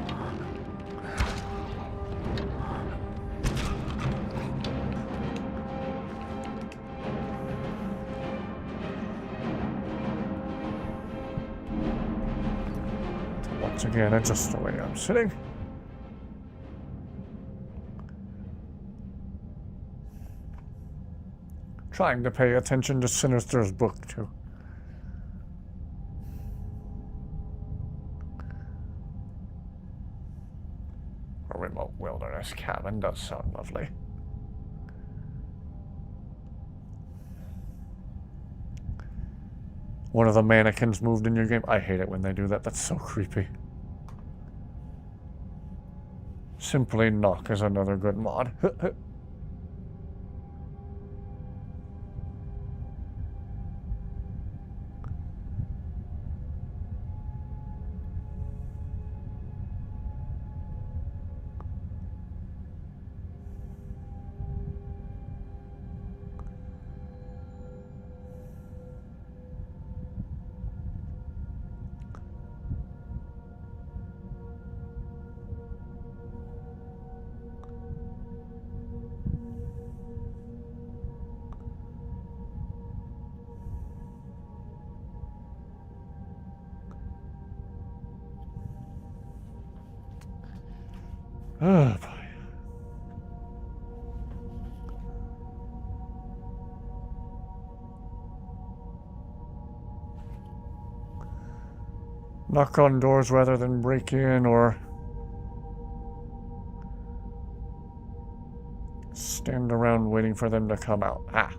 Once again, adjust the way I'm sitting. Trying to pay attention to Sinister's book, too. A remote wilderness cabin does sound lovely. One of the mannequins moved in your game. I hate it when they do that. That's so creepy. Simply Knock is another good mod. Oh, boy. Knock on doors rather than break in, or stand around waiting for them to come out. Ah.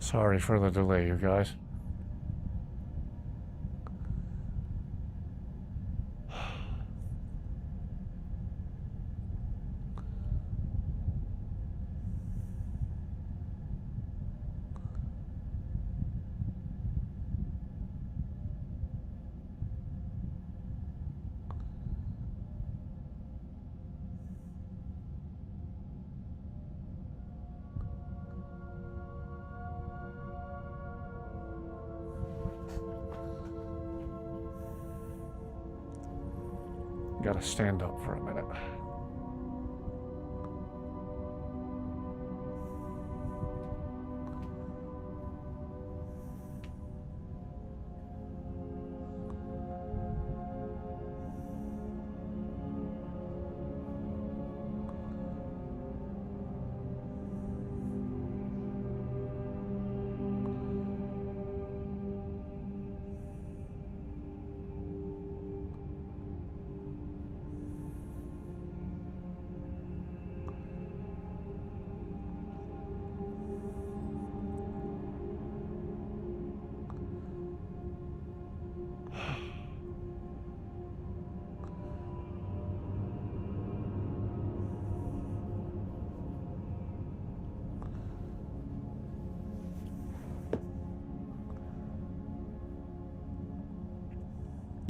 Sorry for the delay, you guys. Gotta stand up for a minute.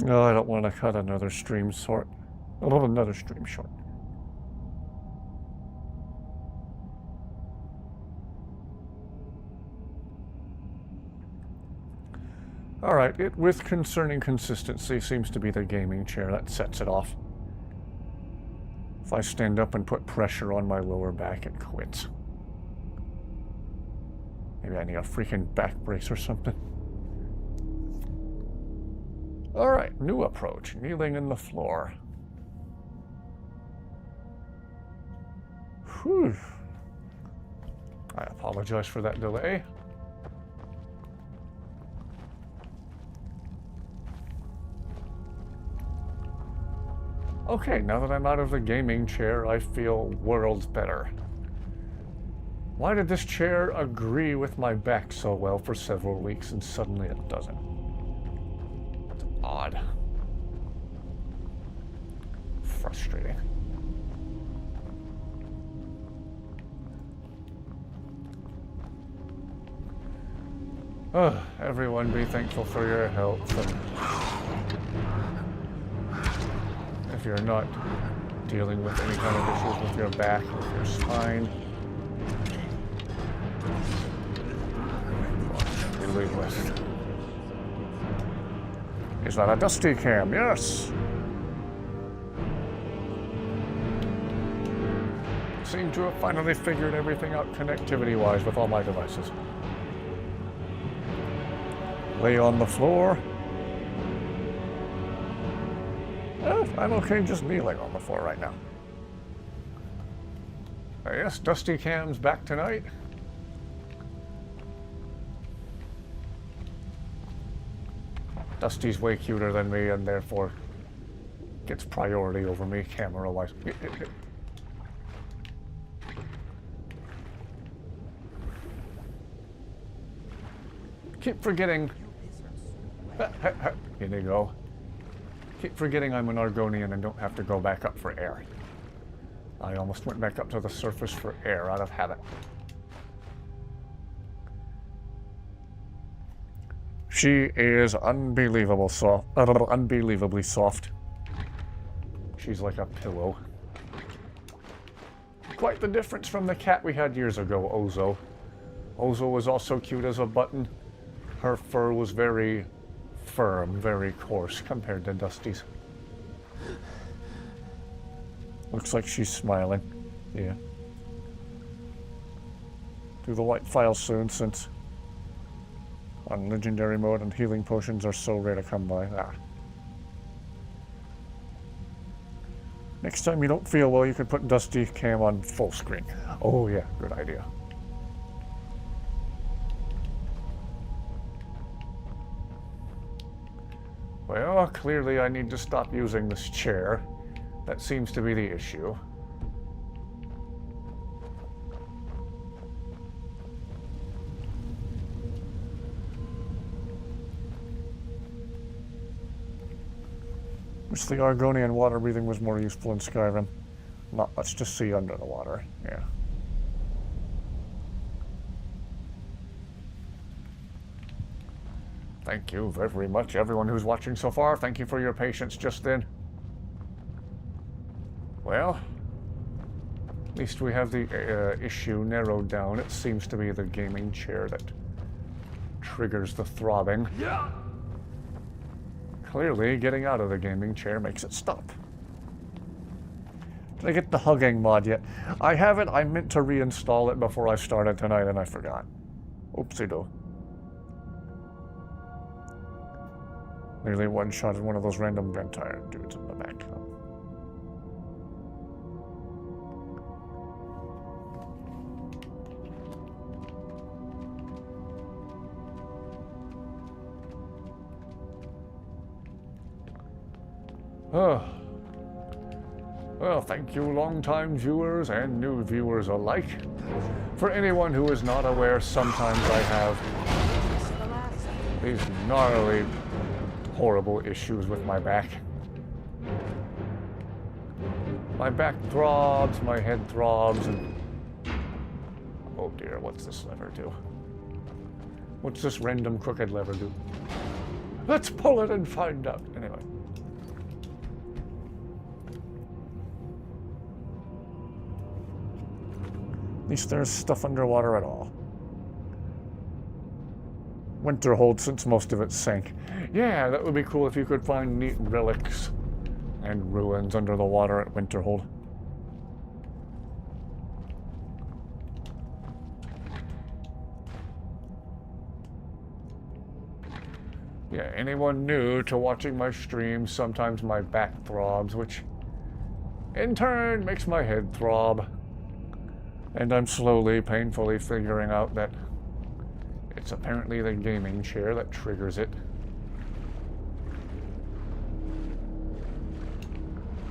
No, I don't want to cut another stream short. Another stream short. Alright, it with concerning consistency seems to be the gaming chair that sets it off. If I stand up and put pressure on my lower back, it quits. Maybe I need a freaking back brace or something. Alright, new approach, kneeling in the floor. Whew. I apologize for that delay. Okay, now that I'm out of the gaming chair, I feel worlds better. Why did this chair agree with my back so well for several weeks and suddenly it doesn't? It's odd. Frustrating. Everyone be thankful for your health. If you're not dealing with any kind of issues with your back, with your spine, dealing with. Is that a dusty cam? Yes! Seem to have finally figured everything out connectivity-wise with all my devices. Lay on the floor. I'm okay just kneeling on the floor right now. Yes, Dusty Cam's back tonight. Dusty's way cuter than me and therefore gets priority over me camera-wise. Keep forgetting. INIGO. Keep forgetting I'm an Argonian and don't have to go back up for air. I almost went back up to the surface for air out of habit. She is unbelievably soft. She's like a pillow. Quite the difference from the cat we had years ago, Ozo. Ozo was also cute as a button. Her fur was very firm, very coarse compared to Dusty's. Looks like she's smiling. Yeah. Do the white file soon, since on legendary mode and healing potions are so rare to come by. Next time you don't feel well, you could put Dusty Cam on full screen. Oh yeah, good idea. Well, clearly I need to stop using this chair. That seems to be the issue. Wish the Argonian water breathing was more useful in Skyrim. Not much to see under the water, yeah. Thank you very much, everyone who's watching so far. Thank you for your patience just then. Well, at least we have the issue narrowed down. It seems to be the gaming chair that triggers the throbbing. Yeah. Clearly, getting out of the gaming chair makes it stop. Did I get the hugging mod yet? I haven't. I meant to reinstall it before I started tonight and I forgot. Oopsie-doo. Nearly one-shotted one of those random vampire dudes in the back. Oh. Well, thank you, long-time viewers and new viewers alike. For anyone who is not aware, sometimes I have these gnarly, horrible issues with my back. My back throbs, my head throbs, and... oh dear, what's this lever do? What's this random crooked lever do? Let's pull it and find out. Anyway. At least there's stuff underwater at all. Winterhold, since most of it sank. Yeah, that would be cool if you could find neat relics and ruins under the water at Winterhold. Yeah, anyone new to watching my streams, sometimes my back throbs, which in turn makes my head throb. And I'm slowly, painfully figuring out that it's apparently the gaming chair that triggers it.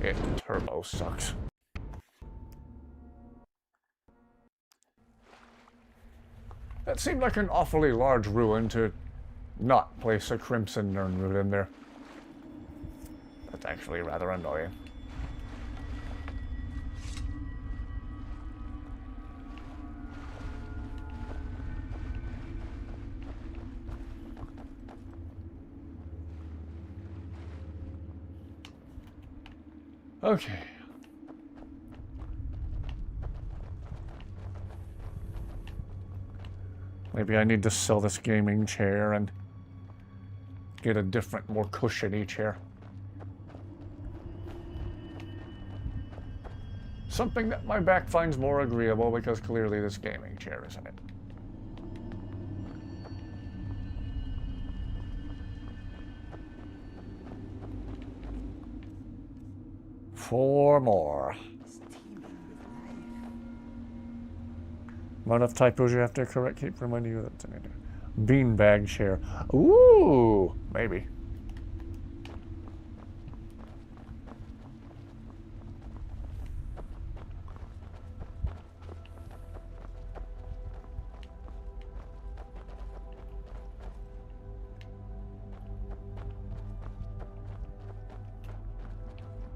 It turbo sucks. That seemed like an awfully large ruin to not place a Crimson Nirnroot in there. That's actually rather annoying. Okay. Maybe I need to sell this gaming chair and get a different, more cushiony chair. Something that my back finds more agreeable, because clearly this gaming chair isn't it. Four more. Amount of typos you have to correct. Keep reminding you that's an beanbag chair. Ooh, maybe.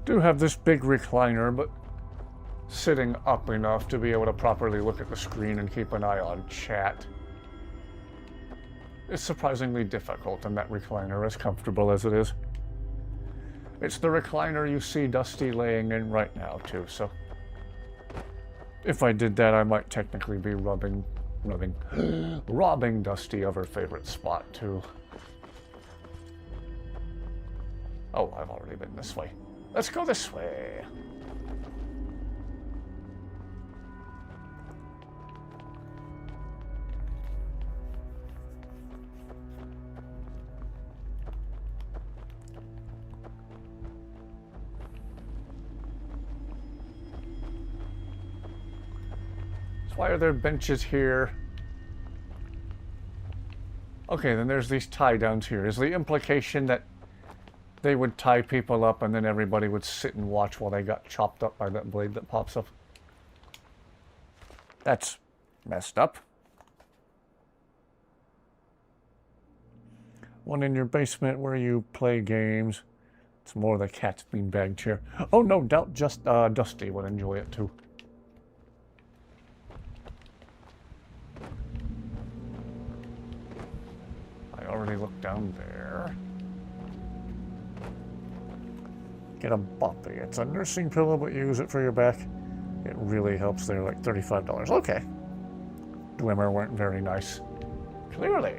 Do have this big recliner, but sitting up enough to be able to properly look at the screen and keep an eye on chat is surprisingly difficult, and that recliner, as comfortable as it is. It's the recliner you see Dusty laying in right now, too, so if I did that, I might technically be robbing Dusty of her favorite spot, too. Oh, I've already been this way. Let's go this way. So why are there benches here? Okay, then there's these tie downs here. Is the implication that they would tie people up and then everybody would sit and watch while they got chopped up by that blade that pops up? That's messed up. One in your basement where you play games. It's more the cat's beanbag chair. Oh, no doubt just Dusty would enjoy it too. I already looked down there. Get a boppy. It's a nursing pillow, but you use it for your back. It really helps. They're like $35. Okay. Dwemer weren't very nice. Clearly.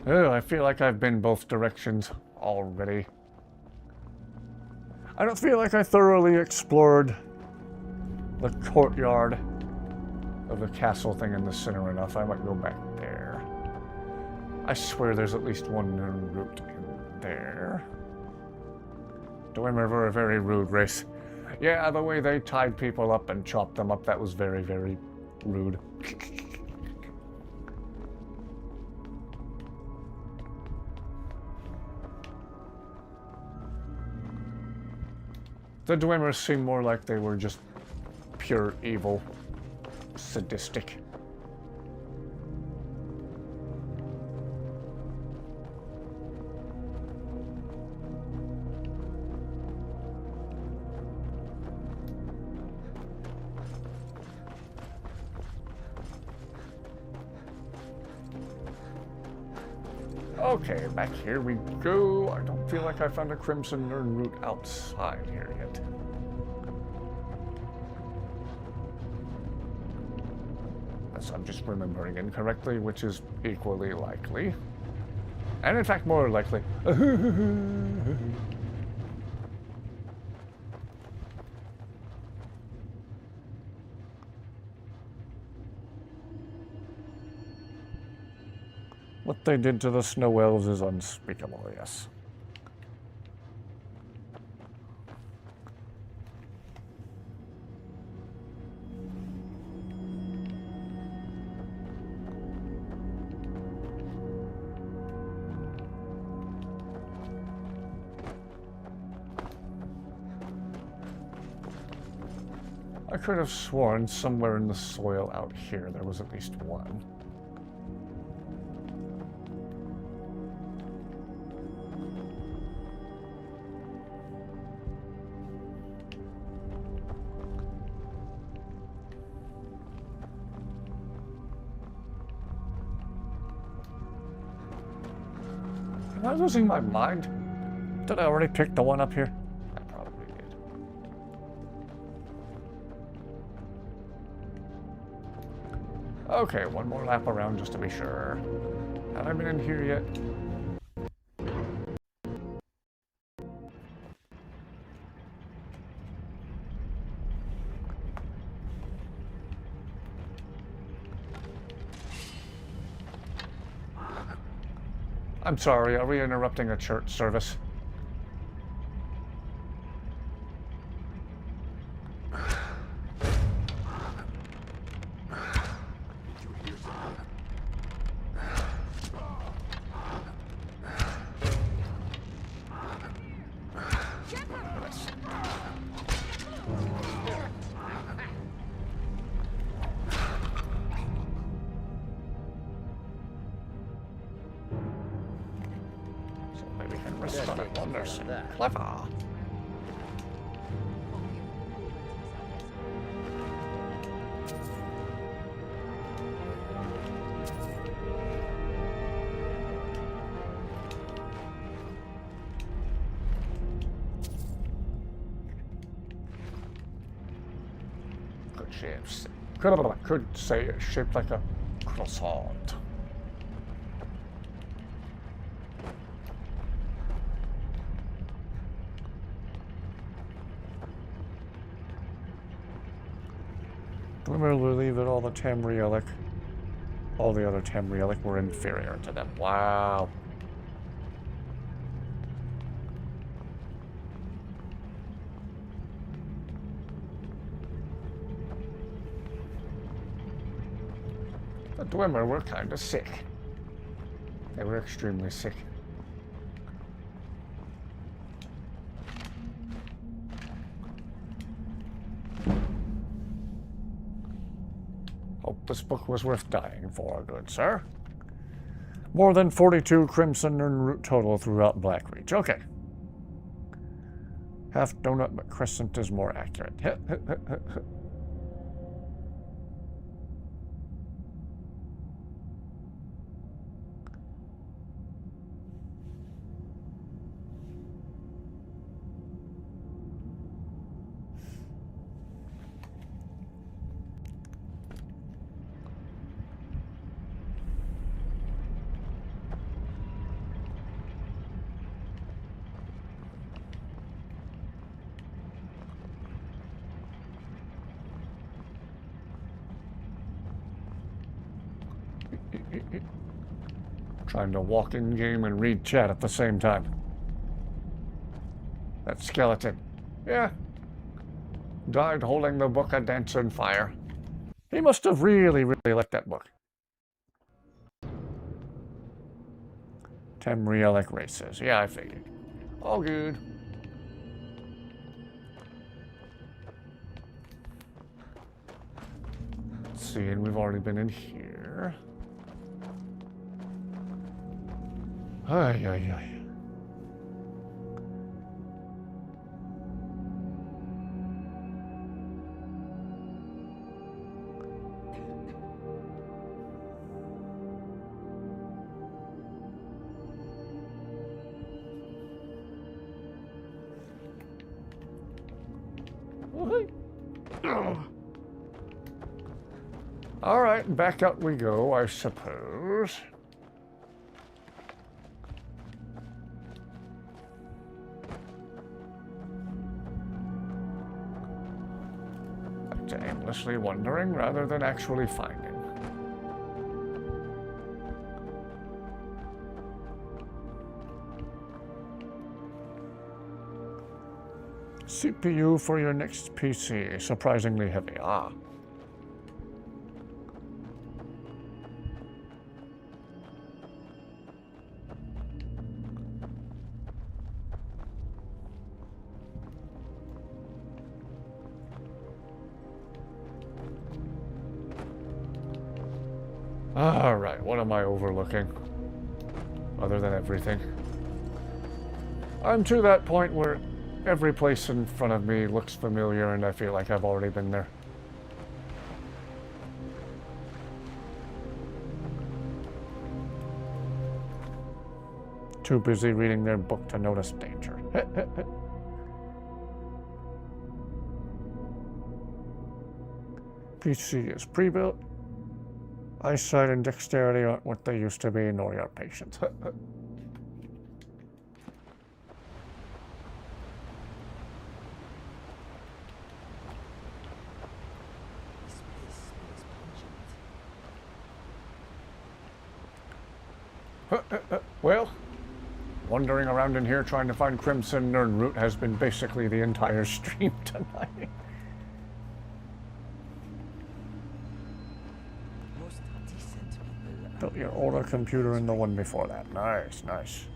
Oh, I feel like I've been both directions already. I don't feel like I thoroughly explored the courtyard of the castle thing in the center enough. I might go back there. I swear there's at least one route in there. Dwemer were a very rude race. Yeah, the way they tied people up and chopped them up, that was very, very rude. The Dwemers seem more like they were just pure evil, sadistic. Okay, back here we go. I don't feel like I found a Crimson Nern route outside here yet. Unless I'm just remembering incorrectly, which is equally likely. And in fact, more likely. What they did to the snow elves is unspeakable, yes. I could have sworn somewhere in the soil out here there was at least one. Am I losing my mind? Did I already pick the one up here? I probably did. Okay, one more lap around just to be sure. Have I been in here yet? I'm sorry, are we interrupting a church service? Clever. Good shapes. Could say it's shaped like a croissant. Remember to believe that all the Tamrielic, all the other Tamrielic were inferior to them. Wow. The Dwemer were kind of sick. They were extremely sick. Hope this book was worth dying for, good sir. More than 42 crimson en route total throughout Blackreach. Okay. Half donut, but crescent is more accurate. Trying to walk in game and read chat at the same time. That skeleton. Yeah. Died holding the book of Dance and Fire. He must have really, really liked that book. Tamrielic races. Yeah, I figured. All good. Let's see, and we've already been in here. Ay, ay, ay. All right, back up we go, I suppose. Aimlessly wondering rather than actually finding. CPU for your next PC. Surprisingly heavy. Ah. Alright, what am I overlooking? Other than everything. I'm to that point where every place in front of me looks familiar and I feel like I've already been there. Too busy reading their book to notice danger. PC is pre-built. Eyesight and dexterity aren't what they used to be, nor your patience. This place smells pungent. Well, wandering around in here trying to find Crimson Nern Root has been basically the entire stream tonight. Most decent people. Built your older computer and the one before that. Nice, nice.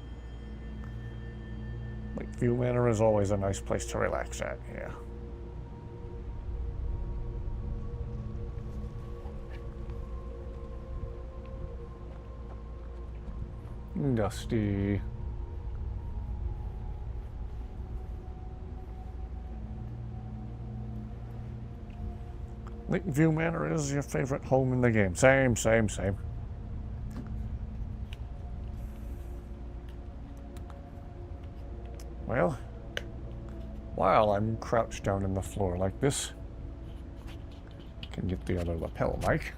Lakeview Manor is always a nice place to relax at, yeah. Dusty. Lakeview Manor is your favorite home in the game. Same. Well, while I'm crouched down in the floor like this, I can get the other lapel mic.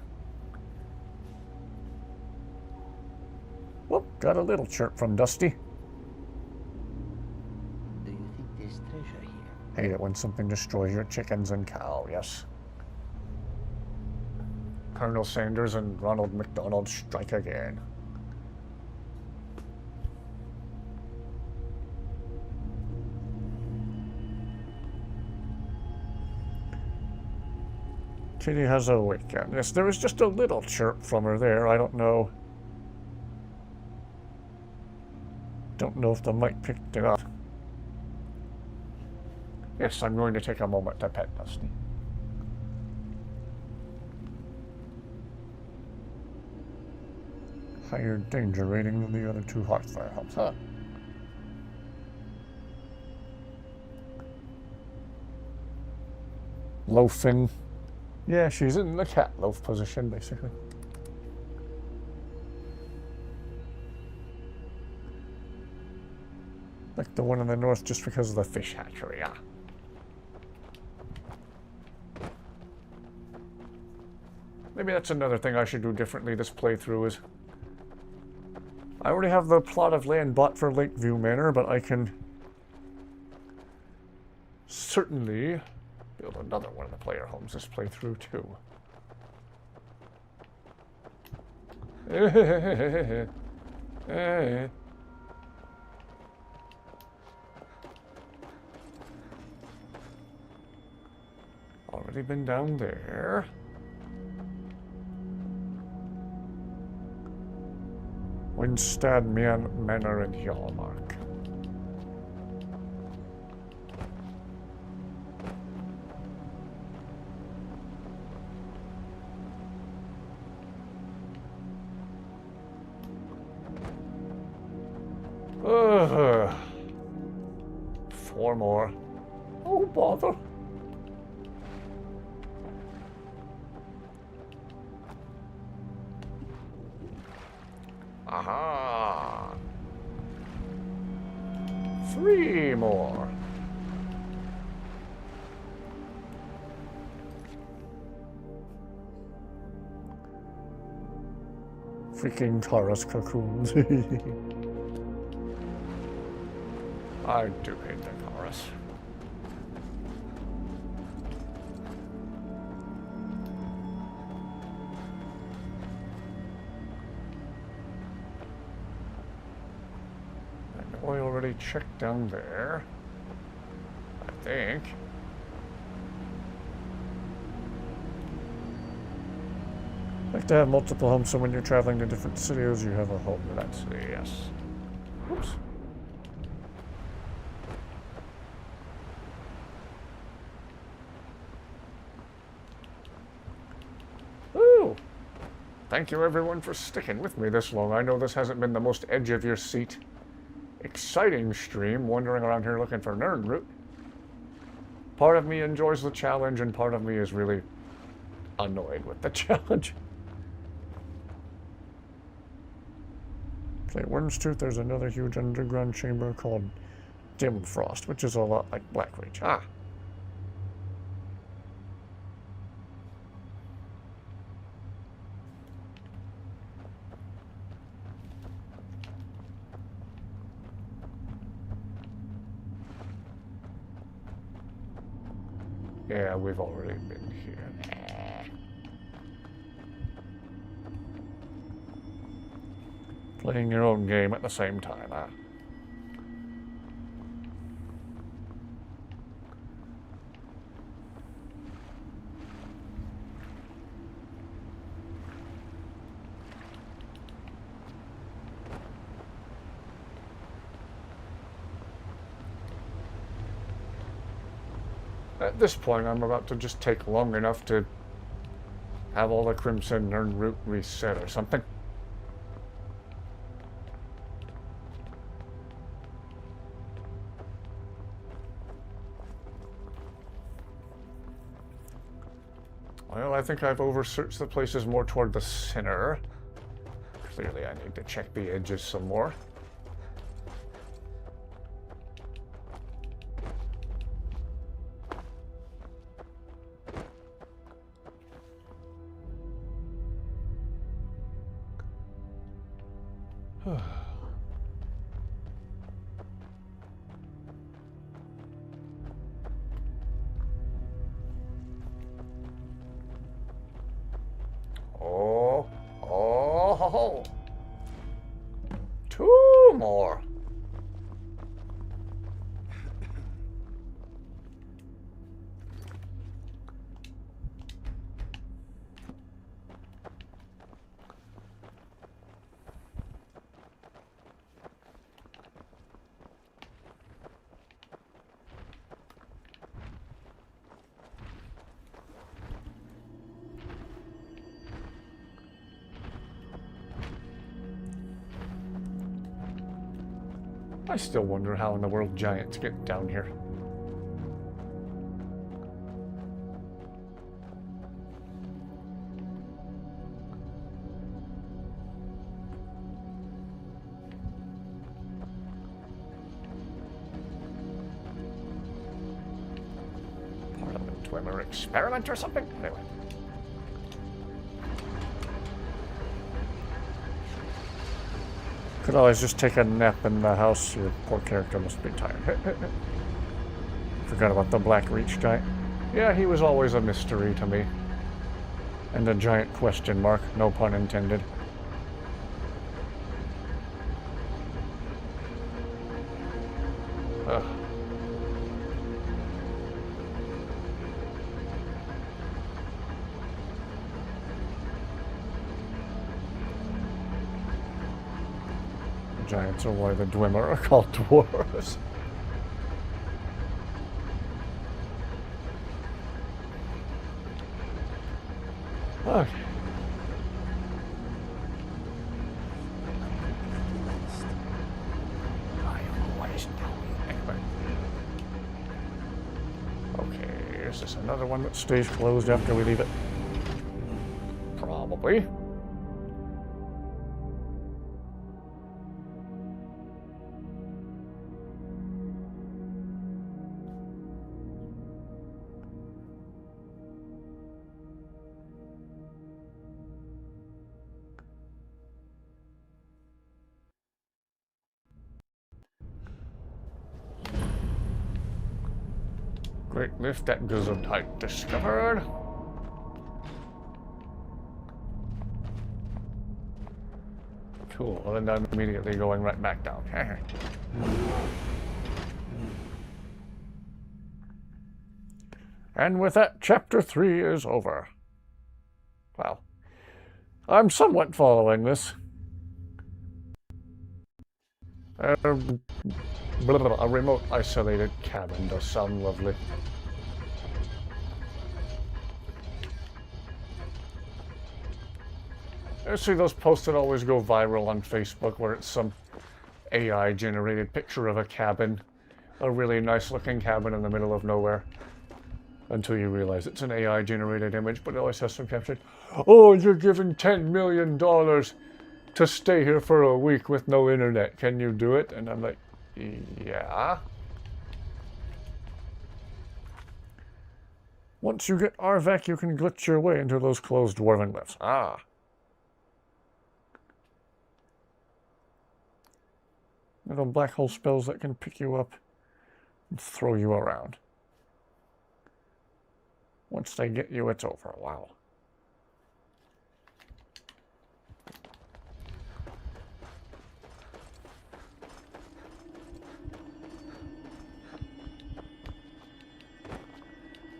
Whoop, got a little chirp from Dusty. Do you think there's treasure here? Hate it when something destroys your chickens and cow, yes. Colonel Sanders and Ronald McDonald strike again. Kitty has a weekend. Yes, there was just a little chirp from her there. I don't know. Don't know if the mic picked it up. Yes, I'm going to take a moment to pet Dusty. Higher danger rating than the other two Hearthfire helps, huh? Loafing. Yeah, she's in the cat loaf position, basically. Like the one in the north just because of the fish hatchery, yeah. Maybe that's another thing I should do differently this playthrough is... I already have the plot of land bought for Lakeview Manor, but I can certainly build another one of the player homes this playthrough too. Already been down there. Winstead Manor and Hallmark. Four more. Oh, bother. Aha! 3 more. Freaking Taurus cocoons. I do hate the chorus. I know I already checked down there. I think. I like to have multiple homes, so when you're traveling to different cities, you have a home in that city, yes. Oops. Thank you everyone for sticking with me this long. I know this hasn't been the most edge of your seat exciting stream, wandering around here looking for Nern Root. Part of me enjoys the challenge and part of me is really annoyed with the challenge. Okay, Wormstooth, there's another huge underground chamber called Dim Frost, which is a lot like Blackreach. Ah! Yeah, we've already been here. Playing your own game at the same time, huh? At this point, I'm about to just take long enough to have all the Crimson Nern route reset or something. Well, I think I've oversearched the places more toward the center. Clearly, I need to check the edges some more. Oh, two more. I still wonder how in the world giants get down here. Part of a Dwemer experiment or something? Anyway. Could always just take a nap in the house. Your poor character must be tired. Forgot about the Blackreach giant. Yeah, he was always a mystery to me. And a giant question mark, no pun intended. Ugh. Giants are why the Dwemer are called dwarves. Okay. I always know. Anyway. Okay, is this another one that stays closed after we leave it? Probably. Great lift at Gesundheit discovered. Cool, well then I'm immediately going right back down. And with that, Chapter 3 is over. Well, I'm somewhat following this. A remote isolated cabin does sound lovely. I see those posts that always go viral on Facebook where it's some AI generated picture of a cabin. A really nice looking cabin in the middle of nowhere. Until you realize it's an AI generated image, but it always has some caption. Oh, you're given $10 million. to stay here for a week with no internet. Can you do it? And I'm like, yeah. Once you get RVAC, you can glitch your way into those closed dwarven lifts. Ah. Little black hole spells that can pick you up and throw you around. Once they get you, it's over. Wow.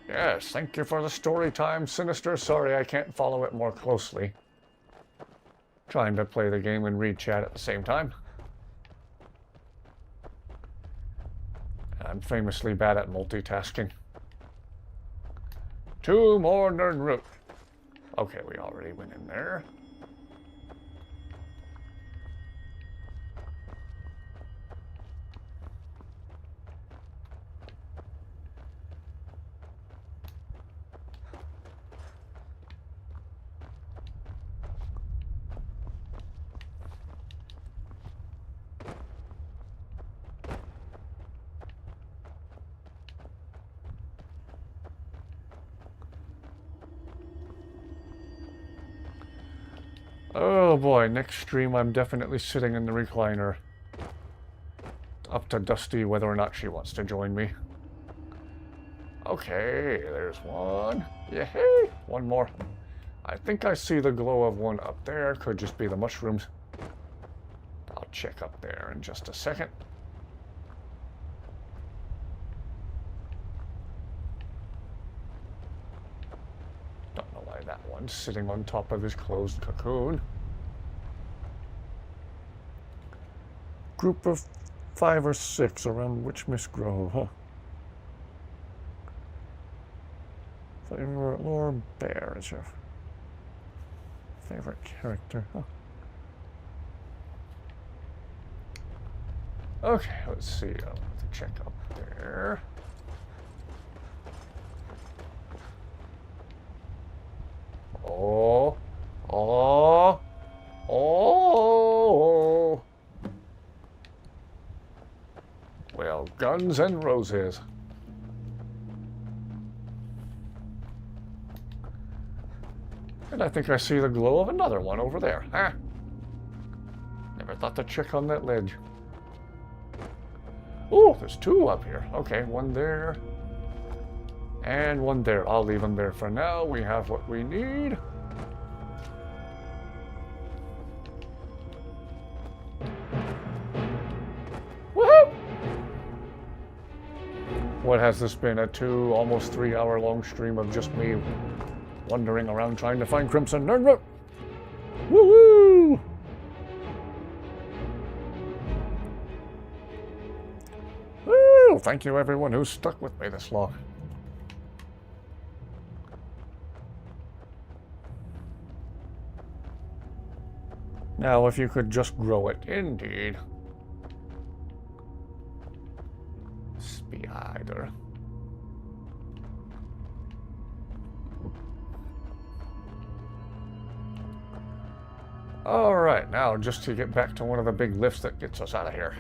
Yes, thank you for the story time, Sinister. Sorry I can't follow it more closely. Trying to play the game and read chat at the same time. I'm famously bad at multitasking. 2 more Nerd Root. Okay, we already went in there. Oh boy, next stream I'm definitely sitting in the recliner. Up to Dusty whether or not she wants to join me. Okay, there's one. Yay! One more. I think I see the glow of one up there. Could just be the mushrooms. I'll check up there in just a second. Don't know why that one's sitting on top of his closed cocoon. Group of 5 or 6 around Witchmist Grove, huh? Favorite Lore Bear is your favorite character, huh? Okay, let's see. I'll have to check up there. Oh, oh, oh. Well, guns and roses. And I think I see the glow of another one over there. Huh? Never thought to check on that ledge. Oh, there's 2 up here. Okay, one there. And one there. I'll leave them there for now. We have what we need. Woohoo! What has this been? A 2, almost 3 hour long stream of just me wandering around trying to find Crimson Nerd Root. Woo-woo! Woo! Thank you everyone who's stuck with me this long. Now, if you could just grow it, indeed. Spider. Alright, now just to get back to one of the big lifts that gets us out of here.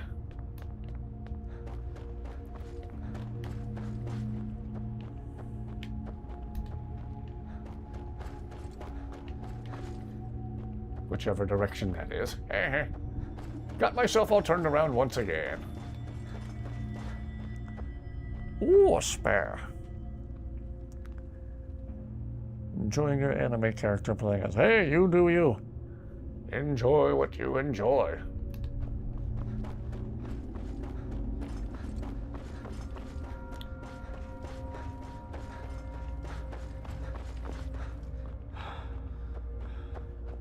Whichever direction that is. Got myself all turned around once again. Ooh, a spare. Enjoying your anime character playing as. Hey, you do you. Enjoy what you enjoy.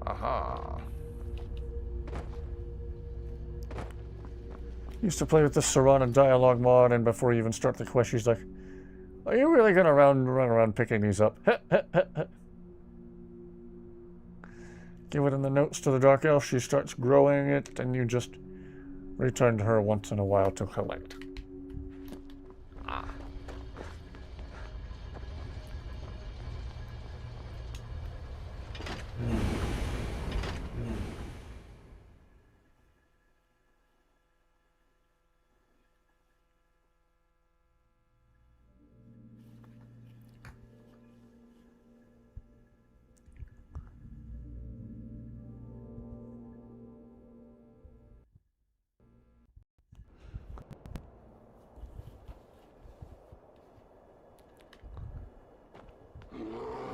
Aha. Used to play with the Serana dialogue mod, and before you even start the quest, she's like, are you really gonna run around picking these up? Give it in the notes to the Dark Elf, she starts growing it, and you just return to her once in a while to collect. Ah.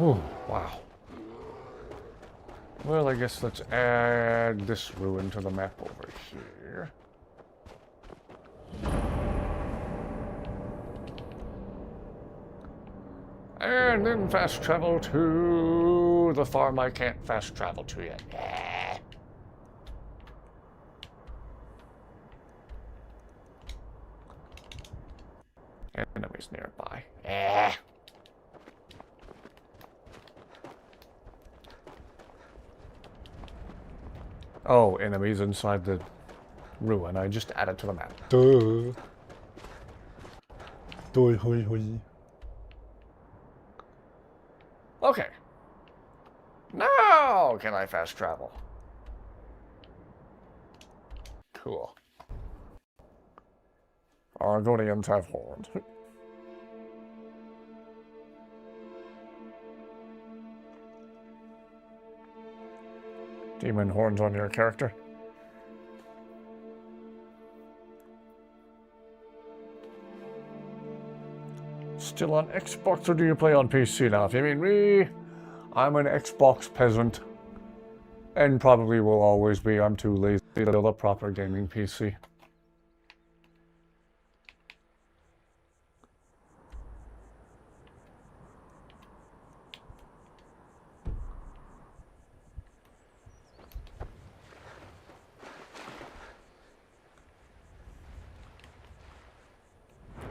Oh, wow. Well, I guess let's add this ruin to the map over here. And then fast travel to the farm I can't fast travel to yet. Enemies nearby. Oh, enemies inside the ruin. I just added to the map. Duh. Okay. Now can I fast travel? Cool. Argonians have horns. Demon horns on your character. Still on Xbox, or do you play on PC now? If you mean me, I'm an Xbox peasant. And probably will always be. I'm too lazy to build a proper gaming PC.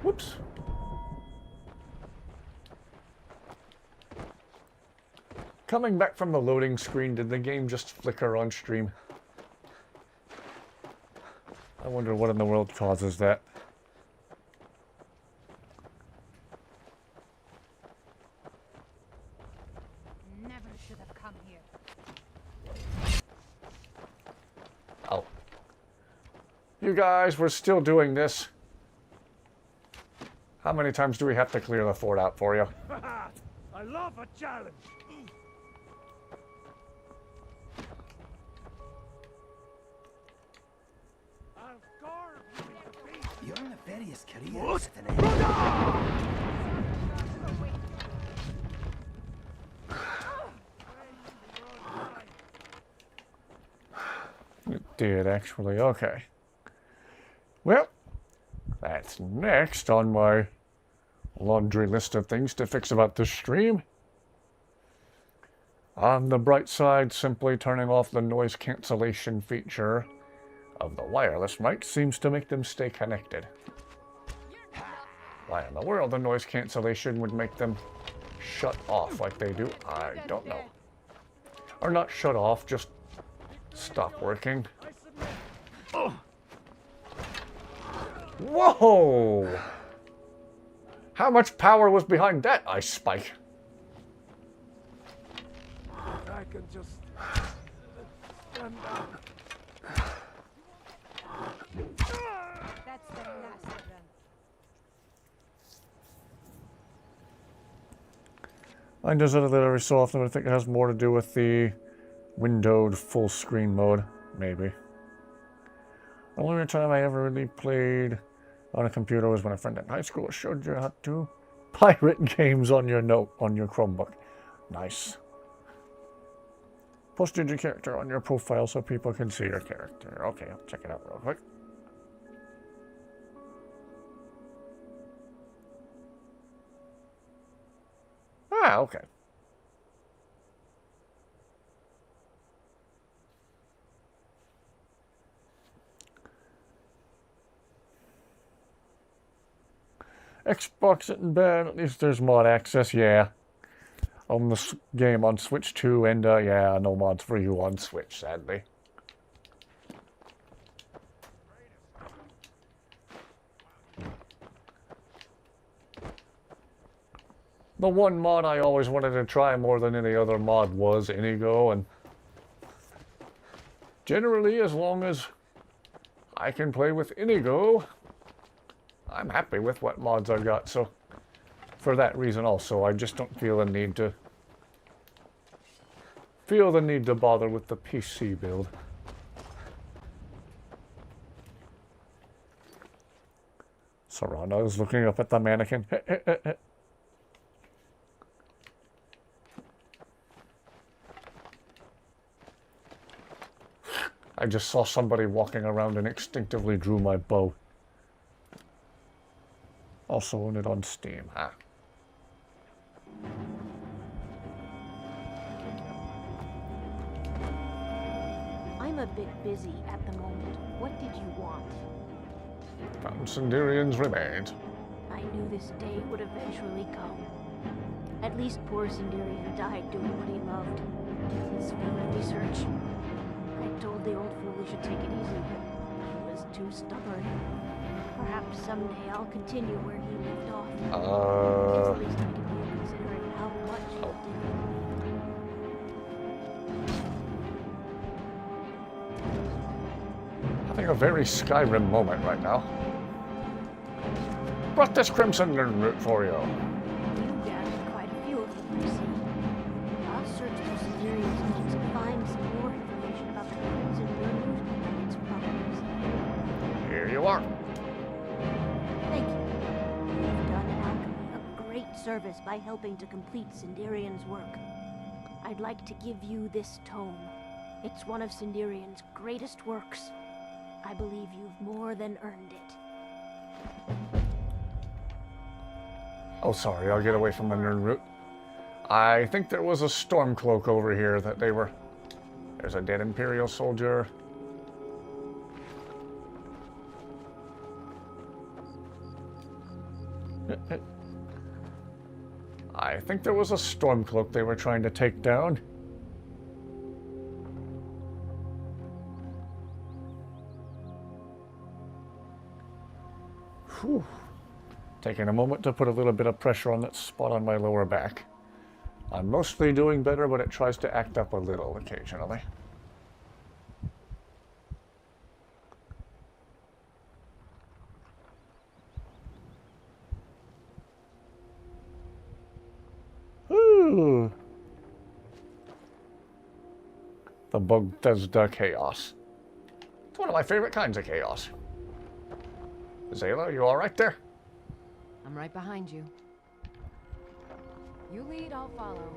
Whoops. Coming back from the loading screen, did the game just flicker on stream? I wonder what in the world causes that. Never should have come here. Oh. You guys, we're still doing this. How many times do we have to clear the fort out for you? I love a challenge. I'll carve you into pieces. Your nefarious career What? is at an end. It did, actually. Okay. Well, that's next on my laundry list of things to fix about this stream. On the bright side, simply turning off the noise cancellation feature of the wireless mic seems to make them stay connected. Why in the world the noise cancellation would make them shut off like they do, I don't know. Or not shut off, just stop working. Whoa! How much power was behind that ice spike? I can just stand down. That's the last of them. I does it every so often, but I think it has more to do with the windowed full screen mode, maybe. The only time I ever really played on a computer was when a friend in high school showed you how to pirate games on your Chromebook. Nice. Posted your character on your profile so people can see your character. Okay, I'll check it out real quick. Ah, okay. Xbox isn't bad, at least there's mod access, yeah. On the game on Switch 2, and yeah, no mods for you on Switch, sadly. The one mod I always wanted to try more than any other mod was INIGO, and generally, as long as I can play with INIGO, I'm happy with what mods I've got, so for that reason also, I just don't feel the need to bother with the PC build. Serrano's looking up at the mannequin. I just saw somebody walking around and instinctively drew my bow. Also own it on Steam, huh? I'm a bit busy at the moment. What did you want? Found Sindirian's remains. I knew this day would eventually come. At least poor Sindirian died doing what he loved. His field research. I told the old fool he should take it easy, but he was too stubborn. Perhaps someday I'll continue where he left off. It's the least I can do, considering how much he did. Having a very Skyrim moment right now. Brought this crimson root for you. You gathered quite a few of them, I see. I'll search for Siberian's notes and find some more information about the crimson root and its properties. Here you are. Thank you. You've done Alchemy a great service by helping to complete Sindirian's work. I'd like to give you this tome. It's one of Sindirian's greatest works. I believe you've more than earned it. Oh, sorry, I'll get away from the nerd root. I think there was a Stormcloak over here that they were... There's a dead Imperial soldier. I think there was a Stormcloak they were trying to take down. Whew. Taking a moment to put a little bit of pressure on that spot on my lower back. I'm mostly doing better, but it tries to act up a little occasionally. Ooh. The Bethesda chaos. It's one of my favorite kinds of chaos. Zayla, you all right there? I'm right behind you. You lead, I'll follow.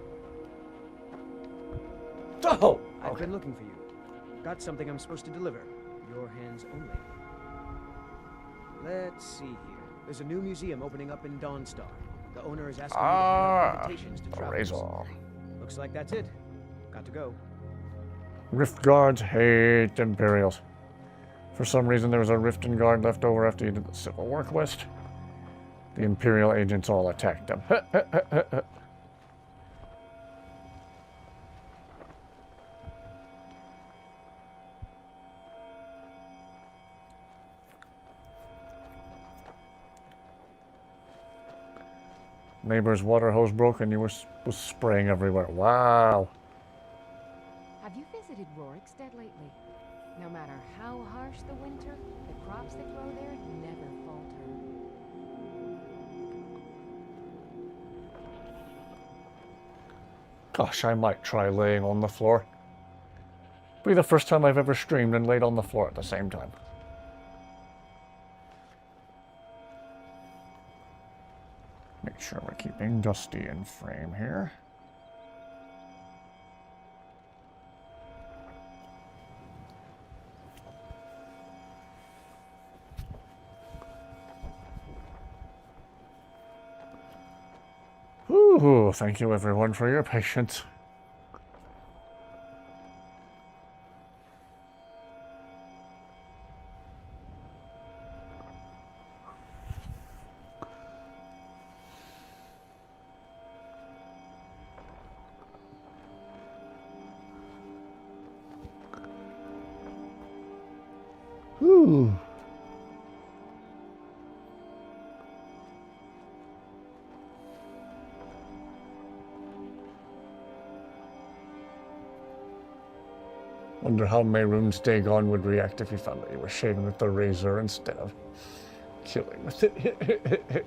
Oh! I've been looking for you. Got something I'm supposed to deliver. Your hands only. Let's see here. There's a new museum opening up in Dawnstar. The owner is asking me to put out invitations to travelers. Looks like that's it. Got to go. Rift Guards hate Imperials. For some reason, there was a Riften Guard left over after you did the Civil War quest. The Imperial agents all attacked them. Neighbor's water hose broke and you was spraying everywhere. Wow. Have you visited Rorikstead lately? No matter how harsh the winter, the crops that grow there never falter. Gosh, I might try laying on the floor. Be the first time I've ever streamed and laid on the floor at the same time. Make sure we're keeping Dusty in frame here. Ooh, thank you everyone for your patience. Ooh. Wonder how Mehrunes Dagon would react if he found that you were shaving with the razor instead of killing with it.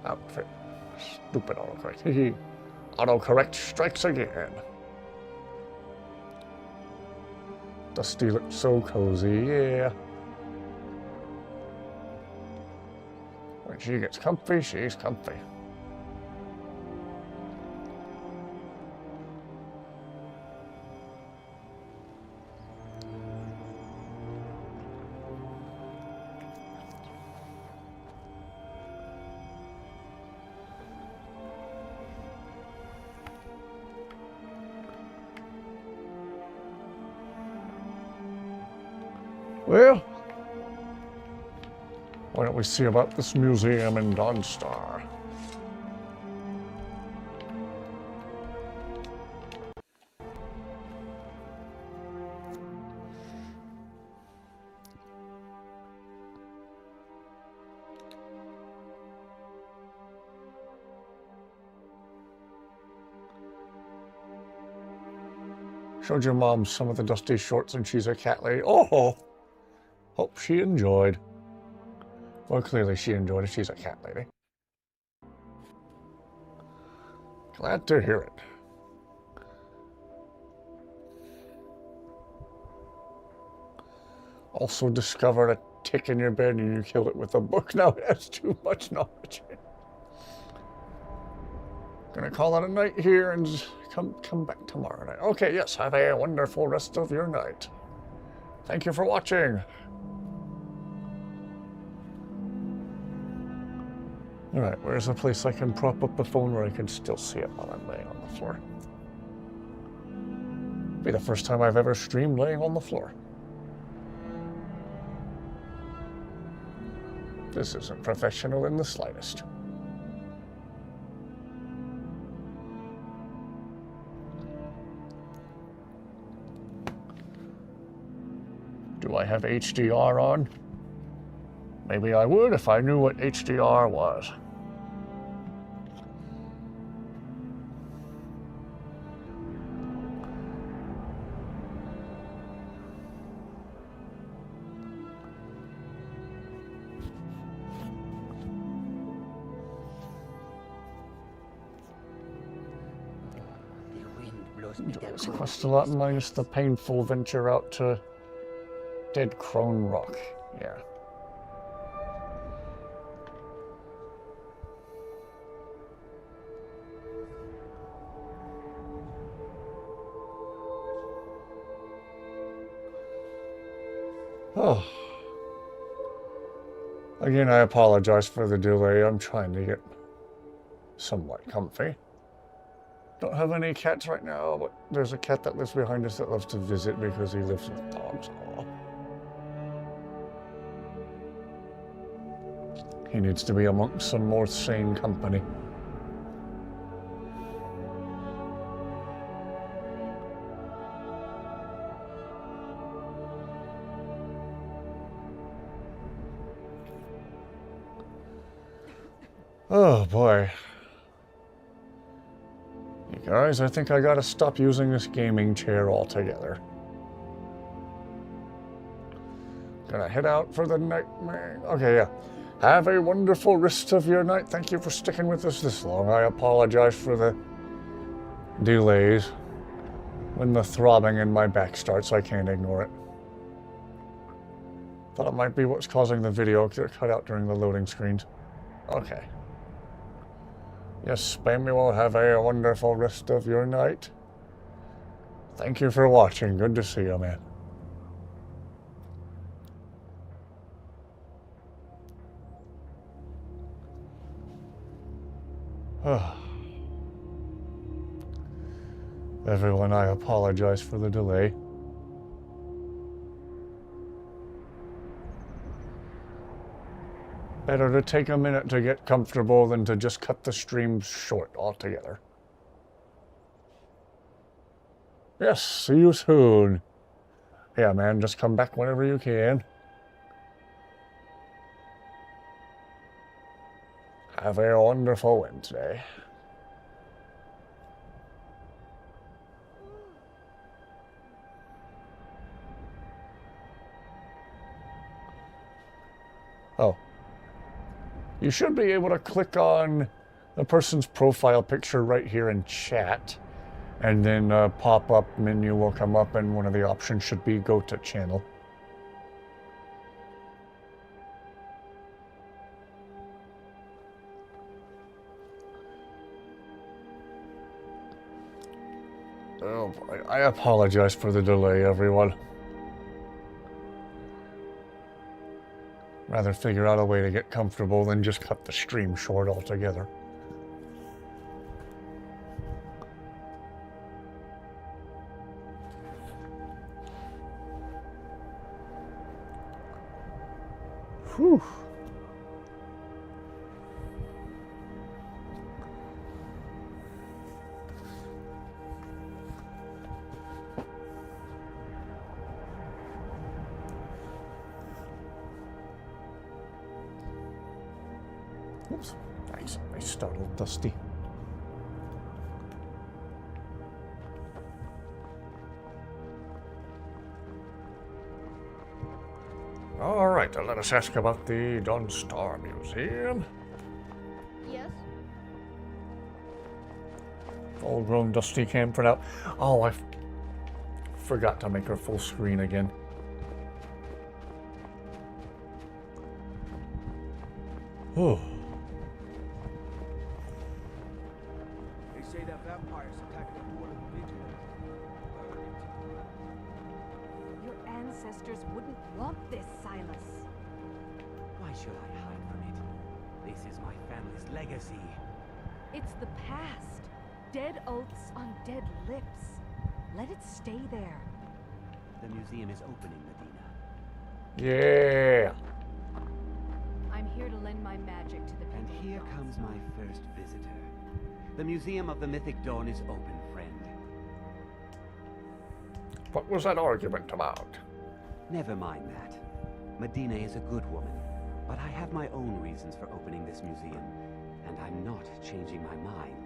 Outfit. Stupid autocorrect. Autocorrect strikes again. Dusty looks so cozy, yeah. When she gets comfy, she's comfy. Well, why don't we see about this museum in Dawnstar? Showed your mom some of the dusty shorts and she's a cat lady. Oh! Hope she enjoyed. Well, clearly she enjoyed it. She's a cat lady. Glad to hear it. Also discovered a tick in your bed and you killed it with a book. Now it has too much knowledge. Gonna call it a night here and come back tomorrow night. Okay, yes, have a wonderful rest of your night. Thank you for watching. Alright, where's a place I can prop up the phone where I can still see it while I'm laying on the floor? Be the first time I've ever streamed laying on the floor. This isn't professional in the slightest. Do I have HDR on? Maybe I would if I knew what HDR was. Does cost a lot minus the painful venture out to Dead Crone Rock. Yeah. Oh. Again, I apologize for the delay. I'm trying to get somewhat comfy. Don't have any cats right now, but there's a cat that lives behind us that loves to visit because he lives with dogs. Aww. He needs to be amongst some more sane company. Oh boy. You guys, I think I gotta stop using this gaming chair altogether. Gonna head out for the night. Okay, yeah. Have a wonderful rest of your night. Thank you for sticking with us this long. I apologize for the delays. When the throbbing in my back starts, I can't ignore it. Thought it might be what's causing the video to cut out during the loading screens. Okay. Yes, Spammy will have a wonderful rest of your night. Thank you for watching. Good to see you, man. Everyone, I apologize for the delay. Better to take a minute to get comfortable than to just cut the stream short altogether. Yes, see you soon. Yeah, man, just come back whenever you can. Have a wonderful Wednesday. Oh. You should be able to click on the person's profile picture right here in chat, and then a pop-up menu will come up and one of the options should be go to channel. Oh boy, I apologize for the delay, everyone. Rather figure out a way to get comfortable than just cut the stream short altogether. Whew. Oops. Nice. I startled Dusty. All right, let us ask about the Dawnstar Museum. Yes? Full-grown Dusty cam for now. Oh, I forgot to make her full screen again. Oh. They say that vampires attacked the port of Vigil. Your ancestors wouldn't want this, Silas. Why should I hide from it? This is my family's legacy. It's the past. Dead oaths on dead lips. Let it stay there. The museum is opening, Medina. Yeah. I'm here to lend my magic to the people. And of here Dawnstar. comes my first visitor. The Museum of the Mythic Dawn is open, friend. What was that argument about? Never mind that. Medina is a good woman, but I have my own reasons for opening this museum, and I'm not changing my mind.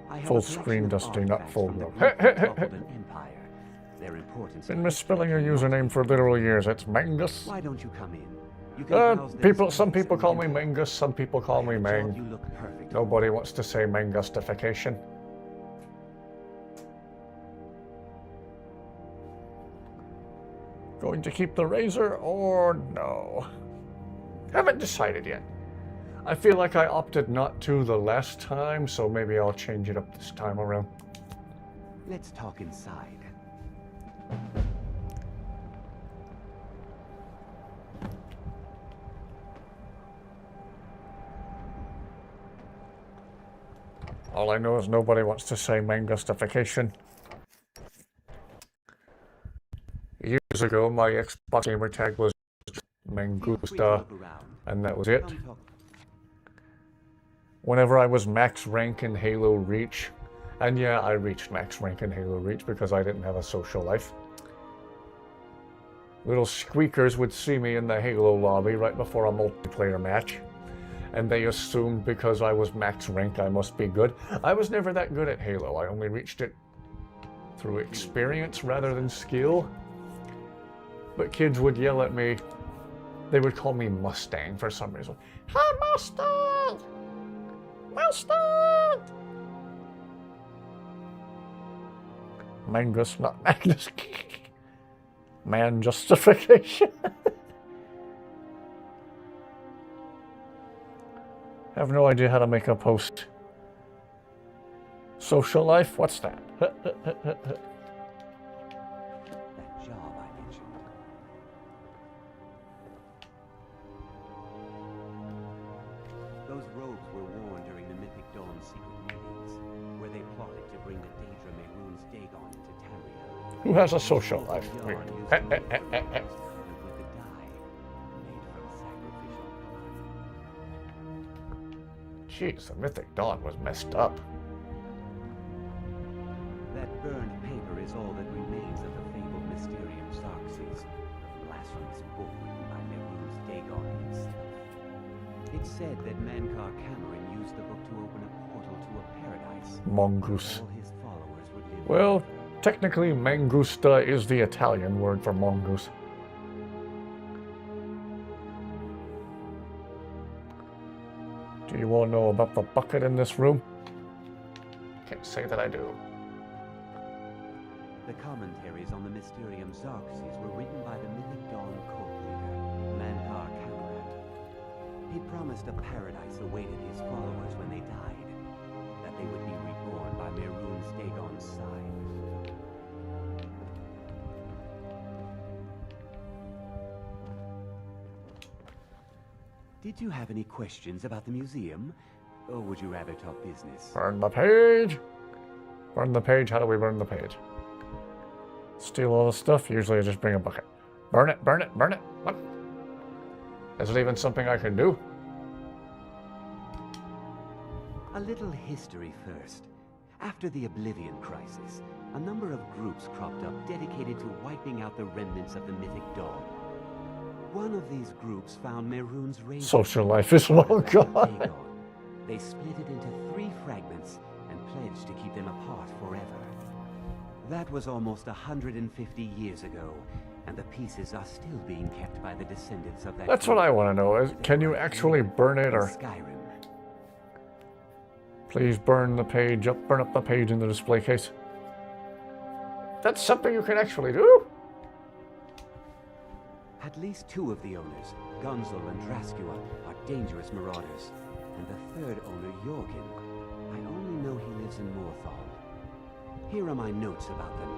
I have Full a collection screen, of Dusty, not artifacts full from the grown. great and toppled an empire. Their importance. Been misspelling your username for literal years. It's Mangus. Why don't you come in? You can browse their Some space people and call we me can talk. Mangus, some people call me Job, Mang. you look perfect. Nobody wants to say Mangustification. Going to keep the razor or no? Haven't decided yet. I feel like I opted not to the last time, so maybe I'll change it up this time around. Let's talk inside. All I know is nobody wants to say Mangustification. Years ago, my Xbox gamer tag was Mangusta, and that was it. Come talk. Whenever I was max rank in Halo Reach, and yeah, I reached max rank in Halo Reach because I didn't have a social life. Little squeakers would see me in the Halo lobby right before a multiplayer match, and they assumed because I was max rank I must be good. I was never that good at Halo. I only reached it through experience rather than skill. But kids would yell at me. They would call me Mustang for some reason. Hey, Mustang! Mustang! Mangus, not Magnus. Man justification. Have no idea how to make a post. Social life? What's that? That job I mentioned. Those robes were worn during the Mythic Dawn secret meetings, where they plotted to bring the Daedra Mehrunes Dagon into Tamriel. Who has a social life? Yarn Weird. used in the covered with the dye made from sacrificial blood. Jeez, the Mythic Dawn was messed up. That burned paper is all that remains of the fabled Mysterium Xarxes, the blasphemous book written by Mehrunes Dagon himself. It's said that Mankar Cameron used the book to open a portal to a paradise. Mongoose. All his followers would live. Well, technically, Mangusta is the Italian word for mongoose. Do you all know about the bucket in this room? Can't say that I do. The commentaries on the Mysterium Xarxes were written by the Mythic Dawn cult leader, Mankar Cameron. He promised a paradise awaited his followers when they died, that they would be reborn by Mehrunes Dagon's side. Did you have any questions about the museum? Or would you rather talk business? Burn the page! Burn the page? How do we burn the page? Steal all the stuff? Usually I just bring a bucket. Burn it, burn it, burn it! What? Is it even something I can do? A little history first. After the Oblivion Crisis, a number of groups cropped up dedicated to wiping out the remnants of the mythic dawn. One of these groups found Mehrunes' razor. Social life is long gone. They split it into 3 fragments and pledged to keep them apart forever. That was almost 150 years ago, and the pieces are still being kept by the descendants of that. That's what I want to know. Is can you actually burn it, or Skyrim? Please burn the page up, burn up the page in the display case. That's something you can actually do? At least 2 of the owners, Gunzel and Draskua, are dangerous marauders. And the 3rd owner, Jorgen, I only know he lives in Morthal. Here are my notes about them.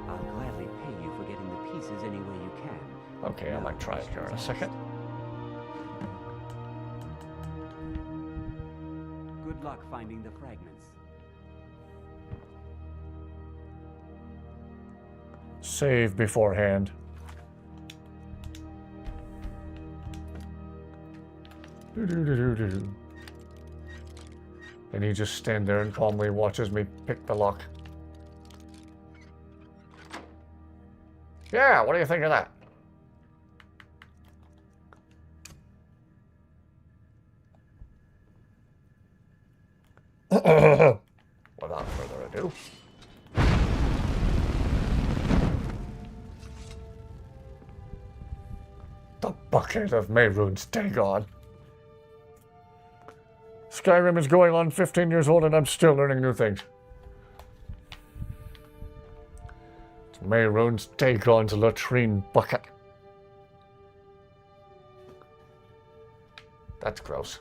I'll gladly pay you for getting the pieces any way you can. Okay, I might try it here in a second. Good luck finding the fragments. Save beforehand. And he just stand there and calmly watches me pick the lock. Yeah, what do you think of that? Without further ado. The bucket of Mehrunes, Dagon. Skyrim is going on 15 years old and I'm still learning new things. It's Mehrunes, Dagon's latrine bucket. That's gross.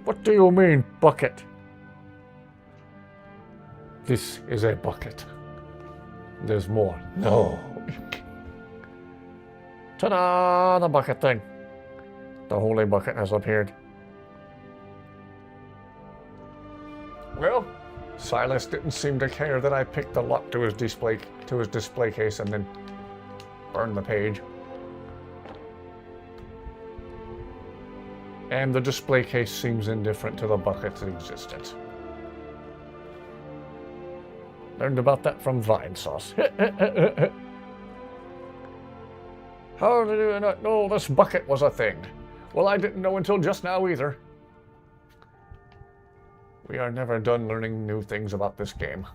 What do you mean, bucket? This is a bucket. There's more. No. Ta-da! The bucket thing. The holy bucket has appeared. Well, Silas didn't seem to care that I picked the lock to his display case and then burned the page. And the display case seems indifferent to the bucket's existence. Learned about that from Vine Sauce. How did I not know this bucket was a thing? Well, I didn't know until just now either. We are never done learning new things about this game.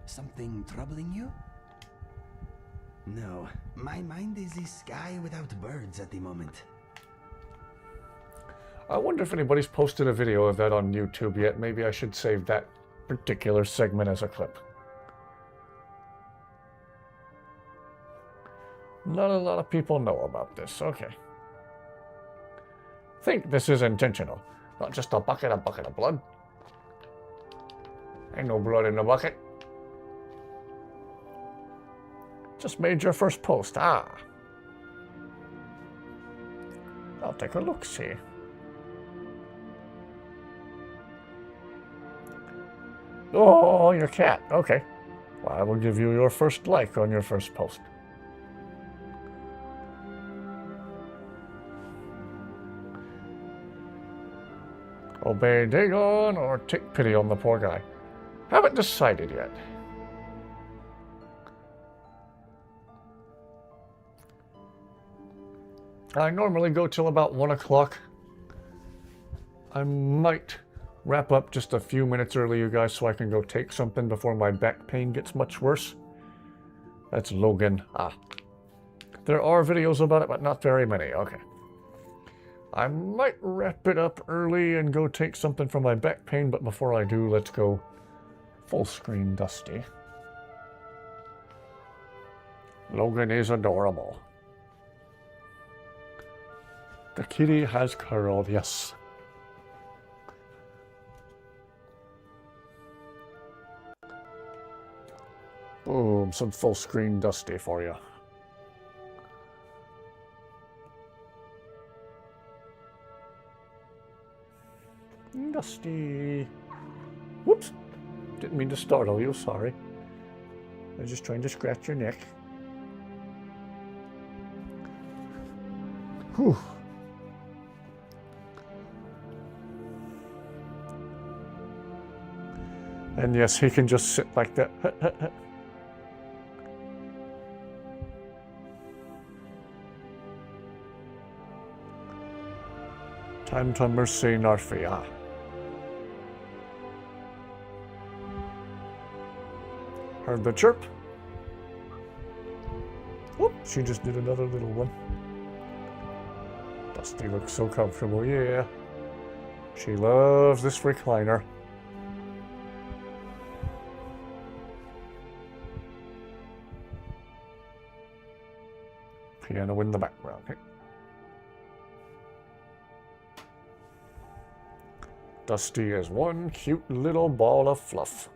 Something troubling you? No, my mind is a sky without birds at the moment. I wonder if anybody's posted a video of that on YouTube yet. Maybe I should save that particular segment as a clip. Not a lot of people know about this. Okay. Think this is intentional. Not just a bucket of blood. Ain't no blood in the bucket. Just made your first post. Ah. I'll take a look-see. Oh, your cat. Okay. Well, I will give you your first like on your first post. Obey Dagon or take pity on the poor guy. Haven't decided yet. I normally go till about 1 o'clock. I might wrap up just a few minutes early, you guys, so I can go take something before my back pain gets much worse. That's Logan. Ah. There are videos about it, but not very many. Okay. I might wrap it up early and go take something for my back pain, but before I do, let's go full screen Dusty. Logan is adorable. The kitty has curled, yes. Boom, some full screen Dusty for you. Dusty. Whoops. Didn't mean to startle you, sorry. I was just trying to scratch your neck. Whew. And yes, he can just sit like that. Time to mercy Narfia. Heard the chirp. Whoop, she just did another little one. Dusty looks so comfortable, yeah. She loves this recliner. Piano in the background. Dusty is one cute little ball of fluff.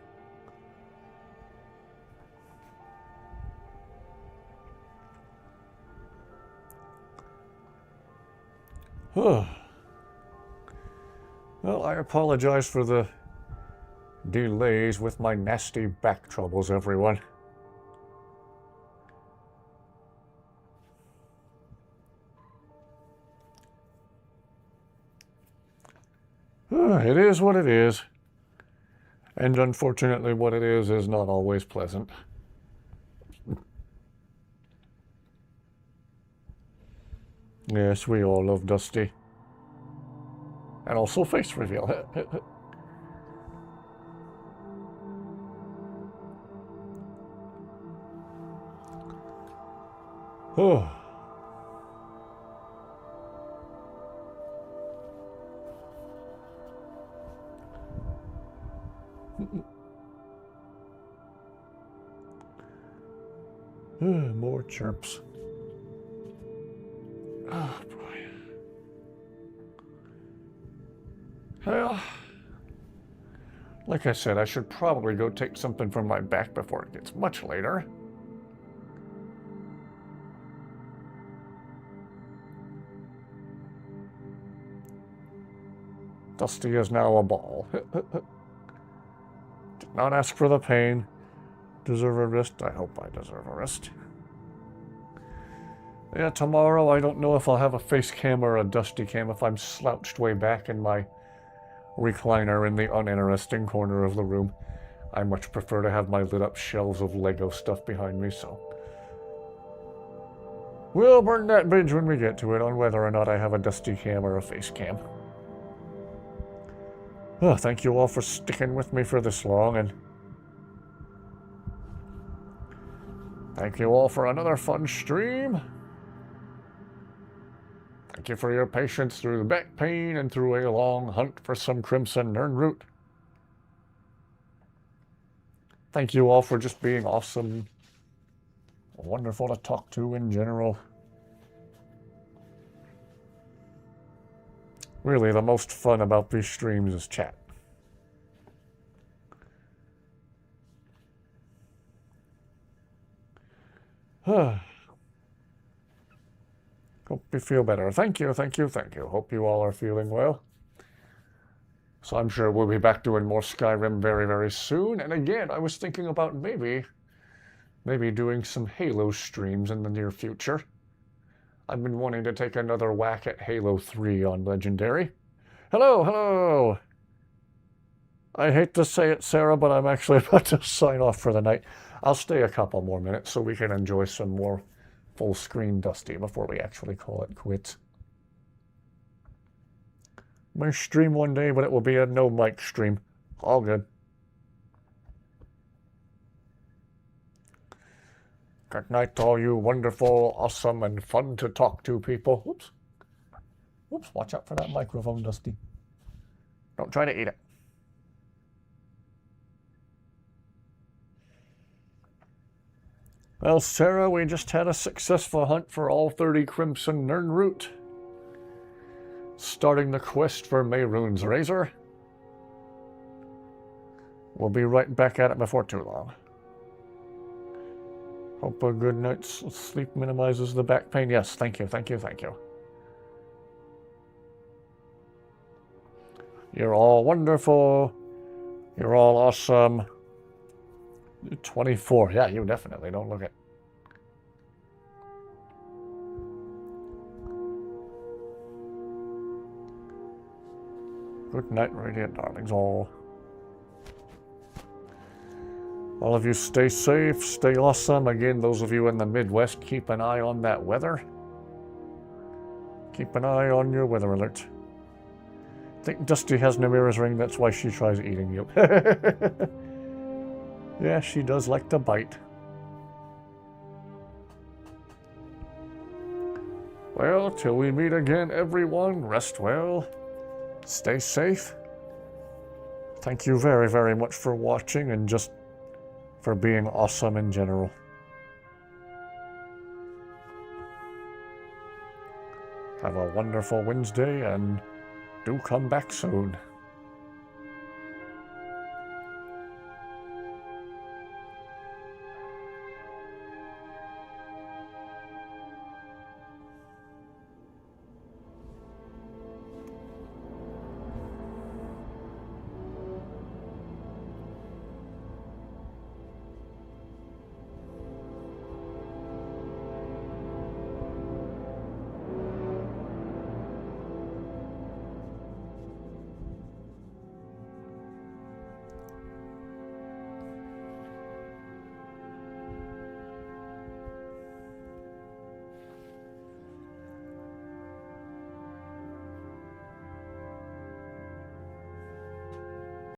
Well, I apologize for the delays with my nasty back troubles, everyone. It is what it is. And unfortunately, what it is not always pleasant. Yes, we all love Dusty. And also face reveal. Oh. More chirps. Oh boy. Well, like I said, I should probably go take something from my back before it gets much later. Dusty is now a ball. Did not ask for the pain. Deserve a rest? I hope I deserve a rest. Yeah, tomorrow I don't know if I'll have a face cam or a Dusty cam if I'm slouched way back in my recliner in the uninteresting corner of the room. I much prefer to have my lit up shelves of Lego stuff behind me, so we'll burn that bridge when we get to it on whether or not I have a Dusty cam or a face cam. Oh, thank you all for sticking with me for this long, and thank you all for another fun stream. Thank you for your patience through the back pain and through a long hunt for some Crimson Nirnroot. Thank you all for just being awesome, wonderful to talk to in general. Really, the most fun about these streams is chat. Hope you feel better. Thank you, thank you, thank you. Hope you all are feeling well. So I'm sure we'll be back doing more Skyrim very, very soon. And again, I was thinking about maybe doing some Halo streams in the near future. I've been wanting to take another whack at Halo 3 on Legendary. Hello, hello! I hate to say it, Sarah, but I'm actually about to sign off for the night. I'll stay a couple more minutes so we can enjoy some more full screen Dusty before we actually call it quits. May stream one day, but it will be a no mic stream. All good. Good night to all you wonderful, awesome, and fun to talk to people. Whoops. Whoops, watch out for that microphone, Dusty. Don't try to eat it. Well, Sarah, we just had a successful hunt for all 30 Crimson Nirnroot. Starting the quest for Mehrunes Razor. We'll be right back at it before too long. Hope a good night's sleep minimizes the back pain. Yes, thank you, thank you, thank you. You're all wonderful. You're all awesome. 24. Yeah, you definitely don't look it. Good night, radiant darlings all. All of you stay safe, stay awesome. Again, those of you in the Midwest, keep an eye on that weather. Keep an eye on your weather alert. I think Dusty has Namira's ring, that's why she tries eating you. Yeah, she does like to bite. Well, till we meet again, everyone, rest well. Stay safe. Thank you very, very much for watching and just for being awesome in general. Have a wonderful Wednesday and do come back soon.